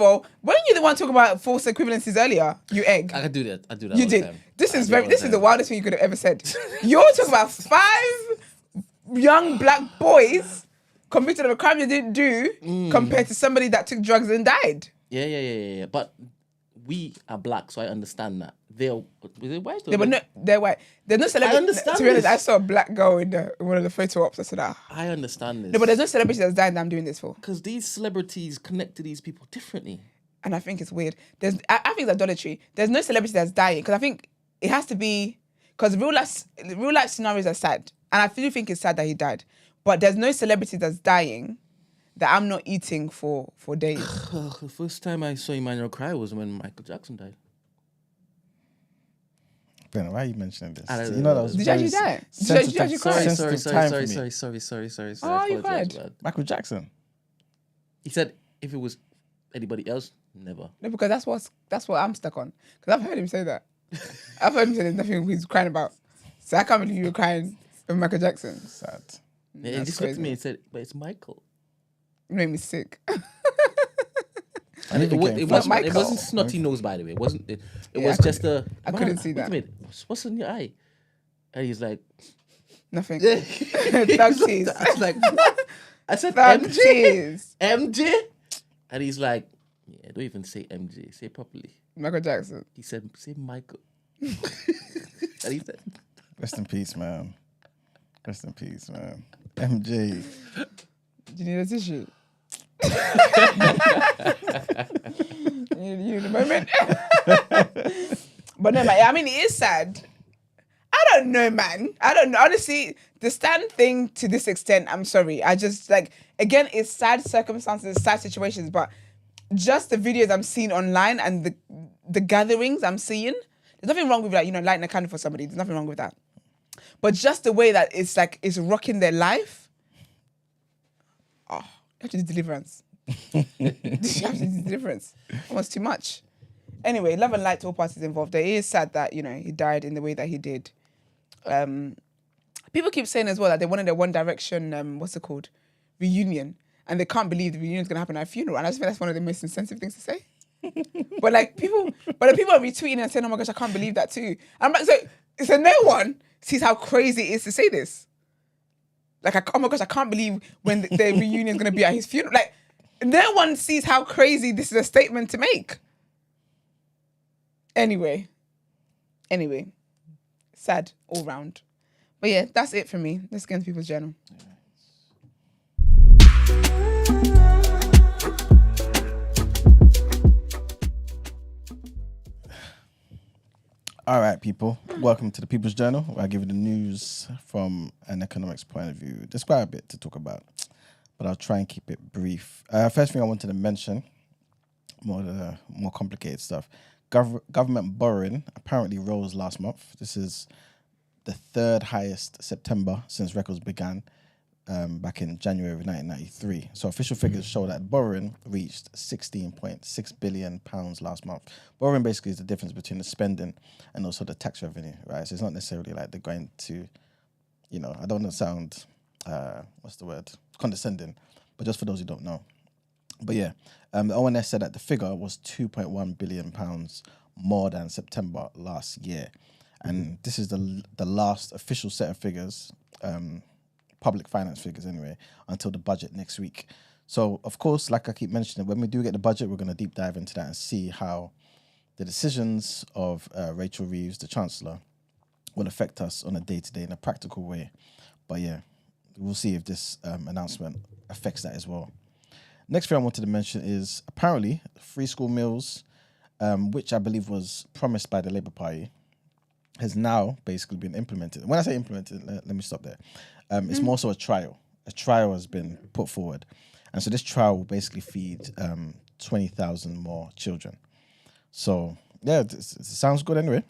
all, weren't you the one talking about false equivalencies earlier? You egg. I could do that. I do that. You all the did. time. This I is do it all very. This the is the time. wildest thing you could have ever said. You're talking about 5 young black boys convicted of a crime they didn't do, compared to somebody that took drugs and died. Yeah. But we are black, so I understand that. They're white. Yeah, but no, they're white. There's no celebrity. understand To be honest, this. I saw a black girl in one of the photo ops. I said, I understand this. no, but there's no celebrity that's died that I'm doing this for. Because these celebrities connect to these people differently. And I think it's weird. I think it's idolatry. There's no celebrity that's dying because I think it has to be because real life scenarios are sad, and I do think it's sad that he died. But there's no celebrity that's dying that I'm not eating for days. The first time I saw Emmanuel cry was when Michael Jackson died. Ben, why are you mentioning this? I don't You know that know. was Did you very actually die? Did you sensitive- actually cry? sensitive time for me. Sorry. Oh, you I apologize, cried. man. Michael Jackson. He said if it was anybody else, never. No, because that's what I'm stuck on. Because I've heard him say that. I've heard him say there's nothing he's crying about. So I can't believe you were crying over Michael Jackson. Sad. He That's just looked at crazy. me and said, but it's Michael. It made me sick. And It, wa- it, Not wasn't, Michael. it wasn't snotty nose, by the way. It wasn't. It Yeah, was I just a. I couldn't "Man, see wait that. a minute, what's in your eye? And he's like, Nothing. yeah. Thug cheese. I was like, I said Thug MJ, cheese. MJ, and he's like, yeah, don't even say MJ, say it properly. Michael Jackson. He said, say Michael. And he said, Rest in peace, man. Rest in peace, man. MJ. Do you need a tissue? you need a moment? But no, man, I mean, it is sad. I don't know, man. I don't know. Honestly, the stand thing to this extent, I'm sorry. I just, like, again, it's sad circumstances, sad situations, but just the videos I'm seeing online and the gatherings I'm seeing, there's nothing wrong with that, lighting a candle for somebody. There's nothing wrong with that. But just the way that it's like, it's rocking their life. Oh, you have to do deliverance. You have to do deliverance. Almost too much. Anyway, love and light to all parties involved. It is sad that, he died in the way that he did. People keep saying as well that they wanted a One Direction, what's it called? Reunion. And they can't believe the reunion's going to happen at a funeral. And I just think that's one of the most insensitive things to say. But the people are retweeting and saying, oh my gosh, I can't believe that too. I'm like, so no one sees how crazy it is to say this. Like, oh my gosh, I can't believe when the reunion's going to be at his funeral. Like, no one sees how crazy this is a statement to make. Anyway, sad all round. But yeah, that's it for me. Let's get into people's journal. All right, people. Welcome to the People's Journal, where I give you the news from an economics point of view. There's quite a bit to talk about, but I'll try and keep it brief. First thing I wanted to mention, more complicated stuff. Government borrowing apparently rose last month. This is the third highest September since records began back in January of 1993. So official figures show that borrowing reached £16.6 billion last month. Borrowing basically is the difference between the spending and also the tax revenue, right? So it's not necessarily like they're going to, I don't want to sound, condescending, but just for those who don't know. But yeah, the ONS said that the figure was £2.1 billion more than September last year. And this is the last official set of figures, public finance figures anyway, until the budget next week. So, of course, like I keep mentioning, when we do get the budget, we're going to deep dive into that and see how the decisions of Rachel Reeves, the Chancellor, will affect us on a day-to-day in a practical way. But yeah, we'll see if this announcement affects that as well. Next thing I wanted to mention is apparently free school meals, which I believe was promised by the Labour Party, has now basically been implemented. When I say implemented, let me stop there. It's more so a trial. A trial has been put forward. And so this trial will basically feed 20,000 more children. So, yeah, it sounds good anyway.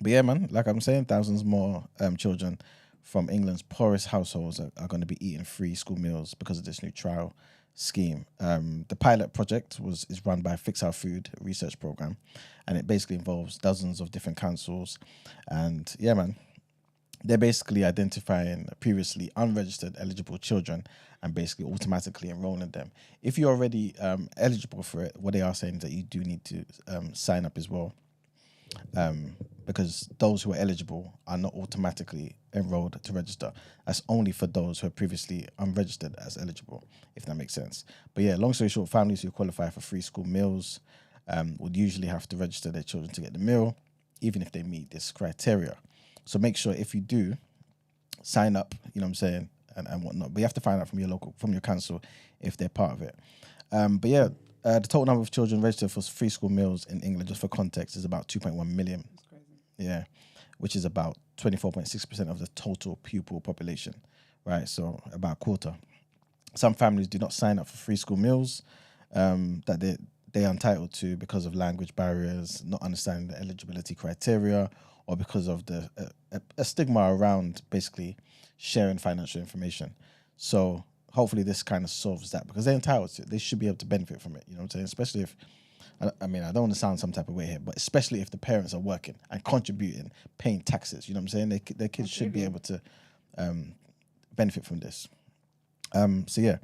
But yeah, man, like I'm saying, thousands more children from England's poorest households are going to be eating free school meals because of this new trial scheme. The pilot project is run by Fix Our Food research program, and it basically involves dozens of different councils. And yeah, man, they're basically identifying previously unregistered eligible children and basically automatically enrolling them. If you're already eligible for it, what they are saying is that you do need to sign up as well. Because those who are eligible are not automatically enrolled to register. That's only for those who are previously unregistered as eligible, if that makes sense. But yeah, long story short, families who qualify for free school meals would usually have to register their children to get the meal, even if they meet this criteria. So make sure if you do sign up, you know what I'm saying, and whatnot. But you have to find out from your council if they're part of it. But yeah, the total number of children registered for free school meals in England, just for context, is about 2.1 million. That's crazy. Yeah, which is about 24.6% of the total pupil population, right? So about a quarter. Some families do not sign up for free school meals that they're entitled to because of language barriers, not understanding the eligibility criteria, or because of the a stigma around basically sharing financial information. So hopefully this kind of solves that because they're entitled to it. They should be able to benefit from it. You know what I'm saying? Especially if, I mean, I don't want to sound some type of way here, but especially if the parents are working and contributing, paying taxes. You know what I'm saying? Their kids should be able to benefit from this. So yeah,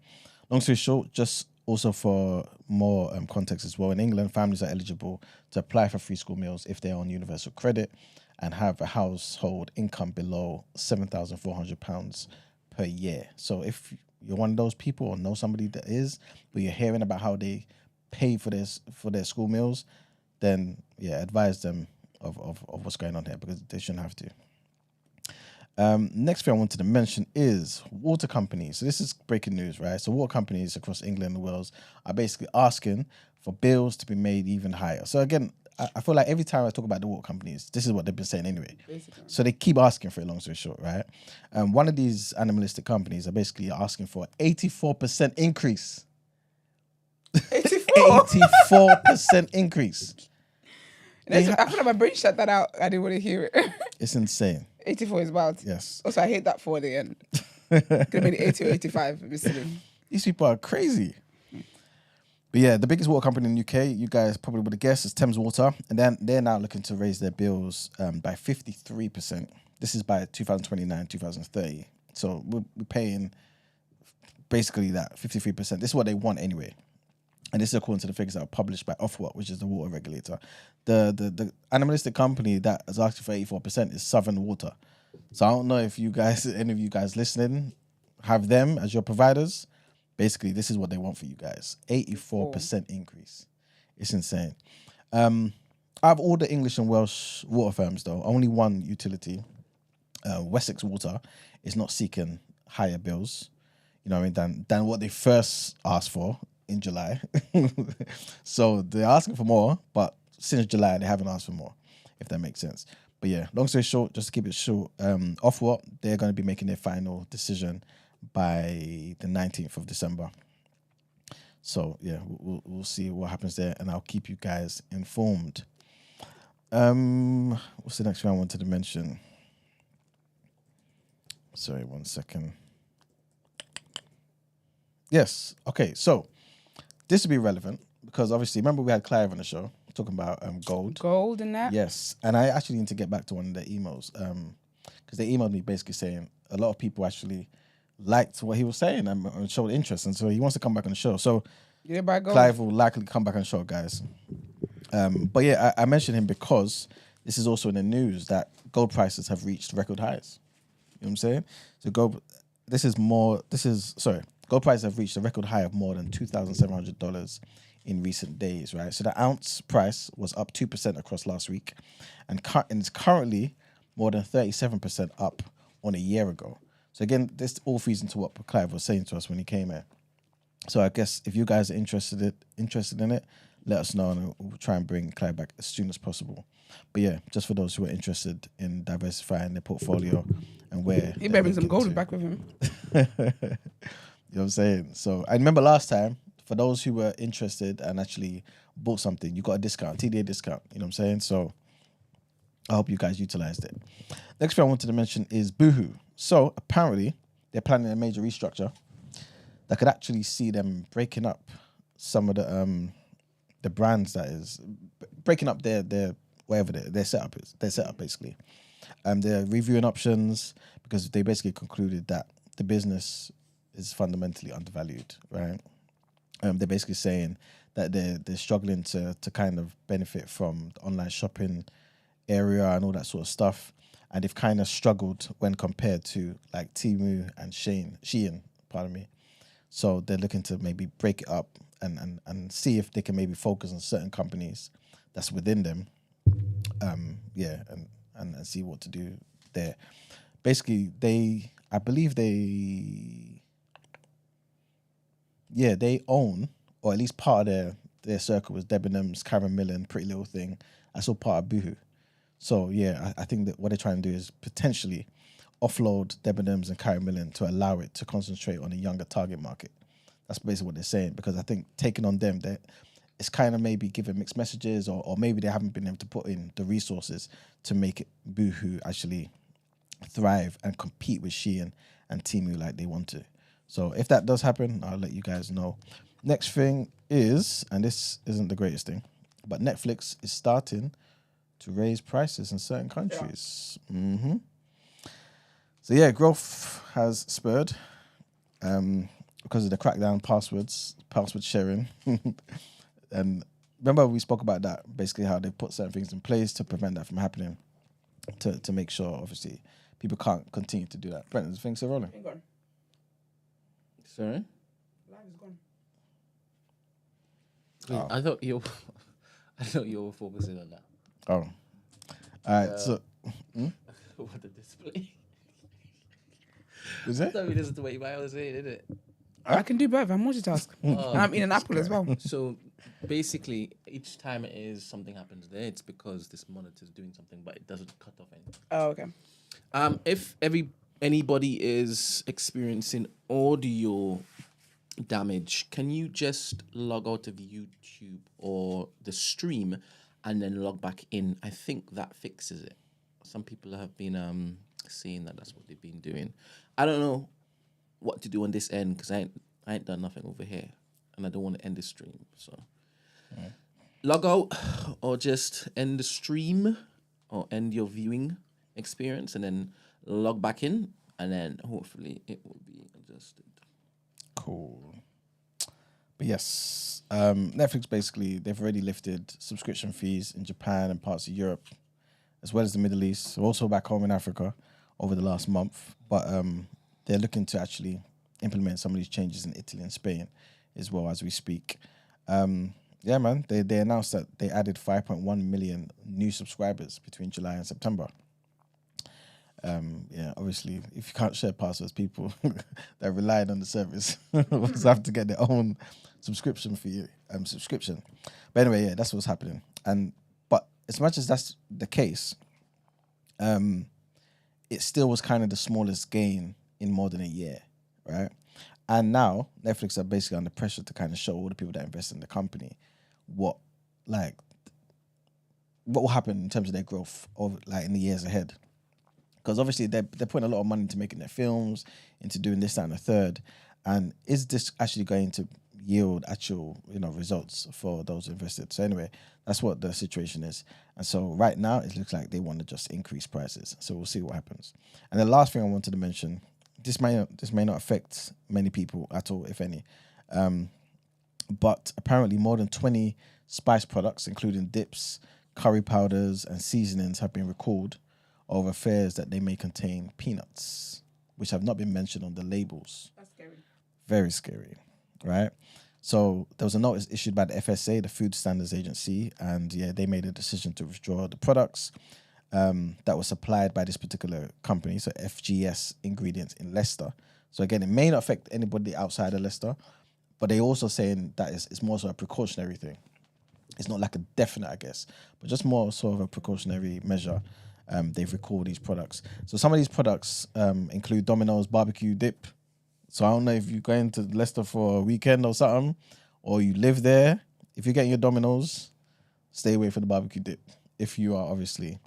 long story short, just also for more context as well, in England, families are eligible to apply for free school meals if they're on universal credit and have a household income below £7,400 per year. So if you're one of those people or know somebody that is, but you're hearing about how they pay for their school meals, then yeah, advise them of what's going on here because they shouldn't have to. Next thing I wanted to mention is water companies. So this is breaking news, right? So water companies across England and Wales are basically asking for bills to be made even higher. So again, I feel like every time I talk about the water companies, this is what they've been saying anyway. Basically. So they keep asking for it, long story short, right? One of these animalistic companies are basically asking for an 84% increase. 84% increase. I feel like my brain shut that out. I didn't want to hear it. It's insane. 84 is wild. Yes. Also, I hate that 4 at the end. Could have been 80 or 85. It'd be silly. These people are crazy. But yeah, the biggest water company in the UK, you guys probably would have guessed, is Thames Water. And then they're now looking to raise their bills by 53%. This is by 2029, 2030. So we're paying basically that 53%. This is what they want anyway. And this is according to the figures that are published by Ofwat, which is the water regulator. The animalistic company that is asking for 84% is Southern Water. So I don't know if you guys, any of you guys listening, have them as your providers. Basically, this is what they want for you guys. 84% increase. It's insane. Out of all the English and Welsh water firms, though, only one utility, Wessex Water, is not seeking higher bills, you know what I mean, than what they first asked for in July. So they're asking for more, but since July, they haven't asked for more, if that makes sense. But yeah, long story short, just to keep it short, Ofwat, they're going to be making their final decision by the 19th of December. So yeah, we'll see what happens there, and I'll keep you guys informed. What's the next thing I wanted to mention? Sorry, 1 second. Yes, okay, so this would be relevant because obviously, remember we had Clive on the show talking about gold. Gold and that? Yes, and I actually need to get back to one of their emails because they emailed me basically saying a lot of people actually liked what he was saying and showed interest, and so he wants to come back on the show. So Clive will likely come back on the show, guys. But yeah, I mentioned him because this is also in the news that gold prices have reached record highs. You know what I'm saying? So gold prices have reached a record high of more than $2,700 in recent days, right? So the ounce price was up 2% across last week, and it's currently more than 37% up on a year ago. So again, this all feeds into what Clive was saying to us when he came here. So I guess if you guys are interested in it, let us know and we'll try and bring Clive back as soon as possible. But yeah, just for those who are interested in diversifying their portfolio and where He they're better bring some looking gold to- back with him. You know what I'm saying? So I remember last time, for those who were interested and actually bought something, you got a discount, TDA discount. You know what I'm saying? So I hope you guys utilized it. Next thing I wanted to mention is Boohoo. So apparently they're planning a major restructure that could actually see them breaking up some of the brands that is breaking up their whatever their setup is. Their setup basically. They're reviewing options because they basically concluded that the business is fundamentally undervalued, right? They're basically saying that they're struggling to kind of benefit from the online shopping area and all that sort of stuff, and they've kind of struggled when compared to like Temu and Shein, pardon me. So they're looking to maybe break it up and see if they can maybe focus on certain companies that's within them, and see what to do there. Basically, I believe they own, or at least part of their circle was Debenhams, Karen Millen, Pretty Little Thing. That's all part of Boohoo. So yeah, I think that what they're trying to do is potentially offload Debenhams and Karen Millen to allow it to concentrate on a younger target market. That's basically what they're saying, because I think taking on them, it's kind of maybe giving mixed messages, or maybe they haven't been able to put in the resources to make it Boohoo actually thrive and compete with Shein and Temu like they want to. So if that does happen, I'll let you guys know. Next thing is, and this isn't the greatest thing, but Netflix is starting to raise prices in certain countries. Mm-hmm. So yeah, growth has spurred because of the crackdown password sharing. And remember we spoke about that, basically how they put certain things in place to prevent that from happening, to make sure, obviously, people can't continue to do that. Brent, is things still rolling? Sorry? Live is gone. Wait, I thought you were focusing on that. Oh. All right, so... What the display? Is I it? thought we listened to what you was saying, didn't it? I can do both. I'm multitask. And I'm eating an apple as well. So basically, each time it is something happens there, it's because this monitor is doing something, but it doesn't cut off anything. Oh, okay. If anybody is experiencing audio damage, can you just log out of YouTube or the stream and then log back in? I think that fixes it. Some people have been saying that that's what they've been doing. I don't know what to do on this end because I ain't done nothing over here, and I don't want to end the stream. So log out or just end the stream or end your viewing experience and then log back in, and then hopefully it will be adjusted. Cool. But yes, Netflix basically, they've already lifted subscription fees in Japan and parts of Europe, as well as the Middle East, also back home in Africa over the last month. But they're looking to actually implement some of these changes in Italy and Spain as well as we speak. Yeah, man, they announced that they added 5.1 million new subscribers between July and September. Yeah, obviously, if you can't share passwords, people that relied on the service will have to get their own subscription fee, subscription. But anyway, yeah, that's what's happening. But as much as that's the case, it still was kind of the smallest gain in more than a year, right? And now Netflix are basically under pressure to kind of show all the people that invest in the company what will happen in terms of their growth over, like, in the years ahead. Because obviously they're putting a lot of money into making their films, into doing this, that, and the third. And is this actually going to yield actual, results for those invested? So anyway, that's what the situation is. And so right now it looks like they want to just increase prices. So we'll see what happens. And the last thing I wanted to mention, this may not affect many people at all, if any. But apparently more than 20 spice products, including dips, curry powders, and seasonings, have been recalled over fears that they may contain peanuts, which have not been mentioned on the labels. That's scary. Very scary, right? So there was a notice issued by the FSA, the Food Standards Agency, and yeah, they made a decision to withdraw the products that were supplied by this particular company, so FGS Ingredients in Leicester. So again, it may not affect anybody outside of Leicester, But they also saying that it's more so a precautionary thing. It's not like a definite, I guess, but just more sort of a precautionary measure. They've recalled these products. So some of these products include Domino's barbecue dip. So I don't know if you're going to Leicester for a weekend or something, or you live there. If you're getting your Domino's, stay away from the barbecue dip. If you are obviously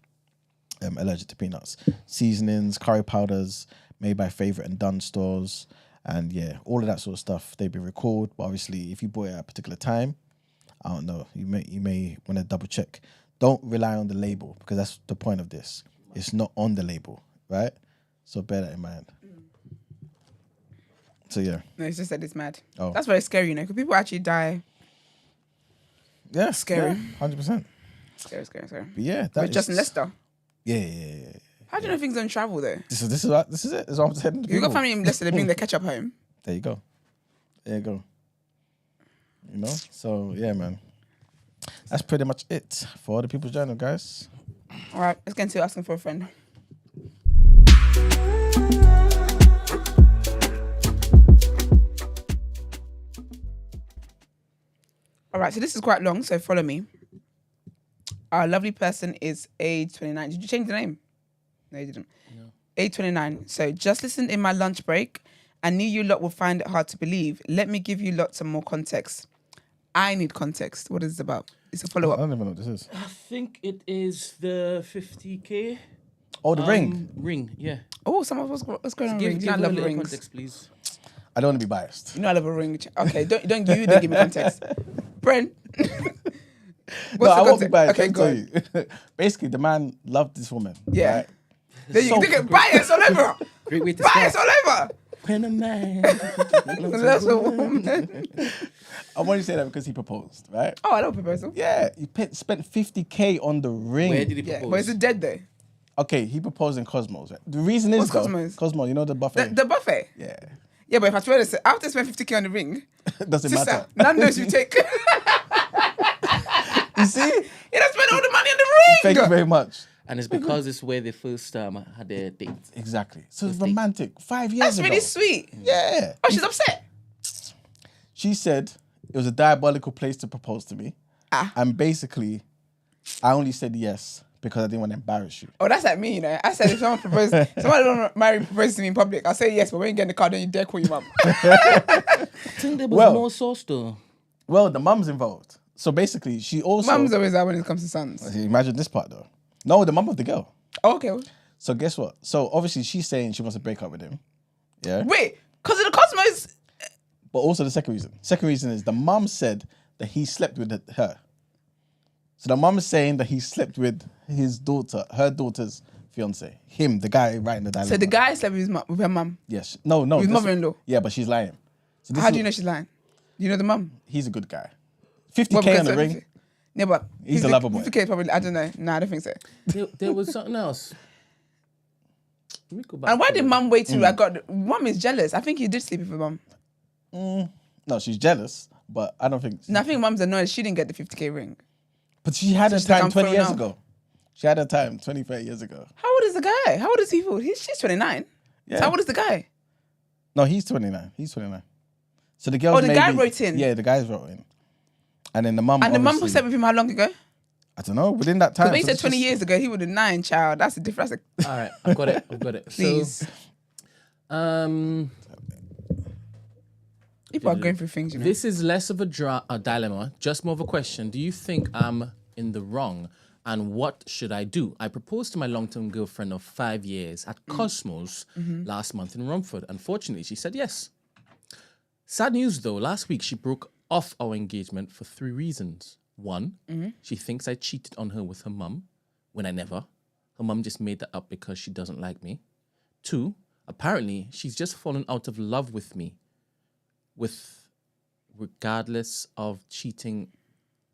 allergic to peanuts. Seasonings, curry powders made by Favourite and Dunn stores. And yeah, all of that sort of stuff, they've been recalled. But obviously, if you bought it at a particular time, I don't know, you may want to double check. Don't rely on the label, because that's the point of this. It's not on the label, right? So bear that in mind. So yeah. No, it's just that it's mad. Oh. That's very scary, because people actually die. Yeah. Scary. Yeah, 100%. Scary. But yeah, But just in Leicester. Yeah. How do you know things don't travel there? This is it. This is what I'm saying. You've got family in Leicester, they bring their ketchup home. There you go. You know? So yeah, man. That's pretty much it for the People's Journal, guys. All right, let's get into asking for a friend. All right, so this is quite long, so follow me. Our lovely person is age 29. Did you change the name? No, you didn't. No. Age 29. So just listened in my lunch break. I knew you lot would find it hard to believe. Let me give you lots of more context. I need context. What is this about? It's a follow-up. I don't even know what this is. I think it is the 50K. Oh, the ring. Ring, yeah. Oh, some of us, what's going on? Give Rings? You know I a love little rings. context, please. I don't want to be biased. You know I love a ring. Okay, don't give me context. Brent. No, I won't be biased. Okay, I'll tell you. Basically, the man loved this woman. Yeah. Right? There you get bias all over. Great way to Bias start. all over. When a man That's a woman. I want to say that because he proposed, right? Oh, I love proposal. Yeah, he spent 50K on the ring. Where did he Yeah, propose? but is it dead though? Okay, he proposed in Cosmos. Right? The reason is What's though, Cosmos? Cosmos, you know the buffet. The buffet. Yeah, Yeah, but if I swear to I have to spend 50K on the ring. doesn't Sister, matter. Nando's you take. You see? You don't spend all the money on the ring. Thank you very much. And it's because it's where they first had their date. Exactly. So it's romantic. 5 years That's ago. really sweet. Yeah. Oh, she's upset. She said it was a diabolical place to propose to me. And basically, I only said yes because I didn't want to embarrass you. Oh, that's like me, I said if someone proposes to me in public, I'll say yes, but when you get in the car, then you dare call your mum. I think there was more sauce though. Well, the mum's involved. So basically, she also... Mum's always out when it comes to sons. Imagine this part though. No, the mum of the girl. Oh, okay. So guess what? So obviously she's saying she wants to break up with him. Yeah. Wait, because of the Cosmos. But also the second reason. Second reason is the mum said that he slept with her. So the mum is saying that he slept with her daughter's fiance. Him, the guy writing the dialogue. So the guy slept with her mum. Yes. No. With his mother-in-law. Yeah, but she's lying. So How do you know she's lying? You know the mum? He's a good guy. 50K on the ring. Yeah, but He's a lover boy. 50K probably, I don't know. Nah, I don't think so. There was something else. Let me go back And why to did it. mum wait till mum is jealous? I think he did sleep with her mum. No, she's jealous, but I don't think... No, I think mum's annoyed she didn't get the 50K ring. But she had her she's like, time I'm 20 years throwing ago. She had her time 20, 30 years ago. How old is the guy? How old is he? She's 29. Yeah. So how old is the guy? No, he's 29. He's 29. So the girl. Oh, the guy wrote in? Yeah, the guys wrote in. And then the mum. And the mum obviously- slept with him how long ago? I don't know. Within that time. Because when you so said it's 20 just- years ago, he would have 9, child. That's a difference. All right, I've got it. Please. So, People are going through things, you know. this is less of a dilemma, just more of a question. Do you think I'm in the wrong? And what should I do? I proposed to my long-term girlfriend of 5 years at Cosmos last month in Romford. Unfortunately, she said yes. Sad news, though. Last week, she broke off our engagement for 3 reasons. 1, she thinks I cheated on her with her mum when I never. Her mum just made that up because she doesn't like me. 2, apparently, she's just fallen out of love with me, regardless of cheating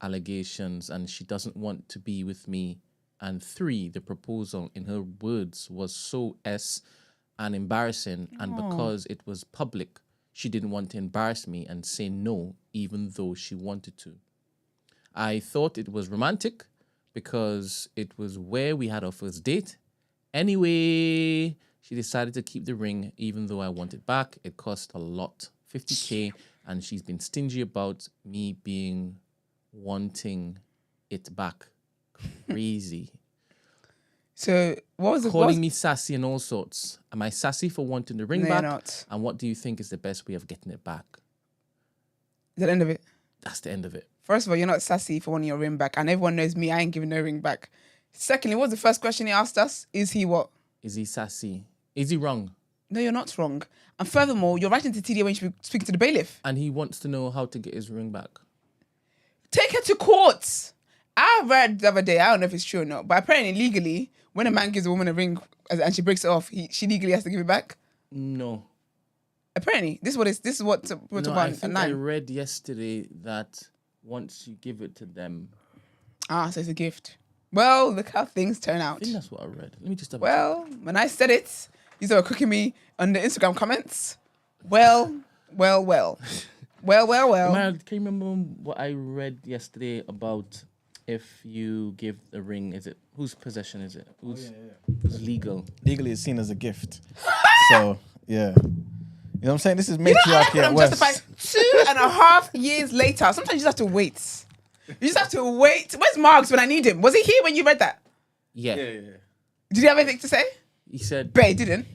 allegations, and she doesn't want to be with me. And 3, the proposal, in her words, was so and embarrassing, and because it was public, she didn't want to embarrass me and say no, even though she wanted to. I thought it was romantic because it was where we had our first date. Anyway, she decided to keep the ring even though I want it back. It cost a lot, 50K, and she's been stingy about me wanting it back. Crazy. So what was Calling me sassy and all sorts. Am I sassy for wanting the ring No, back? you're not. And what do you think is the best way of getting it back? Is that the end of it? That's the end of it. First of all, you're not sassy for wanting your ring back, and everyone knows me. I ain't giving no ring back. Secondly, what was the first question he asked us? Is he what? Is he sassy? Is he wrong? No, you're not wrong. And furthermore, you're writing to TDA when you should be speaking to the bailiff. And he wants to know how to get his ring back. Take her to court. I read the other day, I don't know if it's true or not, but apparently legally, when a man gives a woman a ring and she breaks it off, she legally has to give it back. No. Apparently, this is what we're talking No, about I at think I 9. read yesterday that once you give it to them, So it's a gift. Well, look how things turn I out. think that's what I read. Let me just double Well, when I said it, you started cooking me on the Instagram comments. Well. Can you remember what I read yesterday about if you give the ring, is it whose possession is it? Who's legal? Legally, it's seen as a gift. So, yeah. You know what I'm saying? This is matriarchy at I'm West. justified 2.5 years later. Sometimes you just have to wait. You just have to wait. Where's Marks when I need him? Was he here when you read that? Yeah. Did he have anything to say? He said, But he didn't.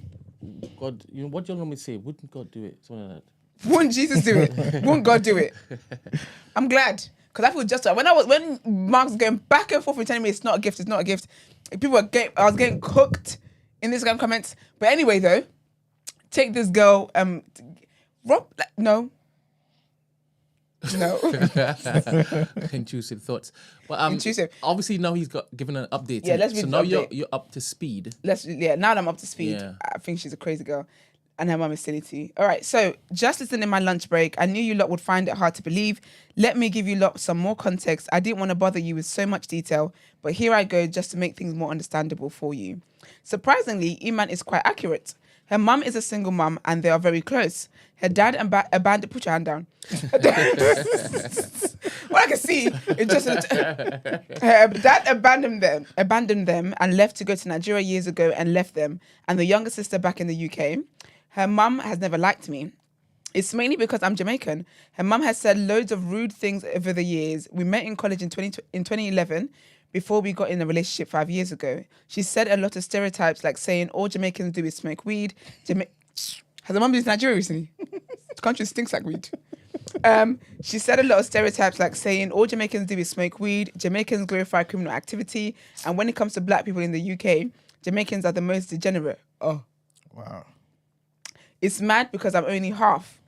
God, you know what do you want me to say? Wouldn't God do it? Something like that. Won't Jesus do it? Won't God do it? I'm glad. Because I feel just when Mark's going back and forth and telling me it's not a gift, I was getting cooked in Instagram comments. But anyway, though, take this girl, no. Intrusive thoughts. But Intrusive. Obviously now he's got given an update. Yeah, let's read so the now update. you're up to speed. Now that I'm up to speed, Yeah. I think she's a crazy girl. And her mum is silly too. All right, so just listening in my lunch break, I knew you lot would find it hard to believe. Let me give you lot some more context. I didn't want to bother you with so much detail, but here I go just to make things more understandable for you. Surprisingly, Iman is quite accurate. Her mum is a single mum and they are very close. Her dad abandoned... Put your hand down. What I can see is just... Her dad abandoned them and left to go to Nigeria years ago and left them. And the younger sister back in the UK. Her mum has never liked me. It's mainly because I'm Jamaican. Her mum has said loads of rude things over the years. We met in college in 2011 before we got in a relationship 5 years ago. She said a lot of stereotypes like saying all Jamaicans do is smoke weed. Has her mum been to Nigeria recently? The country stinks like weed. She said a lot of stereotypes like saying all Jamaicans do is smoke weed. Jamaicans glorify criminal activity. And when it comes to black people in the UK, Jamaicans are the most degenerate. Oh. Wow. It's mad because I'm only half.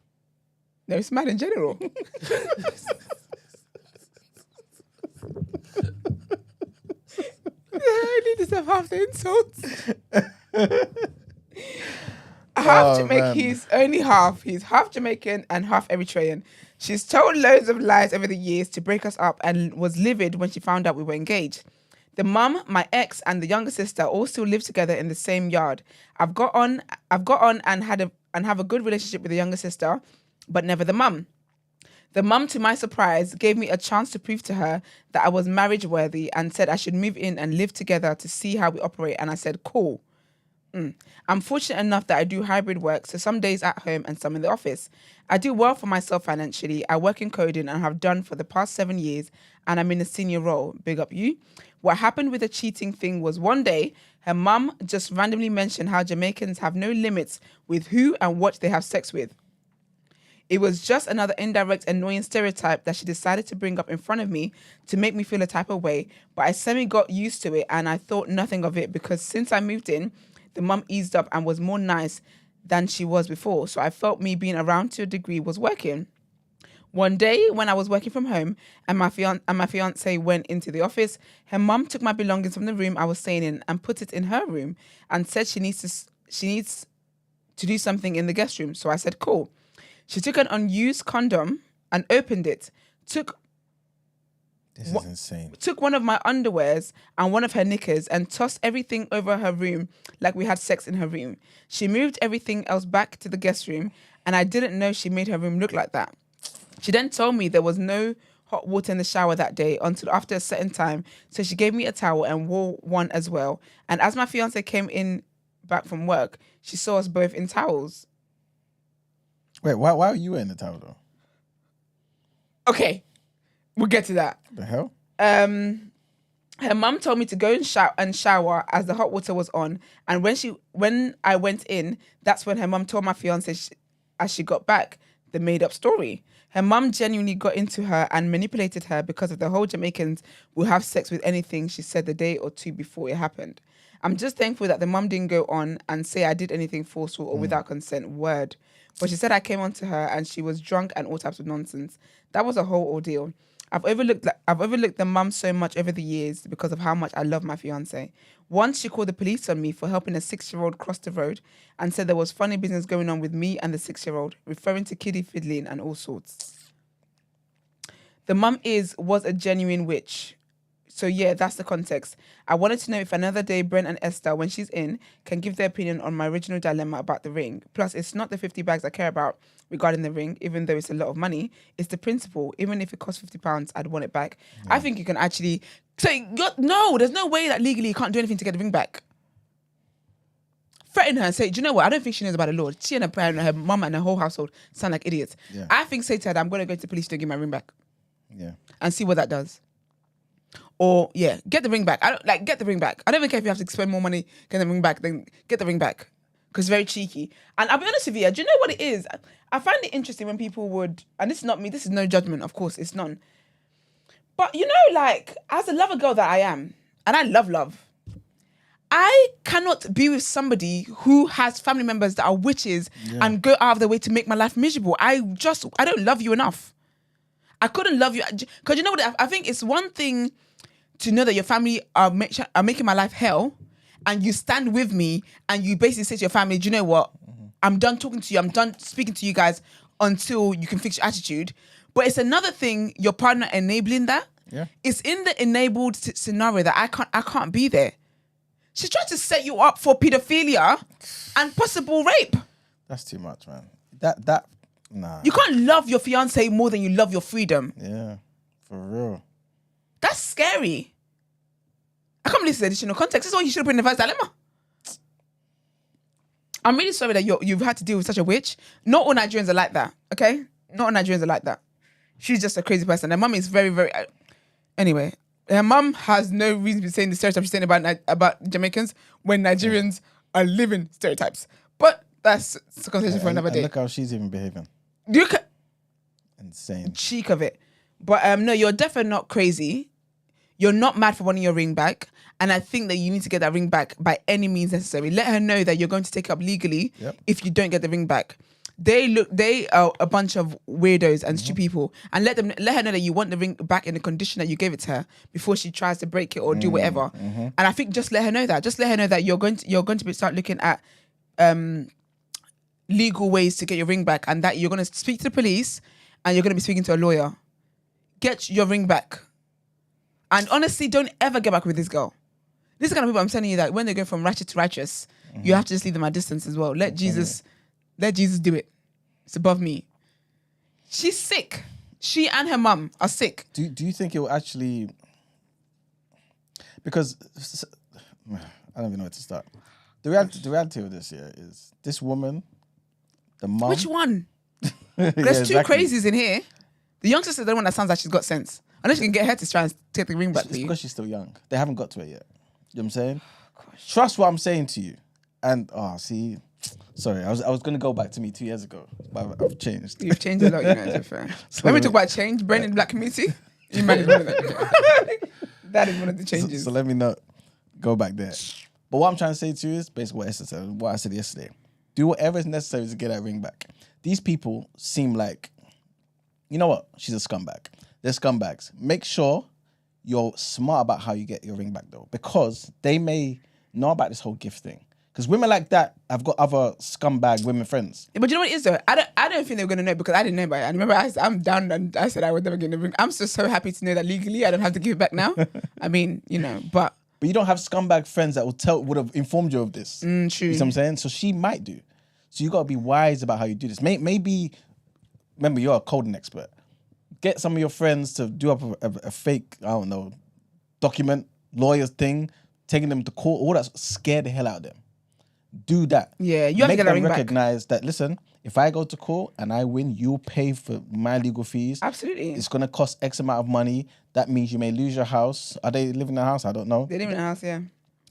No, it's mad in general. I need to have half the insults. He's only half. He's half Jamaican and half Eritrean. She's told loads of lies over the years to break us up and was livid when she found out we were engaged. The mum, my ex, and the younger sister all still live together in the same yard. I've got on and have a good relationship with the younger sister, but never the mum. The mum, to my surprise, gave me a chance to prove to her that I was marriage worthy and said I should move in and live together to see how we operate. And I said, cool. I'm fortunate enough that I do hybrid work, so some days at home and some in the office. I do well for myself financially. I work in coding and have done for the past 7 years, and I'm in a senior role. Big up you. What happened with the cheating thing was one day, her mum just randomly mentioned how Jamaicans have no limits with who and what they have sex with. It was just another indirect, annoying stereotype that she decided to bring up in front of me to make me feel a type of way, but I semi got used to it and I thought nothing of it because since I moved in, the mum eased up and was more nice than she was before, so I felt me being around to a degree was working. One day, when I was working from home and my fiance went into the office, her mum took my belongings from the room I was staying in and put it in her room and said she needs to do something in the guest room. So I said, cool. She took an unused condom and opened it, took This is insane. took one of my underwears and one of her knickers and tossed everything over her room like we had sex in her room. She moved everything else back to the guest room and I didn't know she made her room look like that. She then told me there was no hot water in the shower that day until after a certain time, so she gave me a towel and wore one as well. And as my fiance came in back from work, she saw us both in towels. Wait, why are you in the towel though? Okay, we'll get to that. The hell? Her mum told me to go and shower as the hot water was on. And when I went in, that's when her mum told my fiance as she got back the made up story. Her mum genuinely got into her and manipulated her because of the whole Jamaicans will have sex with anything, she said the day or two before it happened. I'm just thankful that the mum didn't go on and say I did anything forceful or without consent, word. But she said I came on to her and she was drunk and all types of nonsense. That was a whole ordeal. I've overlooked the mum so much over the years because of how much I love my fiance. Once she called the police on me for helping a 6-year-old cross the road and said there was funny business going on with me and the 6-year-old, referring to kiddie fiddling and all sorts. The mum was a genuine witch. So yeah, that's the context. I wanted to know if another day Brent and Esther, when she's in, can give their opinion on my original dilemma about the ring. Plus, it's not the 50 bags I care about regarding the ring, even though it's a lot of money. It's the principle. Even if it costs £50, I'd want it back. Yeah. I think you can actually say, no, there's no way that legally you can't do anything to get the ring back. Threaten her and say, do you know what? I don't think she knows about the law. She and her parent, her mum and her whole household sound like idiots. Yeah. I think say to her, I'm going to go to the police to give my ring back. Yeah. And see what that does. Or get the ring back. Get the ring back. I don't even care if you have to spend more money getting the ring back. Then get the ring back, because it's very cheeky. And I'll be honest with you. Do you know what it is? I find it interesting when people would, and this is not me. This is no judgment, of course, it's none. But as a lover girl that I am, and I love, I cannot be with somebody who has family members that are witches and go out of their way to make my life miserable. I don't love you enough. I couldn't love you because you know what? I think it's one thing to know that your family are making my life hell, and you stand with me and you basically say to your family, do you know what? I'm done talking to you. I'm done speaking to you guys until you can fix your attitude. But it's another thing, your partner enabling that. Yeah. It's in the enabled scenario that I can't be there. She's trying to set you up for pedophilia and possible rape. That's too much, man. Nah. You can't love your fiance more than you love your freedom. Yeah, for real. That's scary. I can't believe this is additional context. This is what you should have put in the first dilemma. I'm really sorry that you've had to deal with such a witch. Not all Nigerians are like that, okay? Not all Nigerians are like that. She's just a crazy person. Her mum is very, very... Anyway, her mum has no reason to be saying the stereotypes she's saying about Jamaicans when Nigerians are living stereotypes. But that's a conversation for another day. Look how she's even behaving. Insane. Cheek of it. But no, you're definitely not crazy. You're not mad for wanting your ring back. And I think that you need to get that ring back by any means necessary. Let her know that you're going to take it up legally if you don't get the ring back. They are a bunch of weirdos and stupid people. And let her know that you want the ring back in the condition that you gave it to her before she tries to break it or do whatever. And I think just let her know that. Just let her know that you're going to start looking at legal ways to get your ring back, and that you're going to speak to the police and you're going to be speaking to a lawyer. Get your ring back. And honestly, don't ever get back with this girl. This is the kind of people I'm telling you that when they go from ratchet to righteous, you have to just leave them at distance as well. Let Jesus do it. It's above me. She's sick. She and her mum are sick. Do you think it will actually... Because I don't even know where to start. The reality of this here is this woman, the mum... Which one? There's two crazies in here. The young sister is the one that sounds like she's got sense. Unless you can get her to try and take the ring back It's for you. because she's still young. They haven't got to it yet. You know what I'm saying? Trust what I'm saying to you. And, sorry, I was going to go back to me 2 years ago, but I've changed. You've changed a lot, you know, to be fair. When we talk about change, Brent in the black community, you might one of that. That is one of the changes. So let me not go back there. But what I'm trying to say to you is basically what Esther said, what I said yesterday. Do whatever is necessary to get that ring back. These people seem like, you know what? She's a scumbag. They're scumbags. Make sure you're smart about how you get your ring back, though, because they may know about this whole gift thing. Because women like that have got other scumbag women friends. Yeah, but you know what it is, though? I don't think they were going to know, because I didn't know about it. I remember I'm down and I said I would never get the ring. I'm so happy to know that legally I don't have to give it back now. I mean, you know, but you don't have scumbag friends that would have informed you of this. True. You know what I'm saying? So she might do. So you got to be wise about how you do this. Maybe, remember, you're a coding expert. Get some of your friends to do up a fake, I don't know, document, lawyers thing, taking them to court, all that, scare the hell out of them. Do that. Yeah, you have to Make get that them ring back. recognize that, listen, if I go to court and I win, you'll pay for my legal fees. Absolutely. It's going to cost X amount of money. That means you may lose your house. Are they living in a house? I don't know. They live in a house, yeah.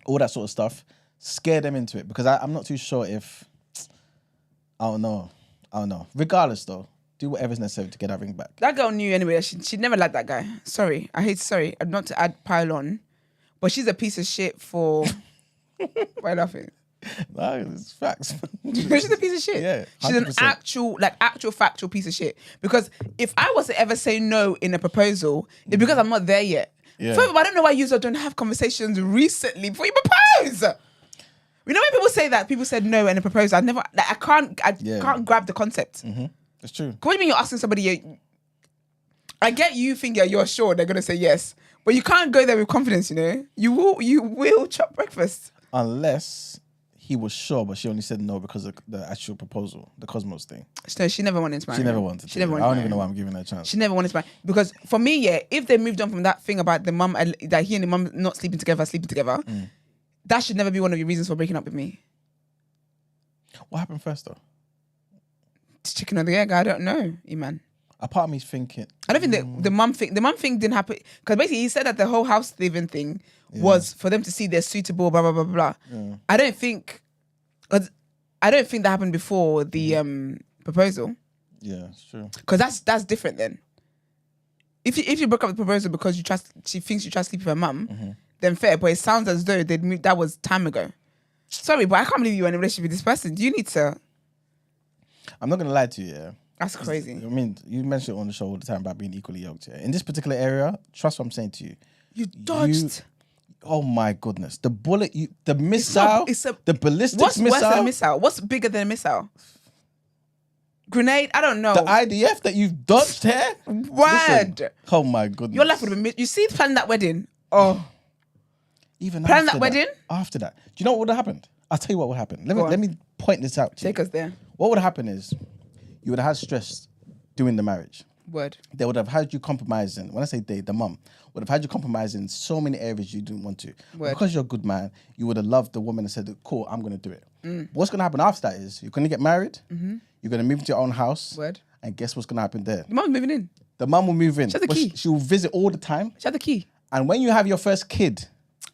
All that sort of stuff. Scare them into it, because I'm not too sure if... I don't know. Regardless, though, do whatever's necessary to get that ring back. That girl knew anyway. She never liked that guy. Sorry. Not to add pile on, but she's a piece of shit for... Why laughing? No, it's facts. She's a piece of shit. Yeah, she's an 100%. actual factual piece of shit. Because if I was to ever say no in a proposal, it's because I'm not there yet. Yeah. Furthermore, I don't know why you don't have conversations recently before you propose. You know when people say that, people said no in a proposal. I can't grab the concept. It's true. What do you mean you're asking somebody? I get you think you're sure they're gonna say yes, but you can't go there with confidence. You know, you will chop breakfast Unless he was sure, but she only said no because of the actual proposal, the Cosmos thing. No, she never wanted to marry She him. never wanted to. She never I wanted don't to even know marry why him. I'm giving her a chance. She never wanted to marry. Because for me, yeah, if they moved on from that thing about the mum, that he and the mum not sleeping together, that should never be one of your reasons for breaking up with me. What happened first, though? It's chicken or the egg. I don't know, Iman. A part of me's thinking. I don't think the mum thing didn't happen because basically he said that the whole house living thing was for them to see they're suitable, blah blah blah blah. Yeah. I don't think that happened before the proposal. Yeah, it's true. Because that's different then. If you broke up the proposal because she thinks you try to sleep with her mum, then fair. But it sounds as though they'd moved, that was time ago. Sorry, but I can't believe you were in a relationship with this person. Do you need to? I'm not gonna lie to you. Yeah, That's crazy. I mean, you mention it on the show all the time about being equally yoked. Yeah? In this particular area, trust what I'm saying to you. You dodged. Oh my goodness, the bullet, the missile, the ballistic what's missile. What's worse than a missile? What's bigger than a missile? Grenade? I don't know. The IDF that you've dodged here. Word. Listen, oh my goodness. Your life would have been. You see, planning that wedding. Oh, even planning after that wedding. After that, do you know what would have happened? I'll tell you what would happen. Let me point this out to you. Take us there. What would happen is you would have had stress during the marriage. Word. They would have had you compromising. When I say they, the mum would have had you compromising in so many areas you didn't want to. Word. Because you're a good man, you would have loved the woman and said, cool, I'm going to do it. What's going to happen after that is you're going to get married. You're going to move into your own house. Word. And guess what's going to happen there? The mum's moving in. The mum will move in. She has the but key. She'll visit all the time. She had the key. And when you have your first kid,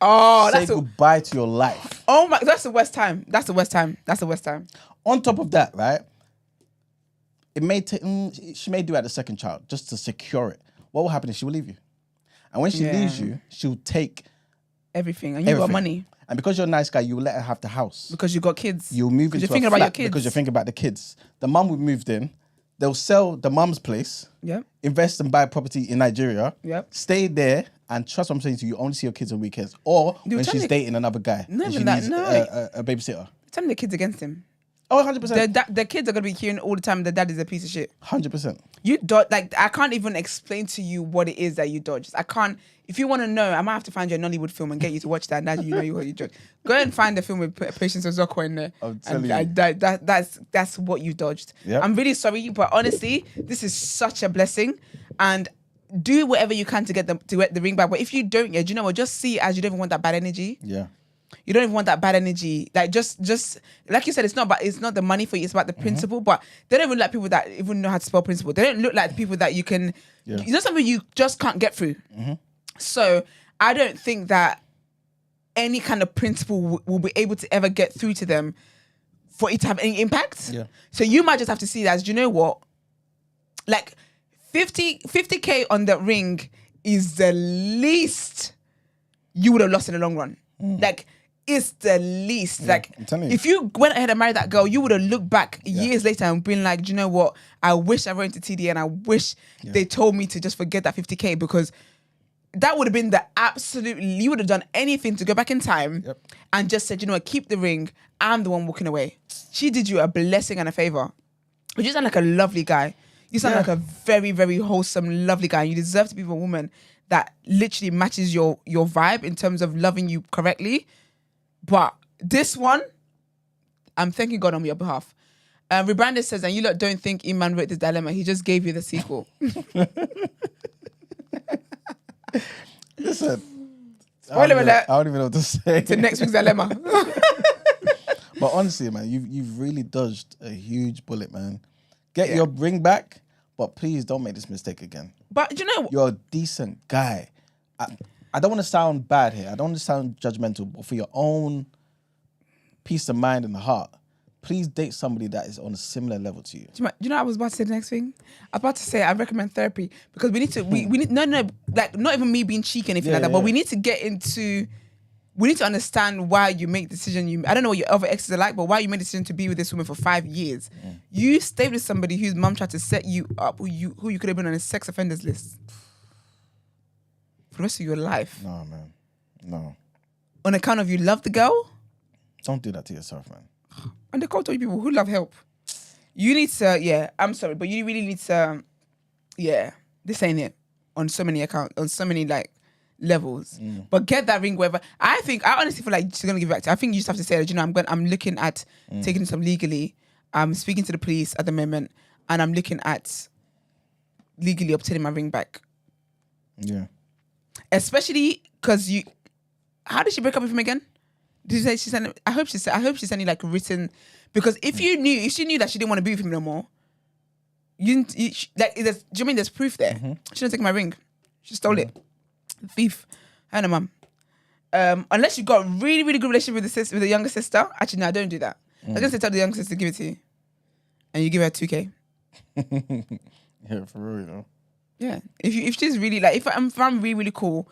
Oh, say goodbye to your life. Oh my, that's the worst time. That's the worst time. That's the worst time. On top of that, right? It may take. She may do it at the second child just to secure it. What will happen is she will leave you, and when she leaves you, she'll take everything, and you got money. And because you're a nice guy, you will let her have the house Because you got kids. You'll move into you're thinking about your kids. because you're thinking about the kids. The mum will moved in. They'll sell the mum's place. Yep. Invest and buy property in Nigeria. Yep. Stay there and trust what I'm saying to you. You only see your kids on weekends, or when she's dating another guy. Not and she even that, needs no. a babysitter. Turn the kids against him. Oh, 100%. The kids are gonna be hearing all the time the dad is a piece of shit. 100%. You dodge, like, I can't even explain to you what it is that you dodged. I can't. If you want to know, I might have to find you a Nollywood film and get you to watch that. Now you know what you dodged. Go and find the film with Patience Ozoko in there. I'm telling and you. that's what you dodged. Yep. I'm really sorry, but honestly, this is such a blessing. And do whatever you can to get the ring back. But if you don't, do you know what? Just see it as you don't even want that bad energy. Yeah. You don't even want that bad energy. Like just like you said, it's not the money for you. It's about the principle. But they don't even like people that even know how to spell principle. They don't look like people that you can. Yeah. You know something you just can't get through. So I don't think that any kind of principle will be able to ever get through to them for it to have any impact. Yeah. So you might just have to see that as, do you know what? Like 50K on the ring is the least you would have lost in the long run. Like, it's the least. Yeah, like, I'm telling you. if you went ahead and married that girl, you would have looked back years later and been like, do you know what? I wish I went to TD and I wish they told me to just forget that 50K, because that would have been the absolute, you would have done anything to go back in time and just said, you know what, keep the ring. I'm the one walking away. She did you a blessing and a favor. But you sound like a lovely guy. You sound like a very, very wholesome, lovely guy. You deserve to be with a woman that literally matches your vibe in terms of loving you correctly. But this one, I'm thanking God on your behalf. Rebranded says, and you lot don't think Iman wrote this dilemma. He just gave you the sequel. Listen. Spoiler alert. I don't even know what to say. To next week's dilemma. But honestly, man, you've really dodged a huge bullet, man. Get your ring back, but please don't make this mistake again. But you know, You're a decent guy. I don't want to sound bad here. I don't want to sound judgmental, but for your own peace of mind and heart, please date somebody that is on a similar level to you. do you know what I was about to say the next thing? I was about to say I recommend therapy because we need to. We need no, like not even me being cheeky or anything like that. But we need to get into. We need to understand why you make the decision. I don't know what your other exes are like, but why you made the decision to be with this woman for 5 years. You stayed with somebody whose mum tried to set you up, who you could have been on a sex offenders list for the rest of your life. No, man. No. On account of you love the girl? Don't do that to yourself, man. And they call to you people who love help. You need to, I'm sorry, but you really need to, this ain't it. On so many accounts, on so many like levels. But get that ring wherever. I honestly feel like she's gonna give it back to you. I think you just have to say that, you know, I'm looking at taking this up legally. I'm speaking to the police at the moment, and I'm looking at legally obtaining my ring back. Yeah. Especially because how did she break up with him again? Did you say she sent? I hope she sent you like written, because if she knew that she didn't want to be with him no more, do you mean there's proof there? She didn't take my ring. She stole it. Thief. I know, mum. Unless you got a really, really good relationship with the younger sister. Actually, no, don't do that. I was going to tell the younger sister to give it to you. And you give her 2K. Yeah, for real, though. Yeah. If she's really like, if I'm really, really cool,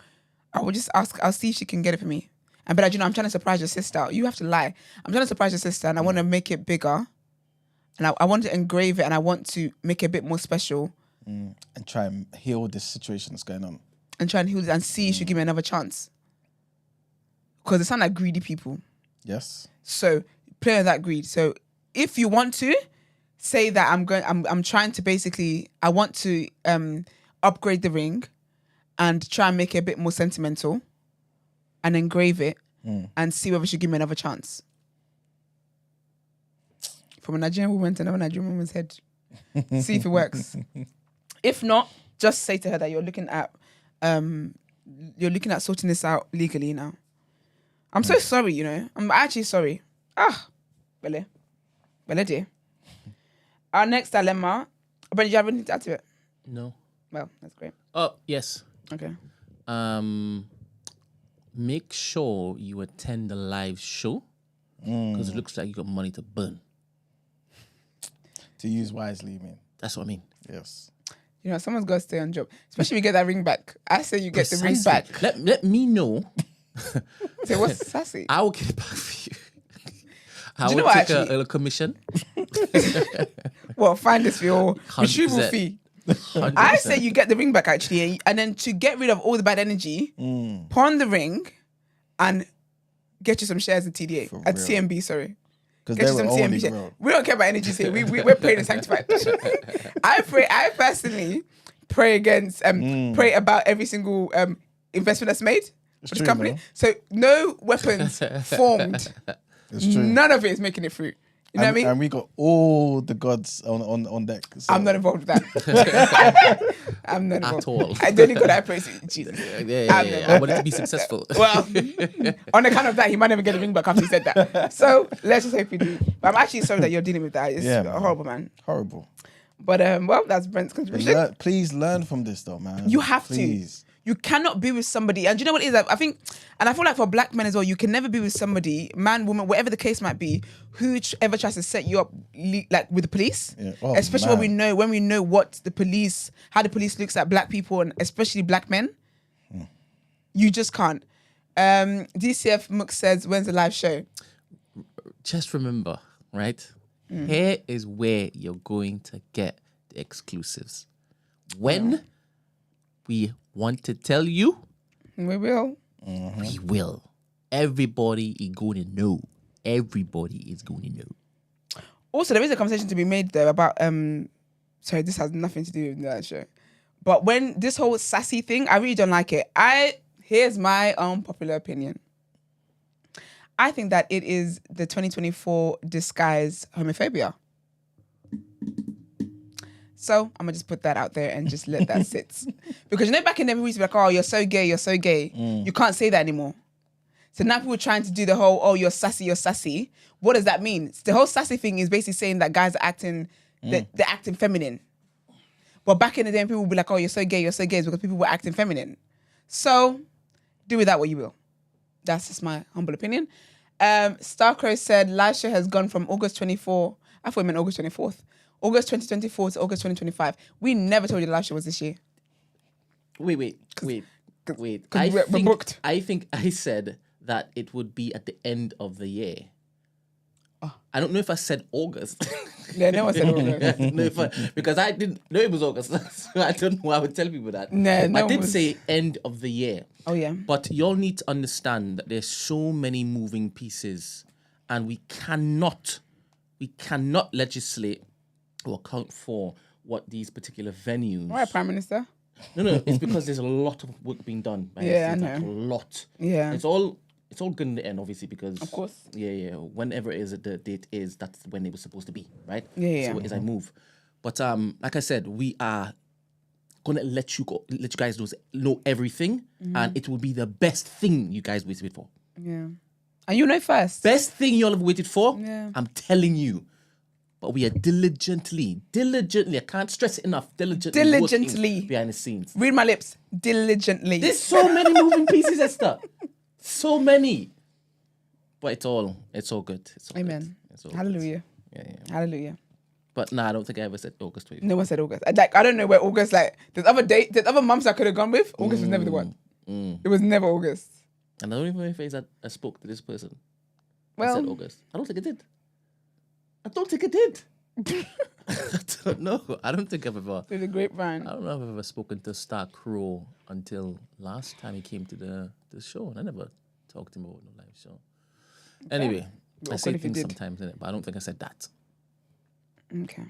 I will just ask, I'll see if she can get it for me. And but you know, I'm trying to surprise your sister. You have to lie. I'm trying to surprise your sister, and I want to make it bigger. And I want to engrave it, and I want to make it a bit more special. And try and heal this situation that's going on. And try and heal it and see if she give me another chance. Because they sound like greedy people. Yes. So play on that greed. So if you want to say that I'm trying to basically, I want to upgrade the ring and try and make it a bit more sentimental and engrave it and see whether she'll give me another chance. From a Nigerian woman to another Nigerian woman's head. See if it works. If not, just say to her that you're looking at sorting this out legally now. I'm so sorry, you know. I'm actually sorry. Bele dear. Our next dilemma. Brent, do you have anything to add to it? No. Well, that's great. Oh, yes. Okay. Make sure you attend the live show because it looks like you got money to burn. To use wisely, you mean? That's what I mean. Yes. You know, someone's got to stay on job. Especially if you get that ring back. I say you get the ring back. Let me know. Say, what's sassy? I will get it back for you. I Do you will know what, take actually? a commission. Well, find this for your 100%. retrieval fee. 100%. I say you get the ring back, actually. And then to get rid of all the bad energy, pawn the ring and get you some shares in TDA. For At real. TMB, sorry. Because Get they you were some only TMB shares. grown. We don't care about energies here. We're praying and sanctified. I personally pray against, pray about every single investment that's made for this true, company. man. So no weapons formed. It's true. None of it is making it through. You know what I mean? And we got all the gods on deck. So. I'm not involved with that. I'm not involved. At all. I don't think God I praise Jesus. Yeah. I want it to be successful. Well, on account of that, he might never get a ring back after he said that. So let's just hope he do. But I'm actually sorry that you're dealing with that. It's Yeah, man. horrible, man. Horrible. But well, that's Brent's contribution. Please learn from this, though, man. You have Please. to. You cannot be with somebody, and do you know what it is? I think, and I feel like for black men as well, you can never be with somebody, man, woman, whatever the case might be, who ever tries to set you up like with the police. Yeah. Oh, especially man. when we know what the police, how the police looks at black people and especially black men. You just can't. DCF Mook says, "When's the live show?" Just remember, right? Here is where you're going to get the exclusives. When we want to tell you, We will. we will. Everybody is going to know. Everybody is going to know. Also, there is a conversation to be made there about sorry, this has nothing to do with that show. But when this whole sassy thing, I really don't like it. Here's my unpopular opinion. I think that it is the 2024 disguised homophobia. So I'm gonna just put that out there and just let that sit. Because you know back in the day we used to be like, oh, you're so gay, you're so gay. You can't say that anymore. So now people are trying to do the whole, oh, you're sassy, you're sassy. What does that mean? The whole sassy thing is basically saying that guys are acting, they're acting feminine. But back in the day, people would be like, oh, you're so gay, it's because people were acting feminine. So do with that what you will. That's just my humble opinion. Starcrow said, live show has gone from August 24, I thought it meant August 24th, August 2024 to August 2025. We never told you the live show was this year. Wait. We're booked. I think I said that it would be at the end of the year. Oh. I don't know if I said August. Yeah, no one said August. Because I didn't know it was August. So I don't know why I would tell people that. I did say end of the year. Oh, yeah. But y'all need to understand that there's so many moving pieces and we cannot legislate or account for what these particular venues... All right, Prime Minister. No, it's because there's a lot of work being done. Yeah, I know. Like a lot. Yeah. It's all good in the end, obviously, because... Of course. Yeah. Whenever it is the date is, that's when it was supposed to be, right? Yeah. So as I move. But like I said, we are going to let you guys know everything, and it will be the best thing you guys waited for. Yeah. And you know first. Best thing y'all have waited for, Yeah. I'm telling you. But we are diligently, I can't stress it enough, diligently working behind the scenes. Read my lips. Diligently. There's so many moving pieces, Esther. So many. But it's all good. It's all Amen. Good. It's all Hallelujah. Good. Yeah. Hallelujah. But I don't think I ever said August 24th. No one said August. I don't know where August, there's other months I could have gone with. August was never the one. It was never August. And I don't even know if I spoke to this person. Well, I said August. I don't think I did. I don't know. I don't think I've ever... Through the grapevine. I don't know if I've ever spoken to Star Crow until last time he came to the show. And I never talked to him about the live show. Anyway, I say things sometimes, innit? But I don't think I said that. Okay.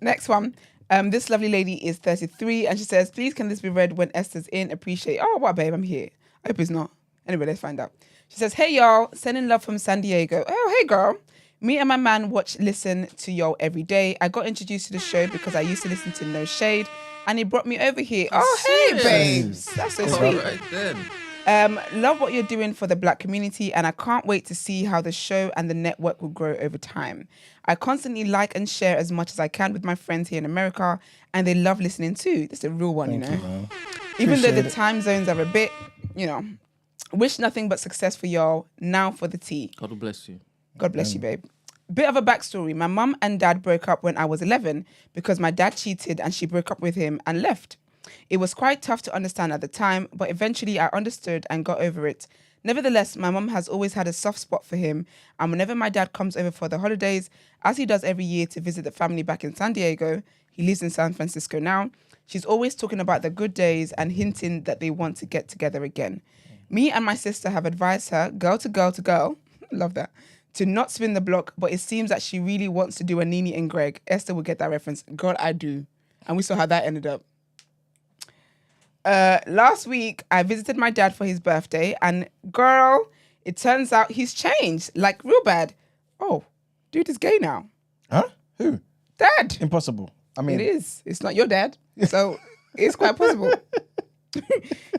Next one. This lovely lady is 33 and she says, please can this be read when Esther's in? Appreciate. Oh, what, babe? I'm here. I hope it's not. Anyway, let's find out. She says, hey, y'all. Sending love from San Diego. Oh, hey, girl. Me and my man listen to y'all every day. I got introduced to the show because I used to listen to No Shade and he brought me over here. Oh, hey, babes. That's so sweet. Right then. Love what you're doing for the Black community and I can't wait to see how the show and the network will grow over time. I constantly like and share as much as I can with my friends here in America and they love listening too. This is a real one, Thank you know. you, Even though Appreciate the it. time zones are a bit, wish nothing but success for y'all. Now for the tea. God will bless you. God bless you, babe. Bit of a backstory. My mum and dad broke up when I was 11 because my dad cheated and she broke up with him and left. It was quite tough to understand at the time, but eventually I understood and got over it. Nevertheless, my mum has always had a soft spot for him, and whenever my dad comes over for the holidays, as he does every year to visit the family back in San Diego, he lives in San Francisco now, she's always talking about the good days and hinting that they want to get together again. Me and my sister have advised her, girl to girl, love that, to not spin the block, but it seems that she really wants to do a Nene and Greg. Esther will get that reference. God, I do. And we saw how that ended up. Last week, I visited my dad for his birthday, and girl, it turns out he's changed, like real bad. Oh, dude is gay now. Huh? Who? Dad. Impossible. I mean, It is. It's not your dad, so it's quite possible.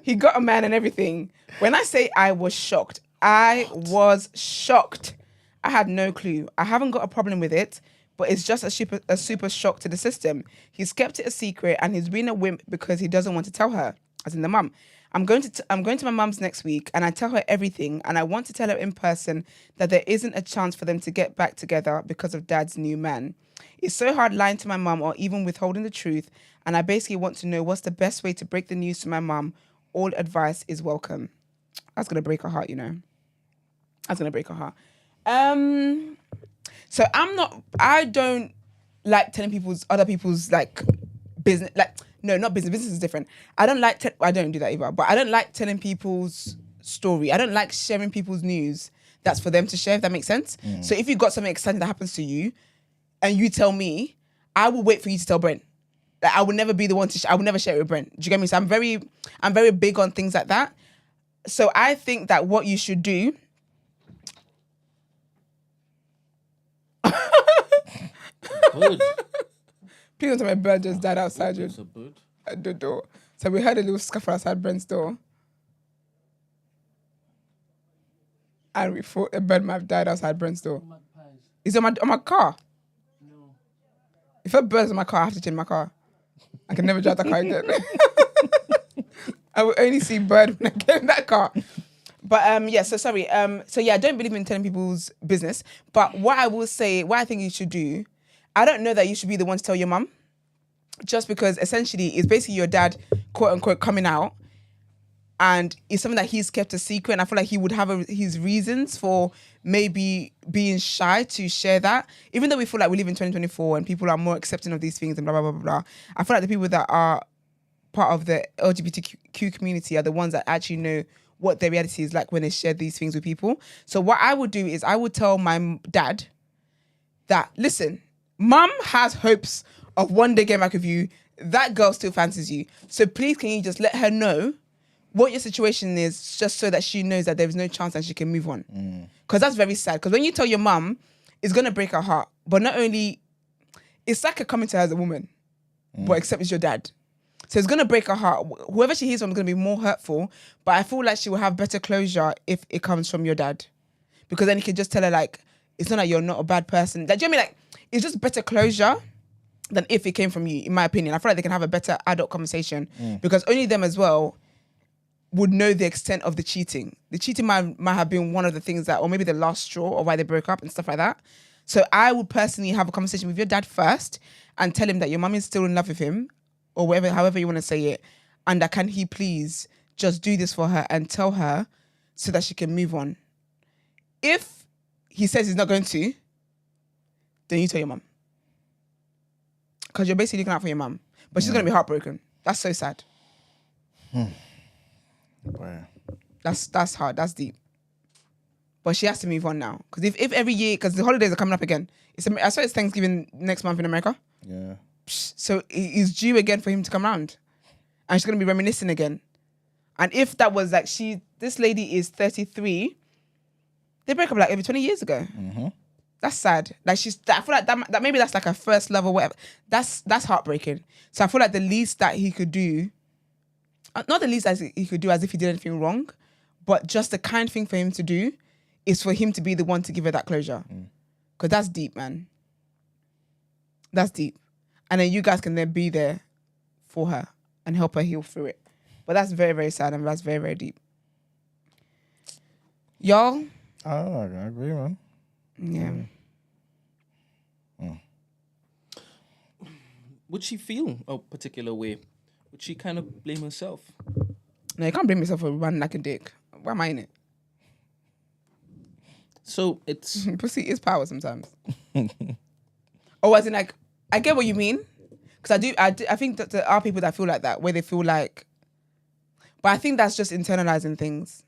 He got a man and everything. When I say I was shocked, I was shocked. I had no clue. I haven't got a problem with it, but it's just a super shock to the system. He's kept it a secret and he's been a wimp because he doesn't want to tell her, as in the mum. I'm going to my mum's next week and I tell her everything and I want to tell her in person that there isn't a chance for them to get back together because of dad's new man. It's so hard lying to my mum or even withholding the truth, and I basically want to know what's the best way to break the news to my mum. All advice is welcome. That's going to break her heart, you know. That's going to break her heart. So I don't like telling other people's like business, like, no, not business. Business is different. I don't do that either, but I don't like telling people's story. I don't like sharing people's news that's for them to share, if that makes sense. So if you've got something exciting that happens to you and you tell me, I will wait for you to tell Brent. Like, I would never be the one to I would never share it with Brent. Do you get me? So I'm very big on things like that. So I think that what you should do Good. Please don't tell my bird just died outside It's a bird. the door. So we heard a little scuffle outside Brent's door. and we thought a bird might have died outside Brent's door. Is it on my car? No. If a bird's on my car, I have to change my car. I can never drive that car again. I will only see bird when I get in that car. But yeah, so sorry. So yeah, I don't believe in telling people's business. But what I will say, what I think you should do, I don't know that you should be the one to tell your mum. Just because essentially it's basically your dad, quote unquote, coming out. And it's something that he's kept a secret. And I feel like he would have his reasons for maybe being shy to share that. Even though we feel like we live in 2024 and people are more accepting of these things and blah, blah, blah, blah, blah. I feel like the people that are part of the LGBTQ community are the ones that actually know what their reality is like when they share these things with people. So what I would do is I would tell my dad that, listen, mum has hopes of one day getting back with you. That girl still fancies you. So please can you just let her know what your situation is, just so that she knows that there is no chance and she can move on. Because that's very sad. Because when you tell your mum, it's going to break her heart. But not only, it's like her coming to her as a woman, but except it's your dad. So it's going to break her heart. Whoever she hears from is going to be more hurtful. But I feel like she will have better closure if it comes from your dad. Because then you can just tell her, like, it's not like you're not a bad person. Like, do you know what I mean? Like, it's just better closure than if it came from you, in my opinion. I feel like they can have a better adult conversation. Because only them as well would know the extent of the cheating. The cheating might have been one of the things that, or maybe the last straw or why they broke up and stuff like that. So I would personally have a conversation with your dad first and tell him that your mum is still in love with him, or whatever, however you want to say it, and that can he please just do this for her and tell her so that she can move on. If he says he's not going to, then you tell your mum. Because you're basically looking out for your mum. But she's going to be heartbroken. That's so sad. Wow. That's hard. That's deep. But she has to move on now. Because if every year, because the holidays are coming up again. I saw it's Thanksgiving next month in America. Yeah. So it's due again for him to come round. And she's going to be reminiscing again. And if that was like, this lady is 33, they break up like every 20 years ago. That's sad. Like I feel like that maybe that's like a first love or whatever. That's heartbreaking. So I feel like the least that he could do, not the least as he could do as if he did anything wrong, but just the kind thing for him to do is for him to be the one to give her that closure. Because that's deep, man. That's deep. And then you guys can then be there for her and help her heal through it. But that's very, very sad and that's very, very deep. Y'all? I agree, man. Yeah. Would she feel a particular way? Would she kind of blame herself? No, you can't blame yourself for running like a dick. Why am I in it? So it's... Pussy is power sometimes. Or as in like, I get what you mean. Because I think that there are people that feel like that, where they feel like... But I think that's just internalizing things.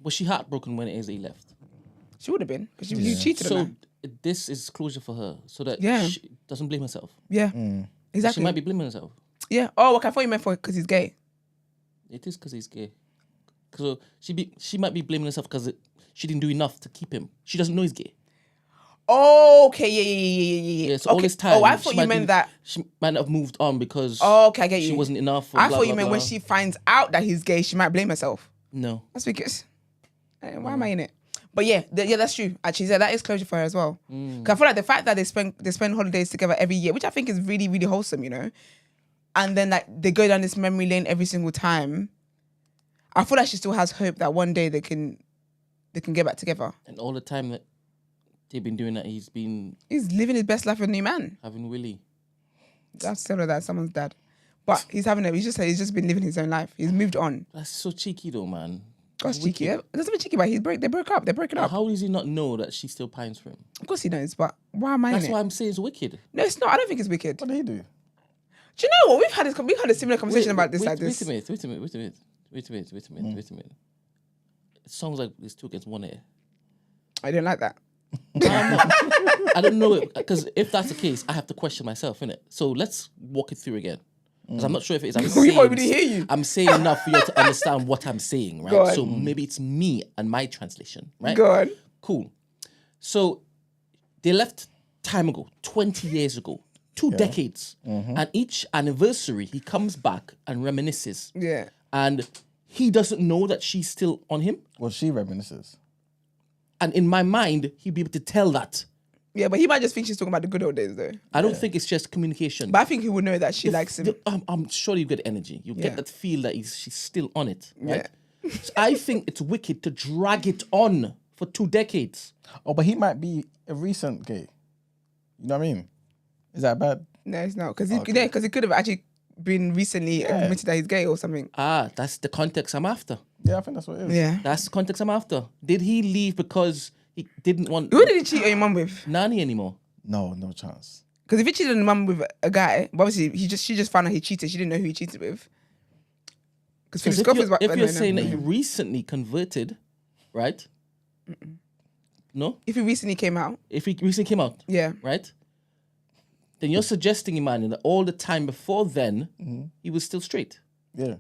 Was she heartbroken when AZ left? She would have been, because you cheated on her. So this is closure for her, so that she doesn't blame herself. Yeah, exactly. She might be blaming herself. Yeah. Oh, okay. I thought you meant because he's gay. It is because he's gay. So she might be blaming herself because she didn't do enough to keep him. She doesn't know he's gay. Oh, okay. Yeah. So all this time. Oh, I thought you meant that she might not have moved on because. Oh, okay, I get you. She wasn't enough. I thought you meant when she finds out that he's gay, she might blame herself. No. That's because. Why am I in it? But yeah, that's true. Actually, that is closure for her as well. Because I feel like the fact that they spend holidays together every year, which I think is really, really wholesome, you know. And then like they go down this memory lane every single time. I feel like she still has hope that one day they can get back together. And all the time that they've been doing that, he's living his best life with a new man. Having Willie. That's tell her that someone's dad. But he's just been living his own life. He's moved on. That's so cheeky though, man. That's cheeky. It doesn't be cheeky, but they broke up. They're breaking up. How does he not know that she still pines for him? Of course he knows, but why am I in it? That's why I'm saying it's wicked. No, it's not. I don't think it's wicked. What did he do? Do you know what? We've had a similar conversation about this like this. Wait a minute. It sounds like it's 2 against 1 here. I don't like that. I don't know it, because if that's the case, I have to question myself, innit? So let's walk it through again. Because I'm not sure if it is. We already hear you. I'm saying enough for you to understand what I'm saying, right? So maybe it's me and my translation, right? Go on. Cool. So they left time ago, 20 years ago, 2 decades. And each anniversary, he comes back and reminisces. Yeah. And he doesn't know that she's still on him. Well, she reminisces. And in my mind, he'd be able to tell that. Yeah, but he might just think she's talking about the good old days, though. I don't think it's just communication. But I think he would know that she likes him. I'm sure you get energy. You Yeah. get that feel that she's still on it, right? So I think it's wicked to drag it on for 2 decades. Oh, but he might be a recent gay. You know what I mean? Is that bad? No, it's not. Because he could have actually been recently admitted that he's gay or something. That's the context I'm after. Yeah, I think that's what it is. Yeah. That's the context I'm after. Did he leave because he didn't want Who did he cheat on your mum with? Nani anymore? No chance. Because if he cheated on your mum with a guy, but obviously she just found out he cheated. She didn't know who he cheated with. Because If you're saying that he recently converted, right? No? If he recently came out. If he recently came out, yeah, right? Then you're suggesting, Emmanuel, that all the time before then, he was still straight. Yeah.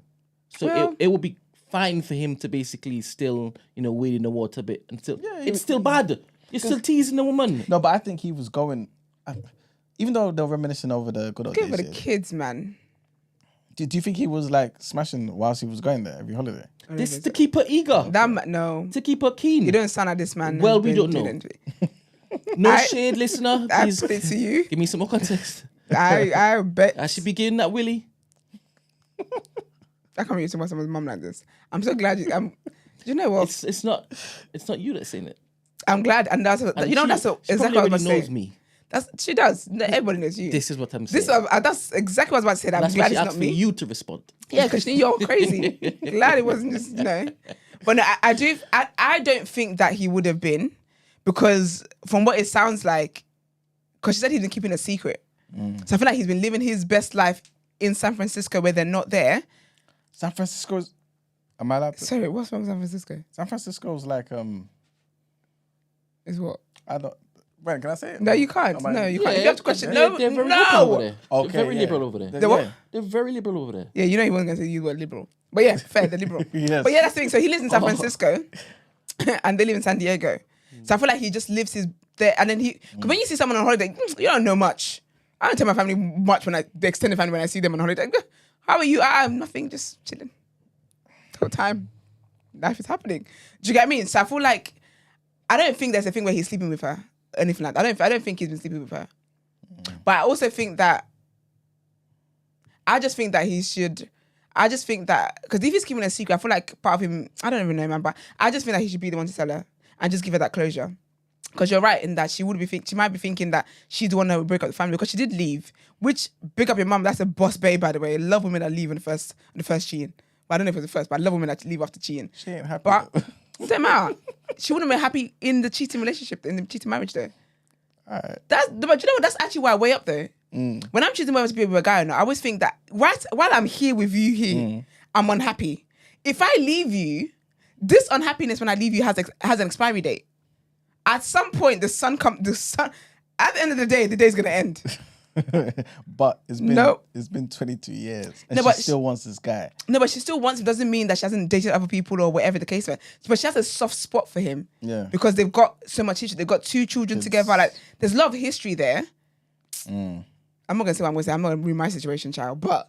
So it would be fine for him to basically still, wade in the water a bit. And still, it's still bad. You're still teasing the woman. No, but I think he was going, even though they're reminiscing over the good old days. Good for the kids, man. Do you think he was like smashing whilst he was going there every holiday? This to keep her eager. No. To keep her keen. You don't sound like this man. Well, we don't know. No shade, listener. I Please put it to you. give me some more context. I bet. I should be getting that Willie. I can't use someone's mum like this. I'm so glad do you know what? It's not you that's saying it. I'm glad, and that's And that's she exactly probably what I was already about to knows say. me. She does. Everybody knows you. This is what I'm saying. That's exactly what I was about to say. I'm That's why glad she it's asked not for me. you to respond. Yeah, because you're crazy. Glad it wasn't just But no, I don't think that he would have been, because from what it sounds like, because she said he's been keeping a secret. So I feel like he's been living his best life in San Francisco where they're not there. San Francisco's. Am I allowed to? Sorry, what's wrong with San Francisco? San Francisco's like Is what? I don't. Brent, can I say it? No, you can't. No, you can't. If you have to question. They're No, very liberal over there. Okay, They're very yeah. liberal over there. They're what? They're very liberal over there. Yeah, you know he wasn't going to say you were liberal. But yeah, fair, they're liberal. Yes. But yeah, that's the thing. So he lives in San Francisco and they live in San Diego. So I feel like he just lives his there. And then because when you see someone on holiday, you don't know much. I don't tell my family much the extended family, when I see them on holiday. How are you? I'm nothing, just chilling. Whole time. Life is happening. Do you get what I mean? So I feel like, I don't think there's a thing where he's sleeping with her. Anything like that. I don't think he's been sleeping with her. But I also think that, because if he's keeping a secret, I feel like part of him, I don't even know, man, but I just think that he should be the one to tell her and just give her that closure. Because you're right in that she might be thinking that she's the one that would break up the family, because she did leave. Which, big up your mum, that's a boss babe, by the way. I love women that leave on the first cheating. But I don't know if it was the first, but I love women that leave after cheating. She ain't happy. But it doesn't matter. She wouldn't be happy in the cheating relationship, in the cheating marriage, though. Alright. But you know what? That's actually why I weigh up, though. When I'm choosing whether to be with a guy or not, I always think that while I'm here with you here, I'm unhappy. If I leave you, this unhappiness when I leave you has an expiry date. At some point, the sun. At the end of the day, the day's gonna end. But it's been 22 years, and she still wants this guy. No, but she still wants him. Doesn't mean that she hasn't dated other people or whatever the case was. But she has a soft spot for him. Yeah. Because they've got so much history. They've got 2 children together. Like, there's a lot of history there. I'm not gonna say what I'm gonna say. I'm not gonna ruin my situation, child. But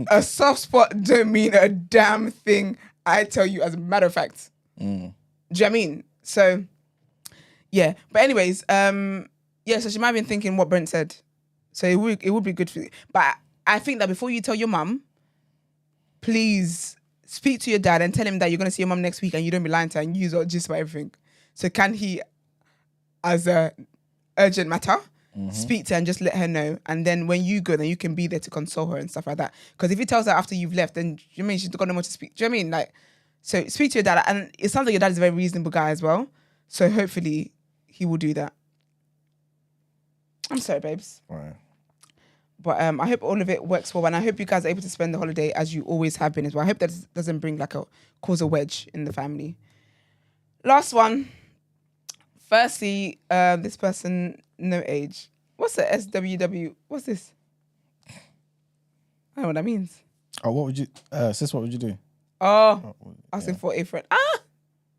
a soft spot don't mean a damn thing. I tell you, as a matter of fact. Do you know what I mean? So, yeah. But anyways, so she might have been thinking what Brent said. So it would be good for you. But I think that before you tell your mum, please speak to your dad and tell him that you're gonna see your mum next week and you don't be lying to her and use just about everything. So can he, as a urgent matter, speak to her and just let her know, and then when you go, then you can be there to console her and stuff like that. Because if he tells her after you've left, then you mean she's got no more to speak. Do you know what I mean? Like, so speak to your dad, and it sounds like your dad is a very reasonable guy as well. So hopefully he will do that. I'm sorry, babes. Right. But I hope all of it works well, and I hope you guys are able to spend the holiday as you always have been as well. I hope that doesn't bring cause a wedge in the family. Last one. Firstly, this person, no age. What's the SWW? What's this? I don't know what that means. Oh, what would you, sis? What would you do? Asking for a friend.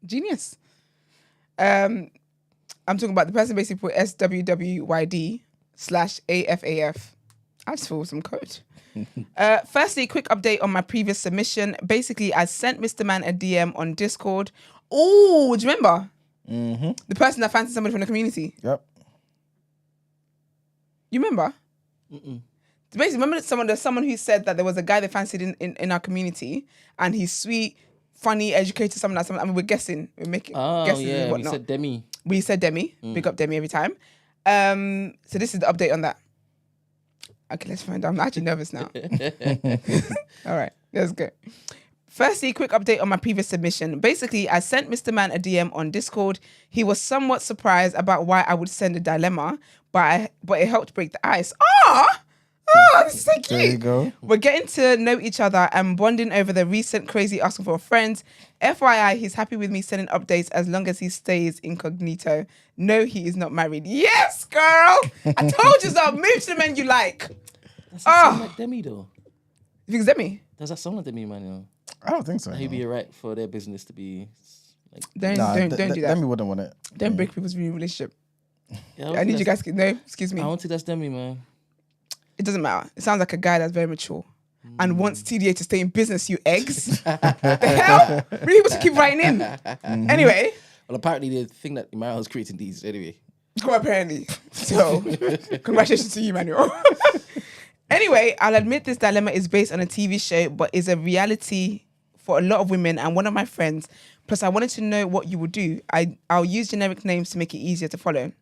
Genius. I'm talking about the person basically put SWWYD/AFAF. I just feel some code. Firstly, quick update on my previous submission. Basically, I sent Mr. Man a DM on Discord. Oh, do you remember? Mm-hmm. The person that fancied somebody from the community. Yep. You remember? Basically, remember there's someone who said that there was a guy they fancied in our community, and he's sweet, funny, educated, something like something. I mean, we're guessing. We're making guesses and we whatnot. said Demi. We said Demi. Big up Demi every time. So this is the update on that. Okay, let's find out. I'm actually nervous now. All right, let's go. Firstly, quick update on my previous submission. Basically, I sent Mr. Man a DM on Discord. He was somewhat surprised about why I would send a dilemma, but it helped break the ice. This is so cute. There you go. We're getting to know each other and bonding over the recent crazy asking for a friend. FYI, he's happy with me sending updates as long as he stays incognito. No, he is not married. Yes, girl. I told you so. Move to the men you like. Does that sound like Demi though? You think it's Demi? Does that sound like Demi, man? I don't think so. Maybe you're right for their business to be like. Don't do that. Demi wouldn't want it. Don't break people's relationship. Yeah, I need you guys to no, excuse me. I don't think that's Demi, man. It doesn't matter. It sounds like a guy that's very mature and wants TDA to stay in business, you eggs. The hell? Really able to keep writing in. Anyway. Well, apparently they think that Emmanuel's creating these anyway. Well, apparently. So, congratulations to you, Manuel. Anyway, I'll admit this dilemma is based on a TV show, but is a reality for a lot of women and one of my friends. Plus, I wanted to know what you would do. I'll use generic names to make it easier to follow.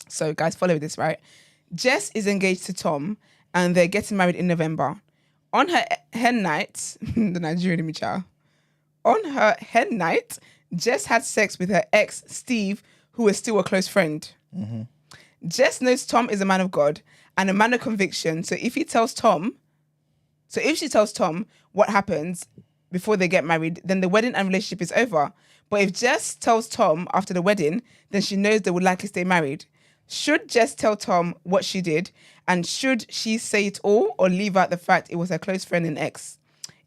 So, guys, follow this, right? Jess is engaged to Tom, and they're getting married in November. On her hen night, the Nigerian in me, child. On her hen night, Jess had sex with her ex, Steve, who is still a close friend. Jess knows Tom is a man of God and a man of conviction. So if she tells Tom what happens before they get married, then the wedding and relationship is over. But if Jess tells Tom after the wedding, then she knows they would likely stay married. Should Jess tell Tom what she did? And should she say it all or leave out the fact it was her close friend and ex?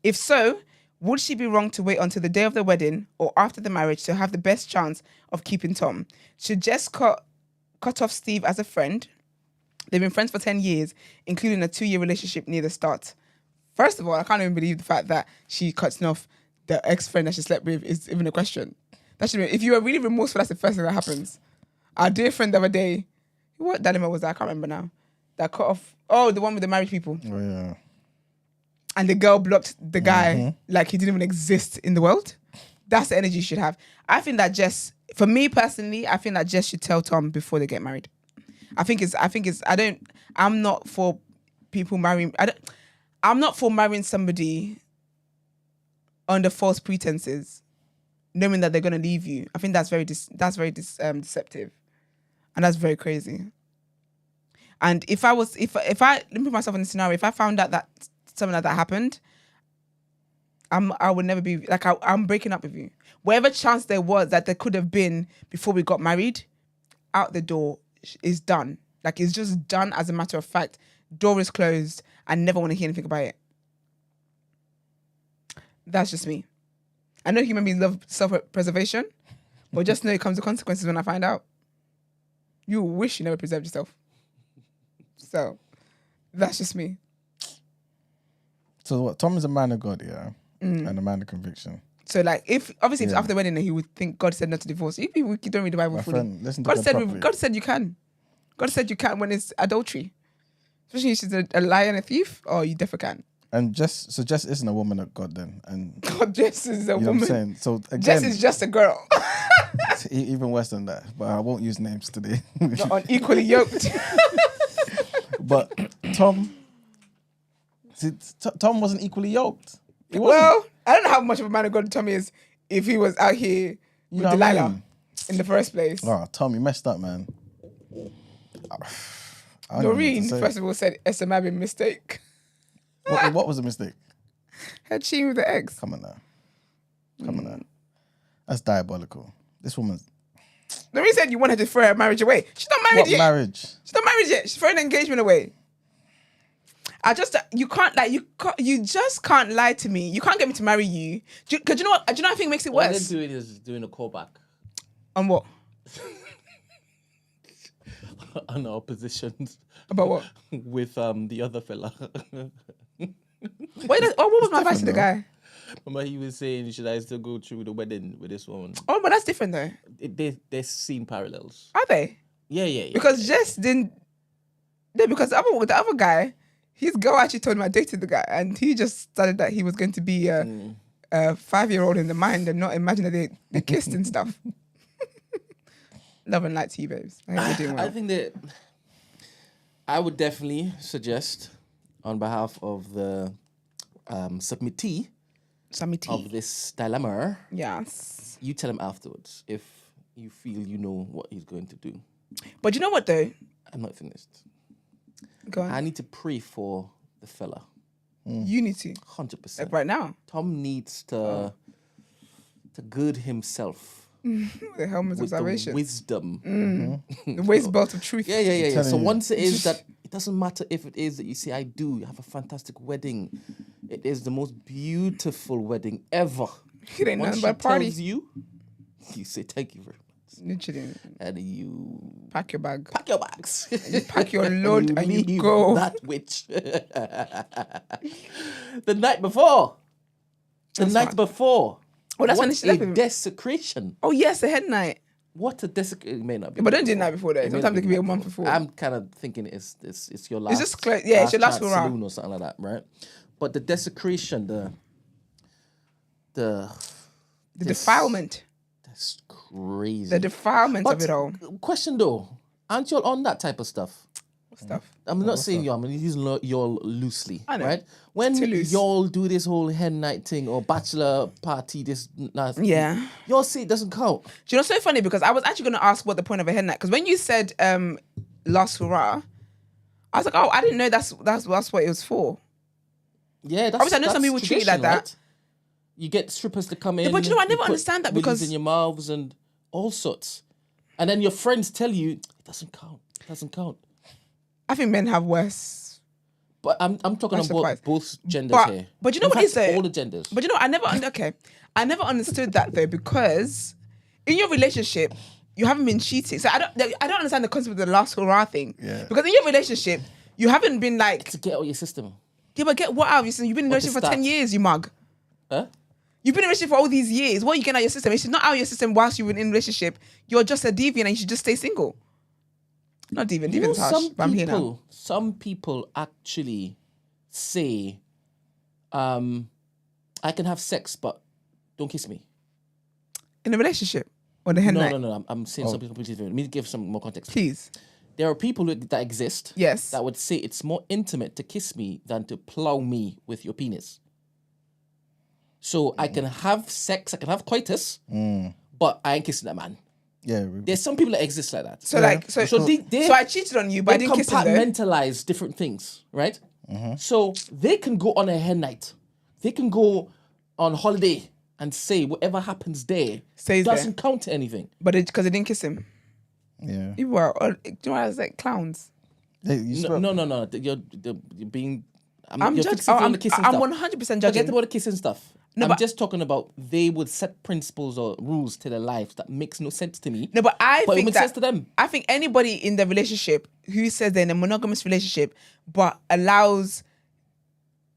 If so, would she be wrong to wait until the day of the wedding or after the marriage to have the best chance of keeping Tom? Should Jess cut off Steve as a friend? They've been friends for 10 years, including a 2-year relationship near the start. First of all, I can't even believe the fact that she cuts off the ex-friend that she slept with is even a question. That should be, if you are really remorseful, that's the first thing that happens. Our dear friend the other day, what dilemma was that? I can't remember now. That cut off, the one with the married people. Oh, yeah. And the girl blocked the guy like he didn't even exist in the world. That's the energy you should have. I think that Jess, for me personally, I think that Jess should tell Tom before they get married. I'm not for people marrying, I'm not for marrying somebody under false pretenses, knowing that they're going to leave you. I think that's very deceptive. And that's very crazy. And if I let me put myself in a scenario, if I found out that something like that happened, I would never be, like, I'm breaking up with you. Whatever chance there was that there could have been before we got married, out the door is done. Like, it's just done as a matter of fact. Door is closed. I never want to hear anything about it. That's just me. I know human beings love self-preservation, but just know it comes to consequences when I find out. You wish you never preserved yourself. So, that's just me. So what? Tom is a man of God, yeah, and a man of conviction. So, like, if after the wedding, he would think God said not to divorce. If you don't read the Bible fully, friend, listen to God said you can. God said you can when it's adultery. Especially if she's a liar and a thief, you definitely can. And Jess isn't a woman of God then, and God, Jess is a you know woman. what I'm saying? So again, Jess is just a girl. Even worse than that. But I won't use names today. Not unequally yoked. But Tom wasn't equally yoked. Well, I don't know how much of a man of God Tom is if he was out here with Delilah in the first place. Oh, Tom, you messed up, man. Doreen, first of all, said it's a massive mistake. What was the mistake? Her cheating with the ex. Come on now. That's diabolical. This woman's... Doreen said you wanted to throw her marriage away. She's not married yet. What marriage? She's not married yet. She's throwing the engagement away. You just can't lie to me. You can't get me to marry you. Because you know what I think makes it worse? What they're doing is doing a callback. On what? on our positions About what? with the other fella. What was my advice to the guy? Remember he was saying, should I still go through the wedding with this woman? Oh, but that's different though. They seem parallels. Are they? Yeah. Because Jess didn't. Yeah, because the other guy, his girl actually told him I dated the guy, and he just started that he was going to be a 5-year-old in the mind and not imagine that they kissed and stuff. Love and light to you, babes. I hope you're doing well. I think that I would definitely suggest, on behalf of the submittee of this dilemma, yes, you tell him afterwards if you feel you know what he's going to do. But you know what though? I'm not finished. Go on. I need to pray for the fella. You need to. 100%. Like right now. Tom needs to gird himself The helmet of with the salvation. wisdom. The waist belt of truth. Yeah. So once it is that, it doesn't matter if it is that you say, I do, you have a fantastic wedding. It is the most beautiful wedding ever. It ain't Once nothing she but a party. tells you say, thank you very much. Literally. And you Pack your bag. pack your bags. You pack your load and you leave go. That witch. The night before. That's fine. Before. Oh, that's when What she left a him. desecration. Oh yes, the head night. What a desecration. It may not be. But don't do it night before though. It may Sometimes not it can be a night month before. I'm kind of thinking it's your last. just close- yeah, it's your last chance hurrah. saloon or something like that, right? But the desecration, the defilement. That's crazy. The defilement But of it all. question though, aren't you all on that type of stuff? What stuff? I'm not saying you. I'm using y'all loosely, I know. right? When too loose. y'all do this whole hen night thing or bachelor party, Yeah. y'all say it doesn't count. Do you know what's so funny? Because I was actually going to ask what the point of a head night. Because when you said last hurrah, I was like, oh, I didn't know that's what it was for. Yeah, that's Obviously, I know some that's people treat it like tradition, that. right? You get strippers to come in. but you know, I never put understand that willies because- in your mouths and all sorts, and then your friends tell you it doesn't count. It doesn't count. I think men have worse. But I'm talking That's about surprised. both genders But- here. but you know In what fact, is it? all the genders. But you know, I never understood that though, because in your relationship, you haven't been cheating. So I don't understand the concept of the last hurrah thing. Yeah. Because in your relationship, you haven't been like, To get out your system. yeah, but get what out of your system? You've been in a What the relationship for 10 stats? years, you mug. Huh? You've been in a relationship for all these years. What are you getting out of your system? If she's not out of your system whilst you're in a relationship, you're just a deviant and you should just stay single. Not deviant. You know, Deviant's harsh, but I'm here now. some people actually say, I can have sex, but don't kiss me. In a relationship? Or the hen night? No. I'm saying something completely different. Let me give some more context. Please. There are people that exist Yes. that would say it's more intimate to kiss me than to plow me with your penis. So I can have sex, I can have coitus, but I ain't kissing that man. Yeah. There's some people that exist like that. So like, so I cheated on you, but I They didn't kiss him though. compartmentalize different things, right? So they can go on a hen night. They can go on holiday and say whatever happens there Stays there. doesn't count to anything. But because I didn't kiss him. Yeah. You were, do you know what I was like? Clowns. Hey, you spoke- No. You're being... I'm you're judging. fixating on the kissing I'm stuff. 100% Forget judging. about the kissing stuff. No, I'm but- just talking about they would set principles or rules to their lives that makes no sense to me. No, but I But it think makes that sense to them. I think anybody in the relationship who says they're in a monogamous relationship but allows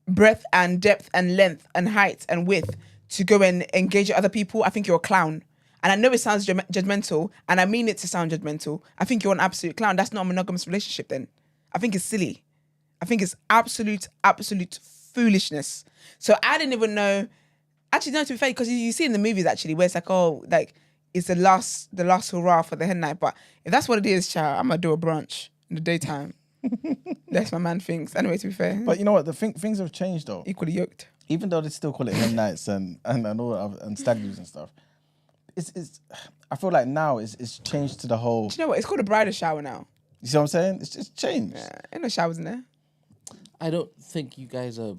breadth and depth and length and height and width to go and engage with other people, I think you're a clown. And I know it sounds judgmental, and I mean it to sound judgmental. I think you're an absolute clown. That's not a monogamous relationship then. I think it's silly. I think it's absolute foolishness. So I didn't even know. Actually, no, to be fair, because you see in the movies actually where it's like, oh, like it's the last hurrah for the hen night. But if that's what it is, child, I'm gonna do a brunch in the daytime. That's my man thinks. Anyway, to be fair, But you know what? Things have changed though. equally yoked. Even though they still call it hen nights and all and stag do's and stuff. It's I feel like now it's changed to the whole. Do you know what? It's called a bridal shower now. You see what I'm saying? It's just changed. Ain't no showers in there. I don't think you guys are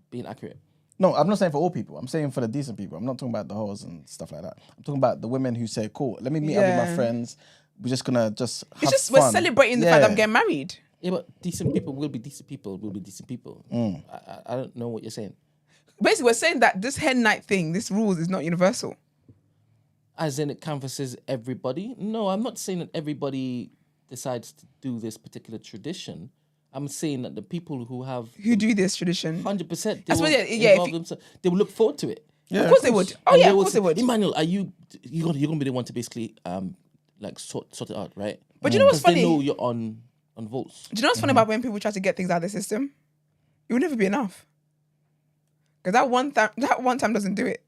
being accurate. No, I'm not saying for all people. I'm saying for the decent people. I'm not talking about the hoes and stuff like that. I'm talking about the women who say, "Cool, let me meet up with my Yeah. friends. We're just gonna have It's just we're fun." celebrating the fact that I'm getting married. Yeah, but decent people will be decent people. Will be decent people. Mm. I don't know what you're saying. Basically, we're saying that this hen night thing, this rules is not universal. As in, it canvasses everybody. No, I'm not saying that everybody decides to do this particular tradition, I'm saying that the people who do this tradition, 100%, I they will suppose, yeah, involve themselves. They will look forward to it. Yeah, of course they would. Oh And yeah, they of will course say, they would. Emmanuel, you're gonna be the one to basically like sort it out, right? But you know what's 'Cause funny? They know you're on votes. Do you know what's funny about when people try to get things out of the system? It will never be enough. Because that one time doesn't do it.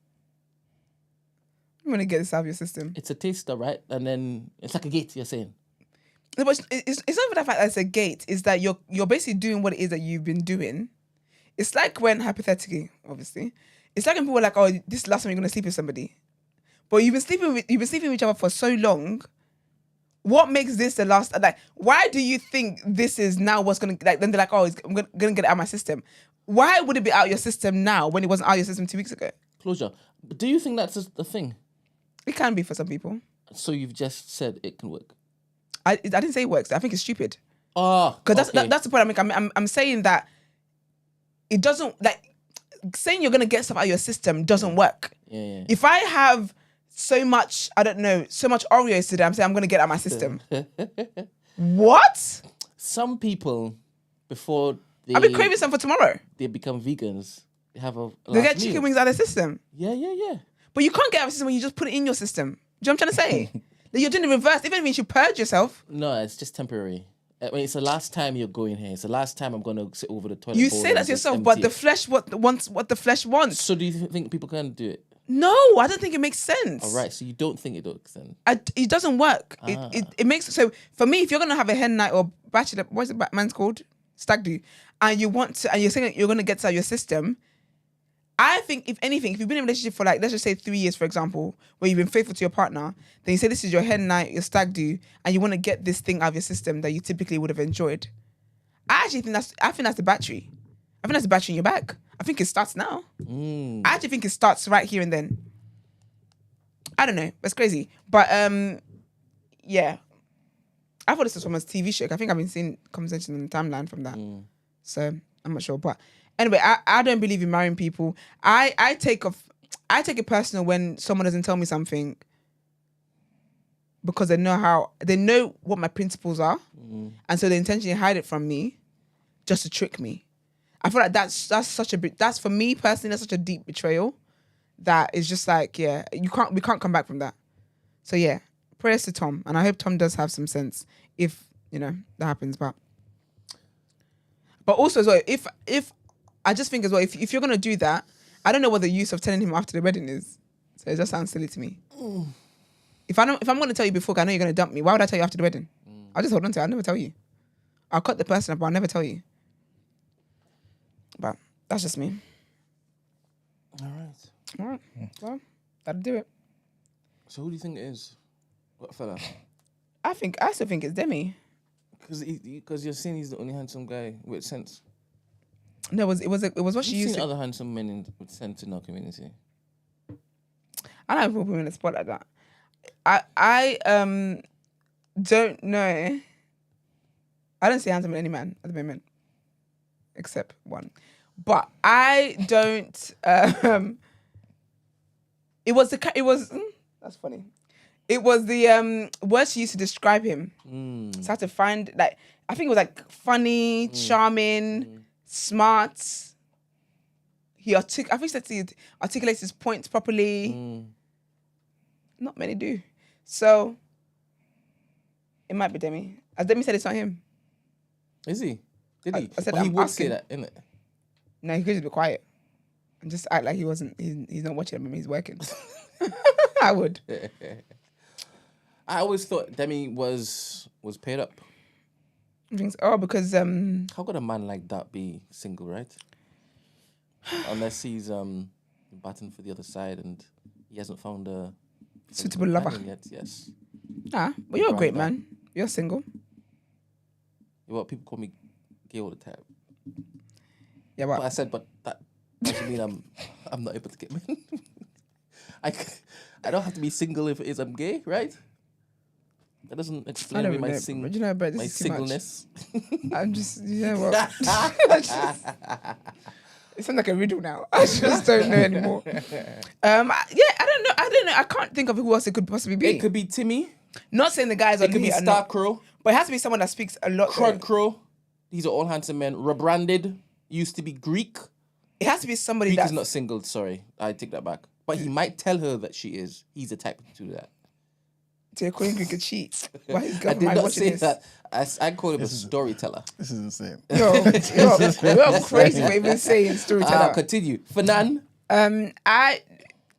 I'm gonna get this out of your system. It's a taster, right? And then it's like a gate. You're saying. No, but it's not even the fact that it's a gate. It's that you're basically doing what it is that you've been doing. It's like when, hypothetically, obviously, it's like when people are like, "Oh, this is the last time you're gonna sleep with somebody," but you've been sleeping with each other for so long. What makes this the last? Like, why do you think this is now what's gonna like? Then they're like, "Oh, I'm gonna get it out of my system." Why would it be out of your system now when it wasn't out of your system 2 weeks ago? Closure. But do you think that's the thing? It can be for some people. So you've just said it can work. I didn't say it works. I think it's stupid. Oh, Because okay. that's the point I'm making. I'm saying that it doesn't, like, saying you're gonna get stuff out of your system doesn't work. Yeah. If I have so much, I don't know, so much Oreos today, I'm saying I'm gonna get it out of my system. What? Some people, before I've been craving some for tomorrow. they become vegans, they have a They last get meal. chicken wings out of the system. Yeah. But you can't get out of the system when you just put it in your system. Do you know what I'm trying to say? That you're doing the reverse. If anything, you should purge yourself. No, it's just temporary. I mean, it's the last time you're going here. It's the last time I'm going to sit over the toilet. You bowl say and that to just yourself, but empty the it. flesh wants what the flesh wants. So do you think people can do it? No, I don't think it makes sense. All right, so you don't think it works then? It doesn't work. It makes, so for me, if you're gonna have a hen night or bachelor, what's it man's called, stag do, and you want to, and you're saying that you're gonna get to your system, I think if anything, if you've been in a relationship for, like, let's just say 3 years, for example, where you've been faithful to your partner, then you say this is your hen night, your stag do, and you want to get this thing out of your system that you typically would have enjoyed. I think that's the battery. I think that's the battery in your bag. I think it starts now. I actually think it starts right here and then. I don't know. It's crazy. But yeah. I thought this was from a TV show. I think I've been seeing conversations on the timeline from that. So I'm not sure. But anyway, I don't believe in marrying people. I take it personal when someone doesn't tell me something because they know what my principles are. And so they intentionally hide it from me just to trick me. I feel like that's for me personally, that's such a deep betrayal that is just like, yeah, we can't come back from that. So yeah, prayers to Tom, and I hope Tom does have some sense if, that happens. But also as well, if I just think as well, if you're gonna do that, I don't know what the use of telling him after the wedding is. So it just sounds silly to me. If I'm gonna tell you before, 'cause I know you're gonna dump me, why would I tell you after the wedding? I'll just hold on to it. I'll never tell you. I'll cut the person up, but I'll never tell you. But that's just me. All right. Well, that'll do it. So who do you think it is? What fella? I still think it's Demi. Because you're saying he's the only handsome guy with sense. No, it was what she You've used seen to. other handsome men with sense in our community. I don't put women in a spot like that. I don't know. I don't see handsome in any man at the moment, except one. But I don't. That's funny. It was the words she used to describe him. So I had to find, like, I think it was like funny, charming, smart. I think he said he articulates his points properly. Not many do. So it might be Demi. As Demi said, it's not him. Is he? Did he? I said, But he I'm would asking. say that, innit? No, he could just be quiet and just act like he wasn't. He's not watching him. He's working. I would. I always thought Demi was paid up. Because How could a man like that be single, right? Unless he's batting for the other side and he hasn't found a suitable lover yet. Yes. But you're a great Around man. You're single. Well, people call me gay all the time. Yeah, But I but said, but that doesn't mean I'm not able to get men. I don't have to be single if it is I'm gay, right? That doesn't I explain don't me even my know. But you know, but this my is too much. singleness. I'm just, it sounds like a riddle now. I just don't know anymore. I don't know. I can't think of who else it could possibly be. It could be Timmy. Not saying the guys It on could be here are not, Starcrow. But it has to be someone that speaks a lot. Crud though. Crow. These are all handsome men. Rebranded. Used to be Greek. It has to be somebody Greek that's is not single. Sorry, I take that back. But he might tell her that she is. He's the type to do that. to a Queen Greek cheat. Why his I girlfriend did might not watching say this. that. I call him a storyteller. This is insane. You're crazy for even saying storyteller. Continue. Fanan.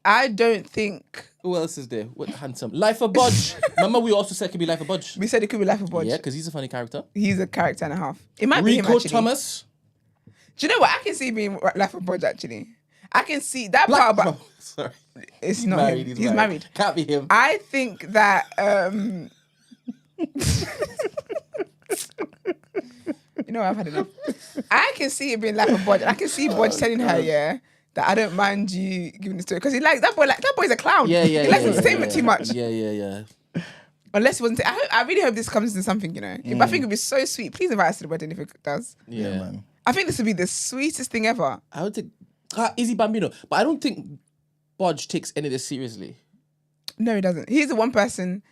I don't think Who else is there? What handsome? Life of Budge. Remember we also said it could be Life of Budge. we said it could be Life of Bodge. Yeah, because he's a funny character. He's a character and a half. It might be him Rico actually. Thomas. Do you know what? I can see being Life of Bodge actually. I can see that Black. part about Sorry. it's He's not married. him. He's married. Can't be him. I think that you know, I've had enough. I can see it being Life of Bodge. I can see Bodge telling her, yeah, that I don't mind you giving the story because he likes that boy. Like that boy's a clown. Yeah. He likes entertainment too much. Yeah. Unless he wasn't. I really hope this comes into something, you know. But I think it'd be so sweet. Please invite us to the wedding if it does. Yeah. Man. I think this would be the sweetest thing ever. I would think Izzy Bambino, but I don't think Bodge takes any of this seriously. No, he doesn't. He's the one person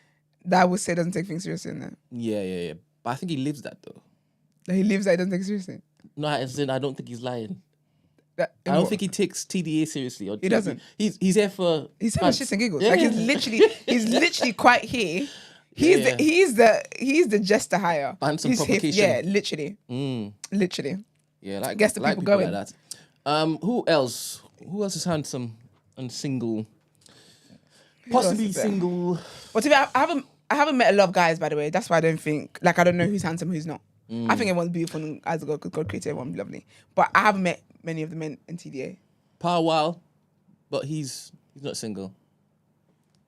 that I would say doesn't take things seriously in there. Yeah. But I think he lives that though. That he lives that he doesn't take it seriously. No, as in I don't think he's lying. That, I don't think he takes TDA seriously. Or He doesn't. He's here for. He's having fun. shits and giggles. Yeah. Like he's literally quite here. He's the jester hire. And some He's here- provocation. yeah, literally. Literally. Yeah, like Gets the like people going. like that. Who else? Who else is handsome and single? Possibly is there? single. But to be, I haven't met a lot of guys, by the way. That's why I don't think, like, I don't know who's handsome, who's not. I think everyone's beautiful and as God, because God created everyone lovely. But I haven't met many of the men in TDA. Power Wow, but he's not single.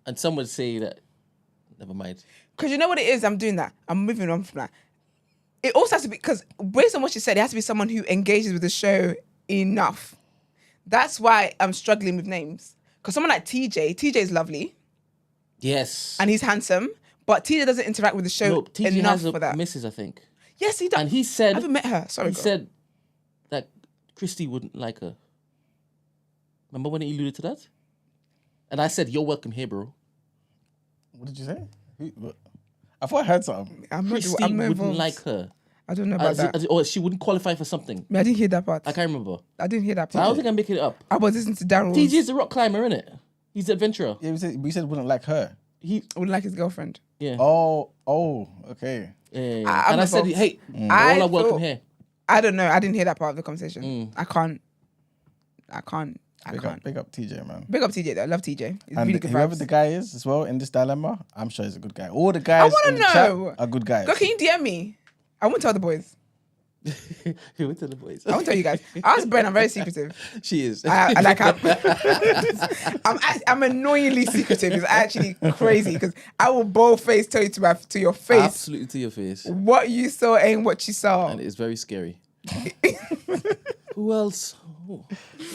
And some would say that. Never mind. Because you know what it is? I'm doing that. I'm moving on from that. It also has to be, because based on what she said, it has to be someone who engages with the show enough. That's why I'm struggling with names. Because someone like TJ is lovely Yes. and he's handsome, but TJ doesn't interact with the show No, TJ enough has for that. missus, I think. Yes, he does. And he said. I haven't met her. Sorry, He girl. said that Christy wouldn't like her. Remember when he alluded to that? And I said, "You're welcome here, bro." What did you say? What? I thought I heard something. Christy I'm not wouldn't involved. like her, I don't know about that. or she wouldn't qualify for something. I didn't hear that part. I can't remember. I didn't hear that I part. don't think I'm making it up. I was listening to Daryl. TJ is a rock climber, innit? He's an adventurer. Yeah, we said wouldn't like her. He, wouldn't like his girlfriend. yeah. Oh, okay. Yeah. I'm And I said, involved. "Hey, I all are welcome thought- here." I don't know. I didn't hear that part of the conversation. I can't. Big up TJ, man. Big up TJ though. I love TJ. He's And really good whoever vibes. the guy is as well in this dilemma, I'm sure he's a good guy. All the guys wanna in the chat know. are good guys. Girl, can you DM me? I won't tell the boys. He went to the boys. I won't tell you guys. I was Brent. I'm very secretive. She is. I like I'm annoyingly secretive. It's actually crazy because I will bold-faced tell you to your face Absolutely to your face. what you saw ain't what you saw. And it's very scary. Who else? Who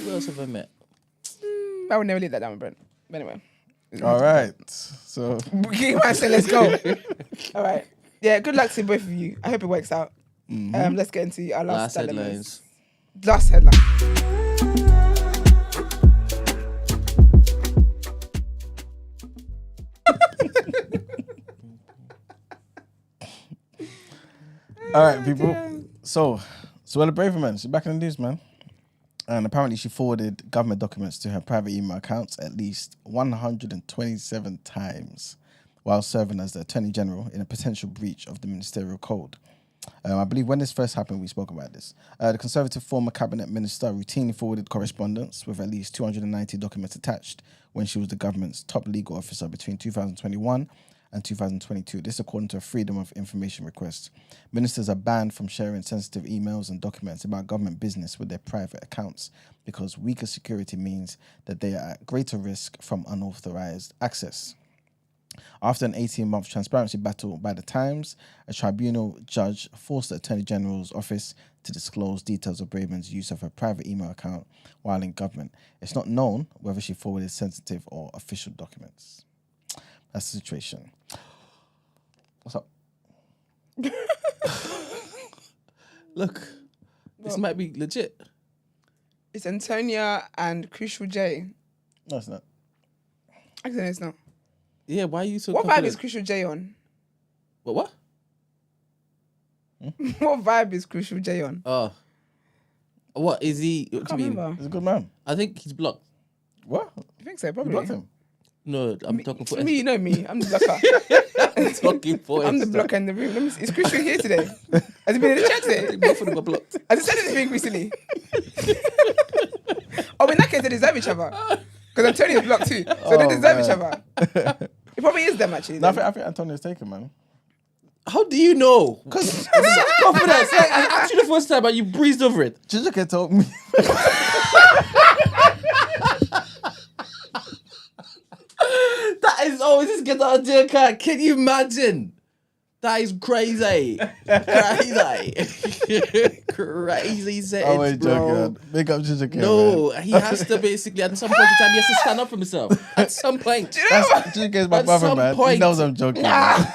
else have I met? I would never leave that down with Brent. But anyway. All right. So King man said, let's go. All right. Yeah, good luck to both of you. I hope it works out. Let's get into our last Headlines. Last headline. all right, people. So Suella Braverman, she's back in the news, man. And apparently she forwarded government documents to her private email accounts at least 127 times while serving as the Attorney General in a potential breach of the ministerial code. I believe when this first happened, we spoke about this. The Conservative former cabinet minister routinely forwarded correspondence with at least 290 documents attached when she was the government's top legal officer between 2021 and 2022. This according to a Freedom of Information request. Ministers are banned from sharing sensitive emails and documents about government business with their private accounts because weaker security means that they are at greater risk from unauthorized access. After an 18-month transparency battle by the Times, a tribunal judge forced the Attorney General's office to disclose details of Braverman's use of her private email account while in government. It's not known whether she forwarded sensitive or official documents. That's the situation. What's up? Look, this might be legit. It's Antonia and Crucial J. No, it's not. Actually, no, it's not. Yeah, why are you so What vibe confident? is Crucial J on? What? What vibe is Crucial J on? What is he? What do Can't you mean? remember. He's a good man. I think he's blocked. What? I think so, You probably. blocked him? No, I'm talking for Me, you know me. I'm the blocker. I'm talking for I'm the Esther. blocker in the room. Let me see. Is Crucial here today? Has he been in the chat today? Both of them are blocked. Has he said anything recently? Oh, in that case, they deserve each other. Because Antonio's blocked too. So they deserve each other. It probably is them, actually. No, then. I think Antonio's taken, man. How do you know? Because Confidence. Like, I asked you the first time, but you breezed over it. Chizuke told me. That is always just get out of jail card. Can you imagine? That is crazy. Crazy settings, Oh, wait, bro. joking. Big up Chizuke, No, man. he has to basically, at some point in time, he has to stand up for himself. At some point. Chizuke's my At brother, some man. He point. knows I'm joking. man.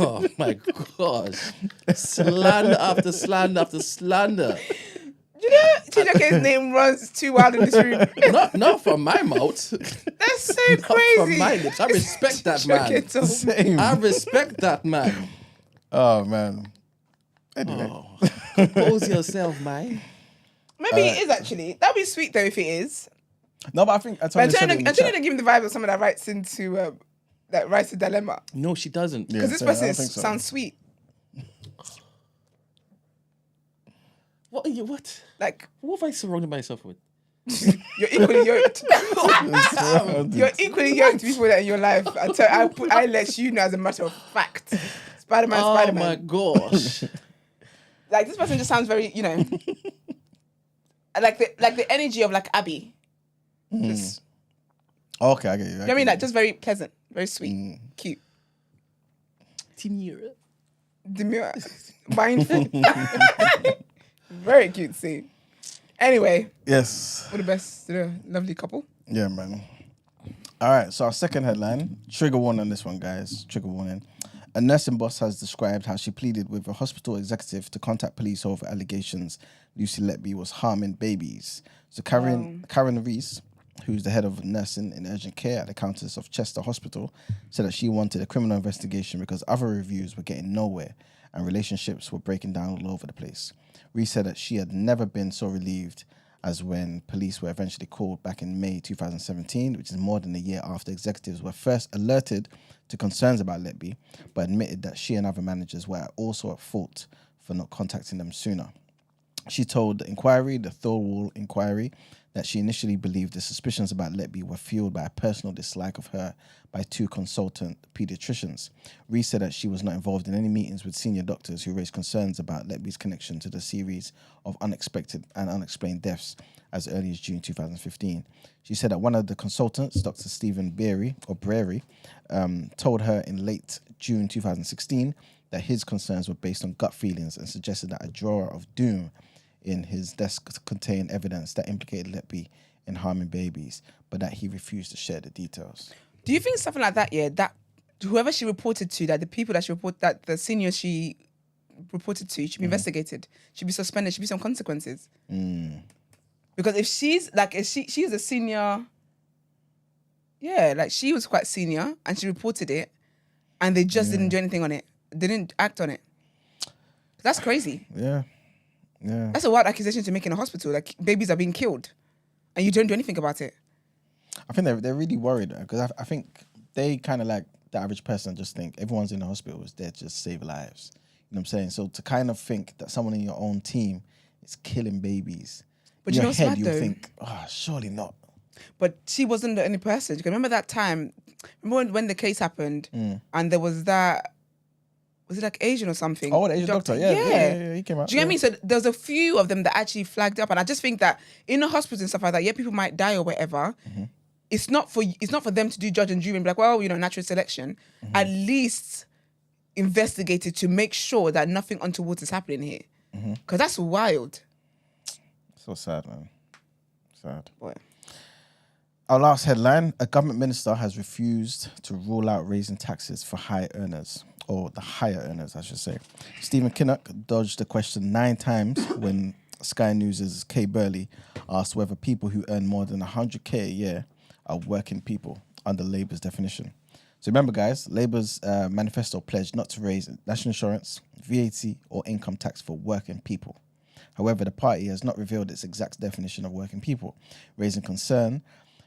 Oh my gosh. Slander after slander after slander. You know, Chijoke's name runs too wild in this room. Not from my mouth. That's so Not from crazy. my lips. I respect that man. Chijoke told me. Same. I respect that man. Oh, man. Anyway. Compose yourself, man. Maybe it is actually. That'd be sweet though if it is. No, but I think Antonio But said it in the Antonio chat. didn't give me the vibe of someone that writes into that writes a dilemma. No, she doesn't. Yeah, Because this so I person don't think so. sounds sweet. What are you? What? Like What have I surrounded myself with? you're equally yoked. You're equally yoked to people that are in your life. I let you know as a matter of fact. Spider-Man, Oh Spider-Man. my gosh. Like this person just sounds very, like the energy of like Abby. Just, Okay, I get you. you know what I mean? Like just very pleasant, very sweet, cute, Timura. demure, mindful. Very cute scene. Anyway, Yes. all the best to the lovely couple. Yeah, man. All right, so our second headline, trigger warning on this one, guys. Trigger warning. A nursing boss has described how she pleaded with a hospital executive to contact police over allegations Lucy Letby was harming babies. So Karen Reese, who's the head of nursing in urgent care at the Countess of Chester Hospital, said that she wanted a criminal investigation because other reviews were getting nowhere and relationships were breaking down all over the place. Reese said that she had never been so relieved as when police were eventually called back in May 2017, which is more than a year after executives were first alerted to concerns about Letby, but admitted that she and other managers were also at fault for not contacting them sooner. She told the inquiry, the Thorwall inquiry, that she initially believed the suspicions about Letby were fueled by a personal dislike of her by two consultant pediatricians. Reese said that she was not involved in any meetings with senior doctors who raised concerns about Letby's connection to the series of unexpected and unexplained deaths as early as June 2015. She said that one of the consultants, Dr. Stephen Breary, told her in late June 2016 that his concerns were based on gut feelings and suggested that a drawer of doom in his desk contained evidence that implicated Letby in harming babies, but that he refused to share the details. Do you think something like that, that whoever she reported to, that the people that that the seniors she reported to should be investigated, should be suspended, should be some consequences? Because if she's like, she's a senior, like she was quite senior and she reported it and they just didn't do anything on it. They didn't act on it. That's crazy. Yeah. That's a wild accusation to make in a hospital. Like babies are being killed and you don't do anything about it. I think they're really worried because I think they kind of like the average person just think everyone's in the hospital is there to just save lives. You know what I'm saying? So to kind of think that someone in your own team is killing babies, But in you know your what's head mad you though? think, surely not. But she wasn't the only person. You can remember that time, when the case happened and there was that, was it like Asian or something? Oh, the Asian doctor. Yeah, he came out. Do you get me? So there's a few of them that actually flagged up, and I just think that in the hospitals and stuff like that, people might die or whatever. It's not for them to do judge and jury and be like, well, natural selection. At least investigate it to make sure that nothing untoward is happening here, because that's wild. So sad, man. Sad. Boy. Our last headline, a government minister has refused to rule out raising taxes for high earners, or the higher earners, I should say. Stephen Kinnock dodged the question 9 times when Sky News' Kay Burley asked whether people who earn more than 100k a year are working people under Labour's definition. So remember, guys, Labour's manifesto pledged not to raise national insurance, VAT, or income tax for working people. However, the party has not revealed its exact definition of working people, raising concern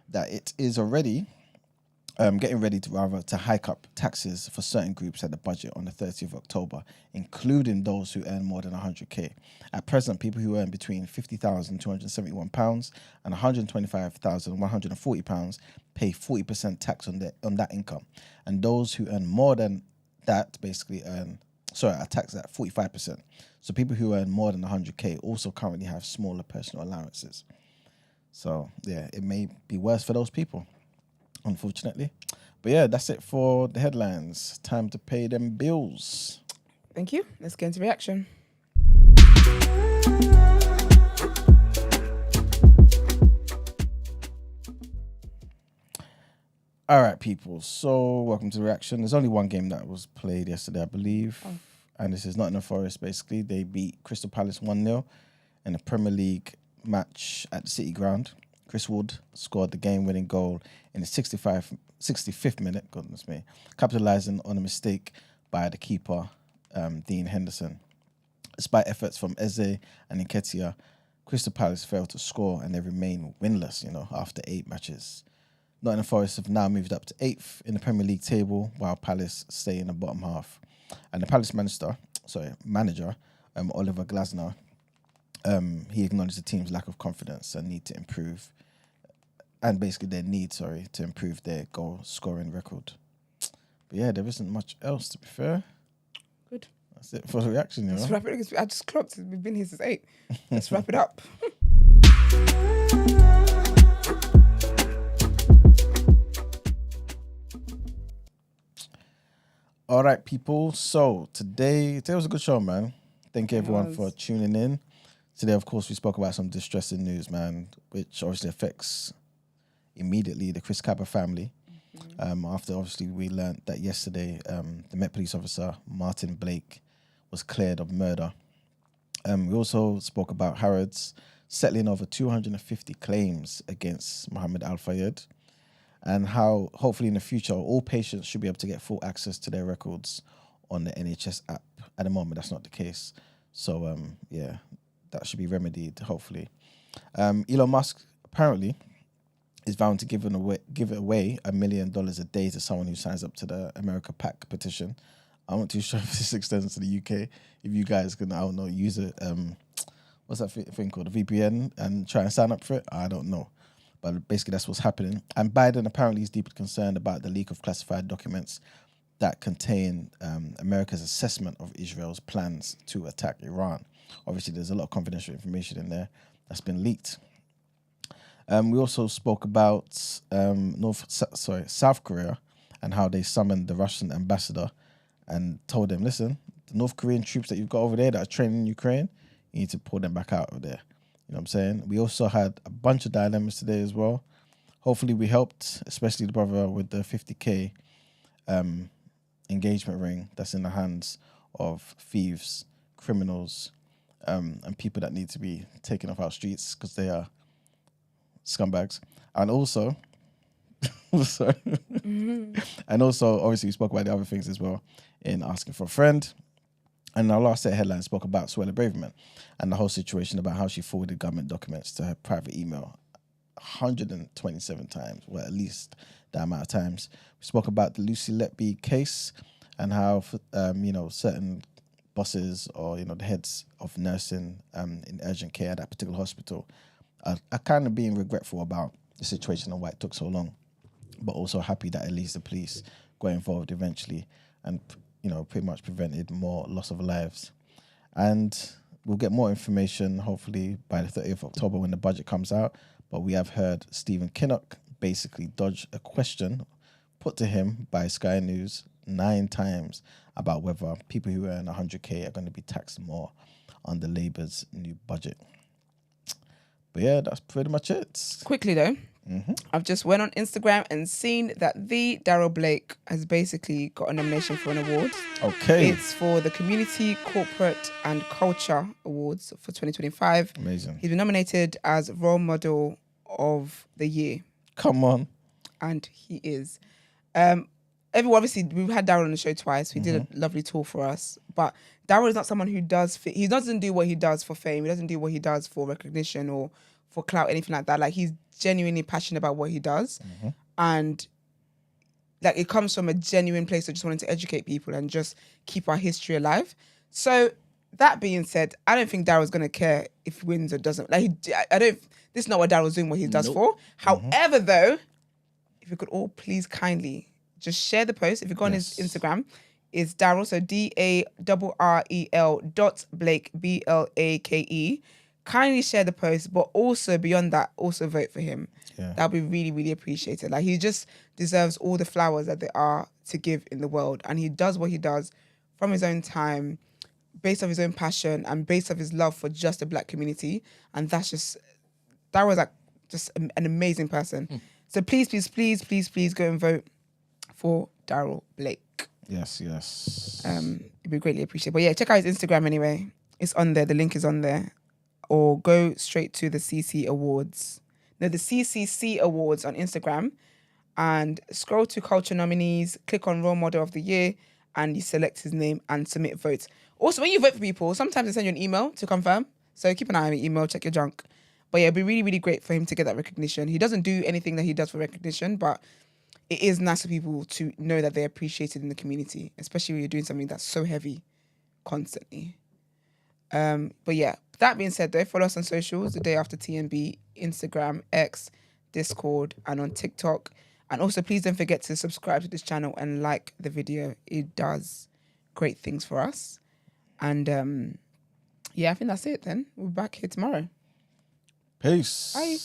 that it is already getting ready to hike up taxes for certain groups at the budget on the 30th of October, including those who earn more than 100k. At present, people who earn between £50,271 and £125,140 pay 40% tax on that income, and those who earn more than that basically are taxed at 45%. So people who earn more than 100k also currently have smaller personal allowances. So yeah, it may be worse for those people, unfortunately. But yeah, that's it for the headlines. Time to pay them bills. Thank you. Let's get into reaction. All right, people. So welcome to the reaction. There's only one game that was played yesterday, I believe. And this is Nottingham Forest, basically. They beat Crystal Palace 1-0 in a Premier League match at the City Ground. Chris Wood scored the game-winning goal in the 65th minute, goodness me, capitalising on a mistake by the keeper, Dean Henderson. Despite efforts from Eze and Nketiah, Crystal Palace failed to score and they remain winless, after 8 matches. Nottingham Forest have now moved up to 8th in the Premier League table, while Palace stay in the bottom half. And the Palace manager, Oliver Glasner, he acknowledged the team's lack of confidence and need to improve, and basically their need, to improve their goal scoring record. But yeah, there isn't much else, to be fair. Good. That's it for the reaction, Let's wrap it. I just clocked. We've been here since 8. Let's wrap it up. All right, people. So today was a good show, man. Thank you everyone for tuning in. Today, of course, we spoke about some distressing news, man, which obviously affects immediately the Chris Kaba family. After obviously we learned that yesterday, the Met Police officer Martin Blake was cleared of murder. We also spoke about Harrods settling over 250 claims against Mohammed Al Fayed, and how hopefully in the future all patients should be able to get full access to their records on the NHS app. At the moment, that's not the case. So yeah, that should be remedied, hopefully. Elon Musk apparently is vowing to give away $1 million a day to someone who signs up to the America PAC petition. I'm not too sure if this extends to the UK. If you guys can, I don't know, use a what's that thing called, a VPN, and try and sign up for it. I don't know, but basically that's what's happening. And Biden apparently is deeply concerned about the leak of classified documents that contain America's assessment of Israel's plans to attack Iran. Obviously, there's a lot of confidential information in there that's been leaked. We also spoke about South Korea and how they summoned the Russian ambassador and told them, listen, the North Korean troops that you've got over there that are training in Ukraine, you need to pull them back out of there. You know what I'm saying? We also had a bunch of dilemmas today as well. Hopefully we helped, especially the brother with the 50k engagement ring that's in the hands of thieves, criminals, and people that need to be taken off our streets because they are scumbags. And also, and also, obviously, we spoke about the other things as well in asking for a friend. And our last set of headlines spoke about Suella Braverman and the whole situation about how she forwarded government documents to her private email 127 times, well, at least that amount of times. We spoke about the Lucy Letby case and how, certain bosses or, the heads of nursing in urgent care at that particular hospital are kind of being regretful about the situation and why it took so long, but also happy that at least the police got involved eventually and, pretty much prevented more loss of lives. And we'll get more information, hopefully, by the 30th of October when the budget comes out. But we have heard Stephen Kinnock basically dodge a question put to him by Sky News 9 times about whether people who earn 100k are going to be taxed more under Labour's new budget. But yeah, that's pretty much it. Quickly though, I've just went on Instagram and seen that the Daryl Blake has basically got a nomination for an award. Okay. It's for the Community, Corporate and Culture Awards for 2025. Amazing. He's been nominated as Role Model of the Year. Come on. And he is. everyone, obviously, we've had Daryl on the show twice. He did a lovely tour for us. But Daryl is not someone who he doesn't do what he does for fame. He doesn't do what he does for recognition or for clout, anything like that. Like, he's genuinely passionate about what he does. And like, it comes from a genuine place of just wanting to educate people and just keep our history alive. So that being said, I don't think Daryl's going to care if he wins or doesn't. Like, this is not what Daryl's doing, what he does for. However, though, if you could all please kindly just share the post. If you go on his Instagram, it's Daryl, so DARREL.Blake, BLAKE. Kindly share the post, but also beyond that, also vote for him. Yeah. That'll be really, really appreciated. Like, he just deserves all the flowers that there are to give in the world. And he does what he does from his own time, based off his own passion and based off his love for just the black community. And that was like just an amazing person. So please, please, please, please, please go and vote for Daryl Blake. Yes. It'd be greatly appreciated. But yeah, check out his Instagram anyway. It's on there. The link is on there. Or go straight to the CCC Awards on Instagram and scroll to culture nominees, click on role model of the year, and you select his name and submit votes. Also, when you vote for people, sometimes they send you an email to confirm. So keep an eye on your email, check your junk. But yeah, it'd be really, really great for him to get that recognition. He doesn't do anything that he does for recognition, but it is nice for people to know that they're appreciated in the community, especially when you're doing something that's so heavy constantly. But yeah, that being said though, follow us on socials, The Day After TNB, Instagram, X, Discord, and on TikTok. And also, please don't forget to subscribe to this channel and like the video. It does great things for us. And yeah, I think that's it then. We'll be back here tomorrow. Peace. Bye.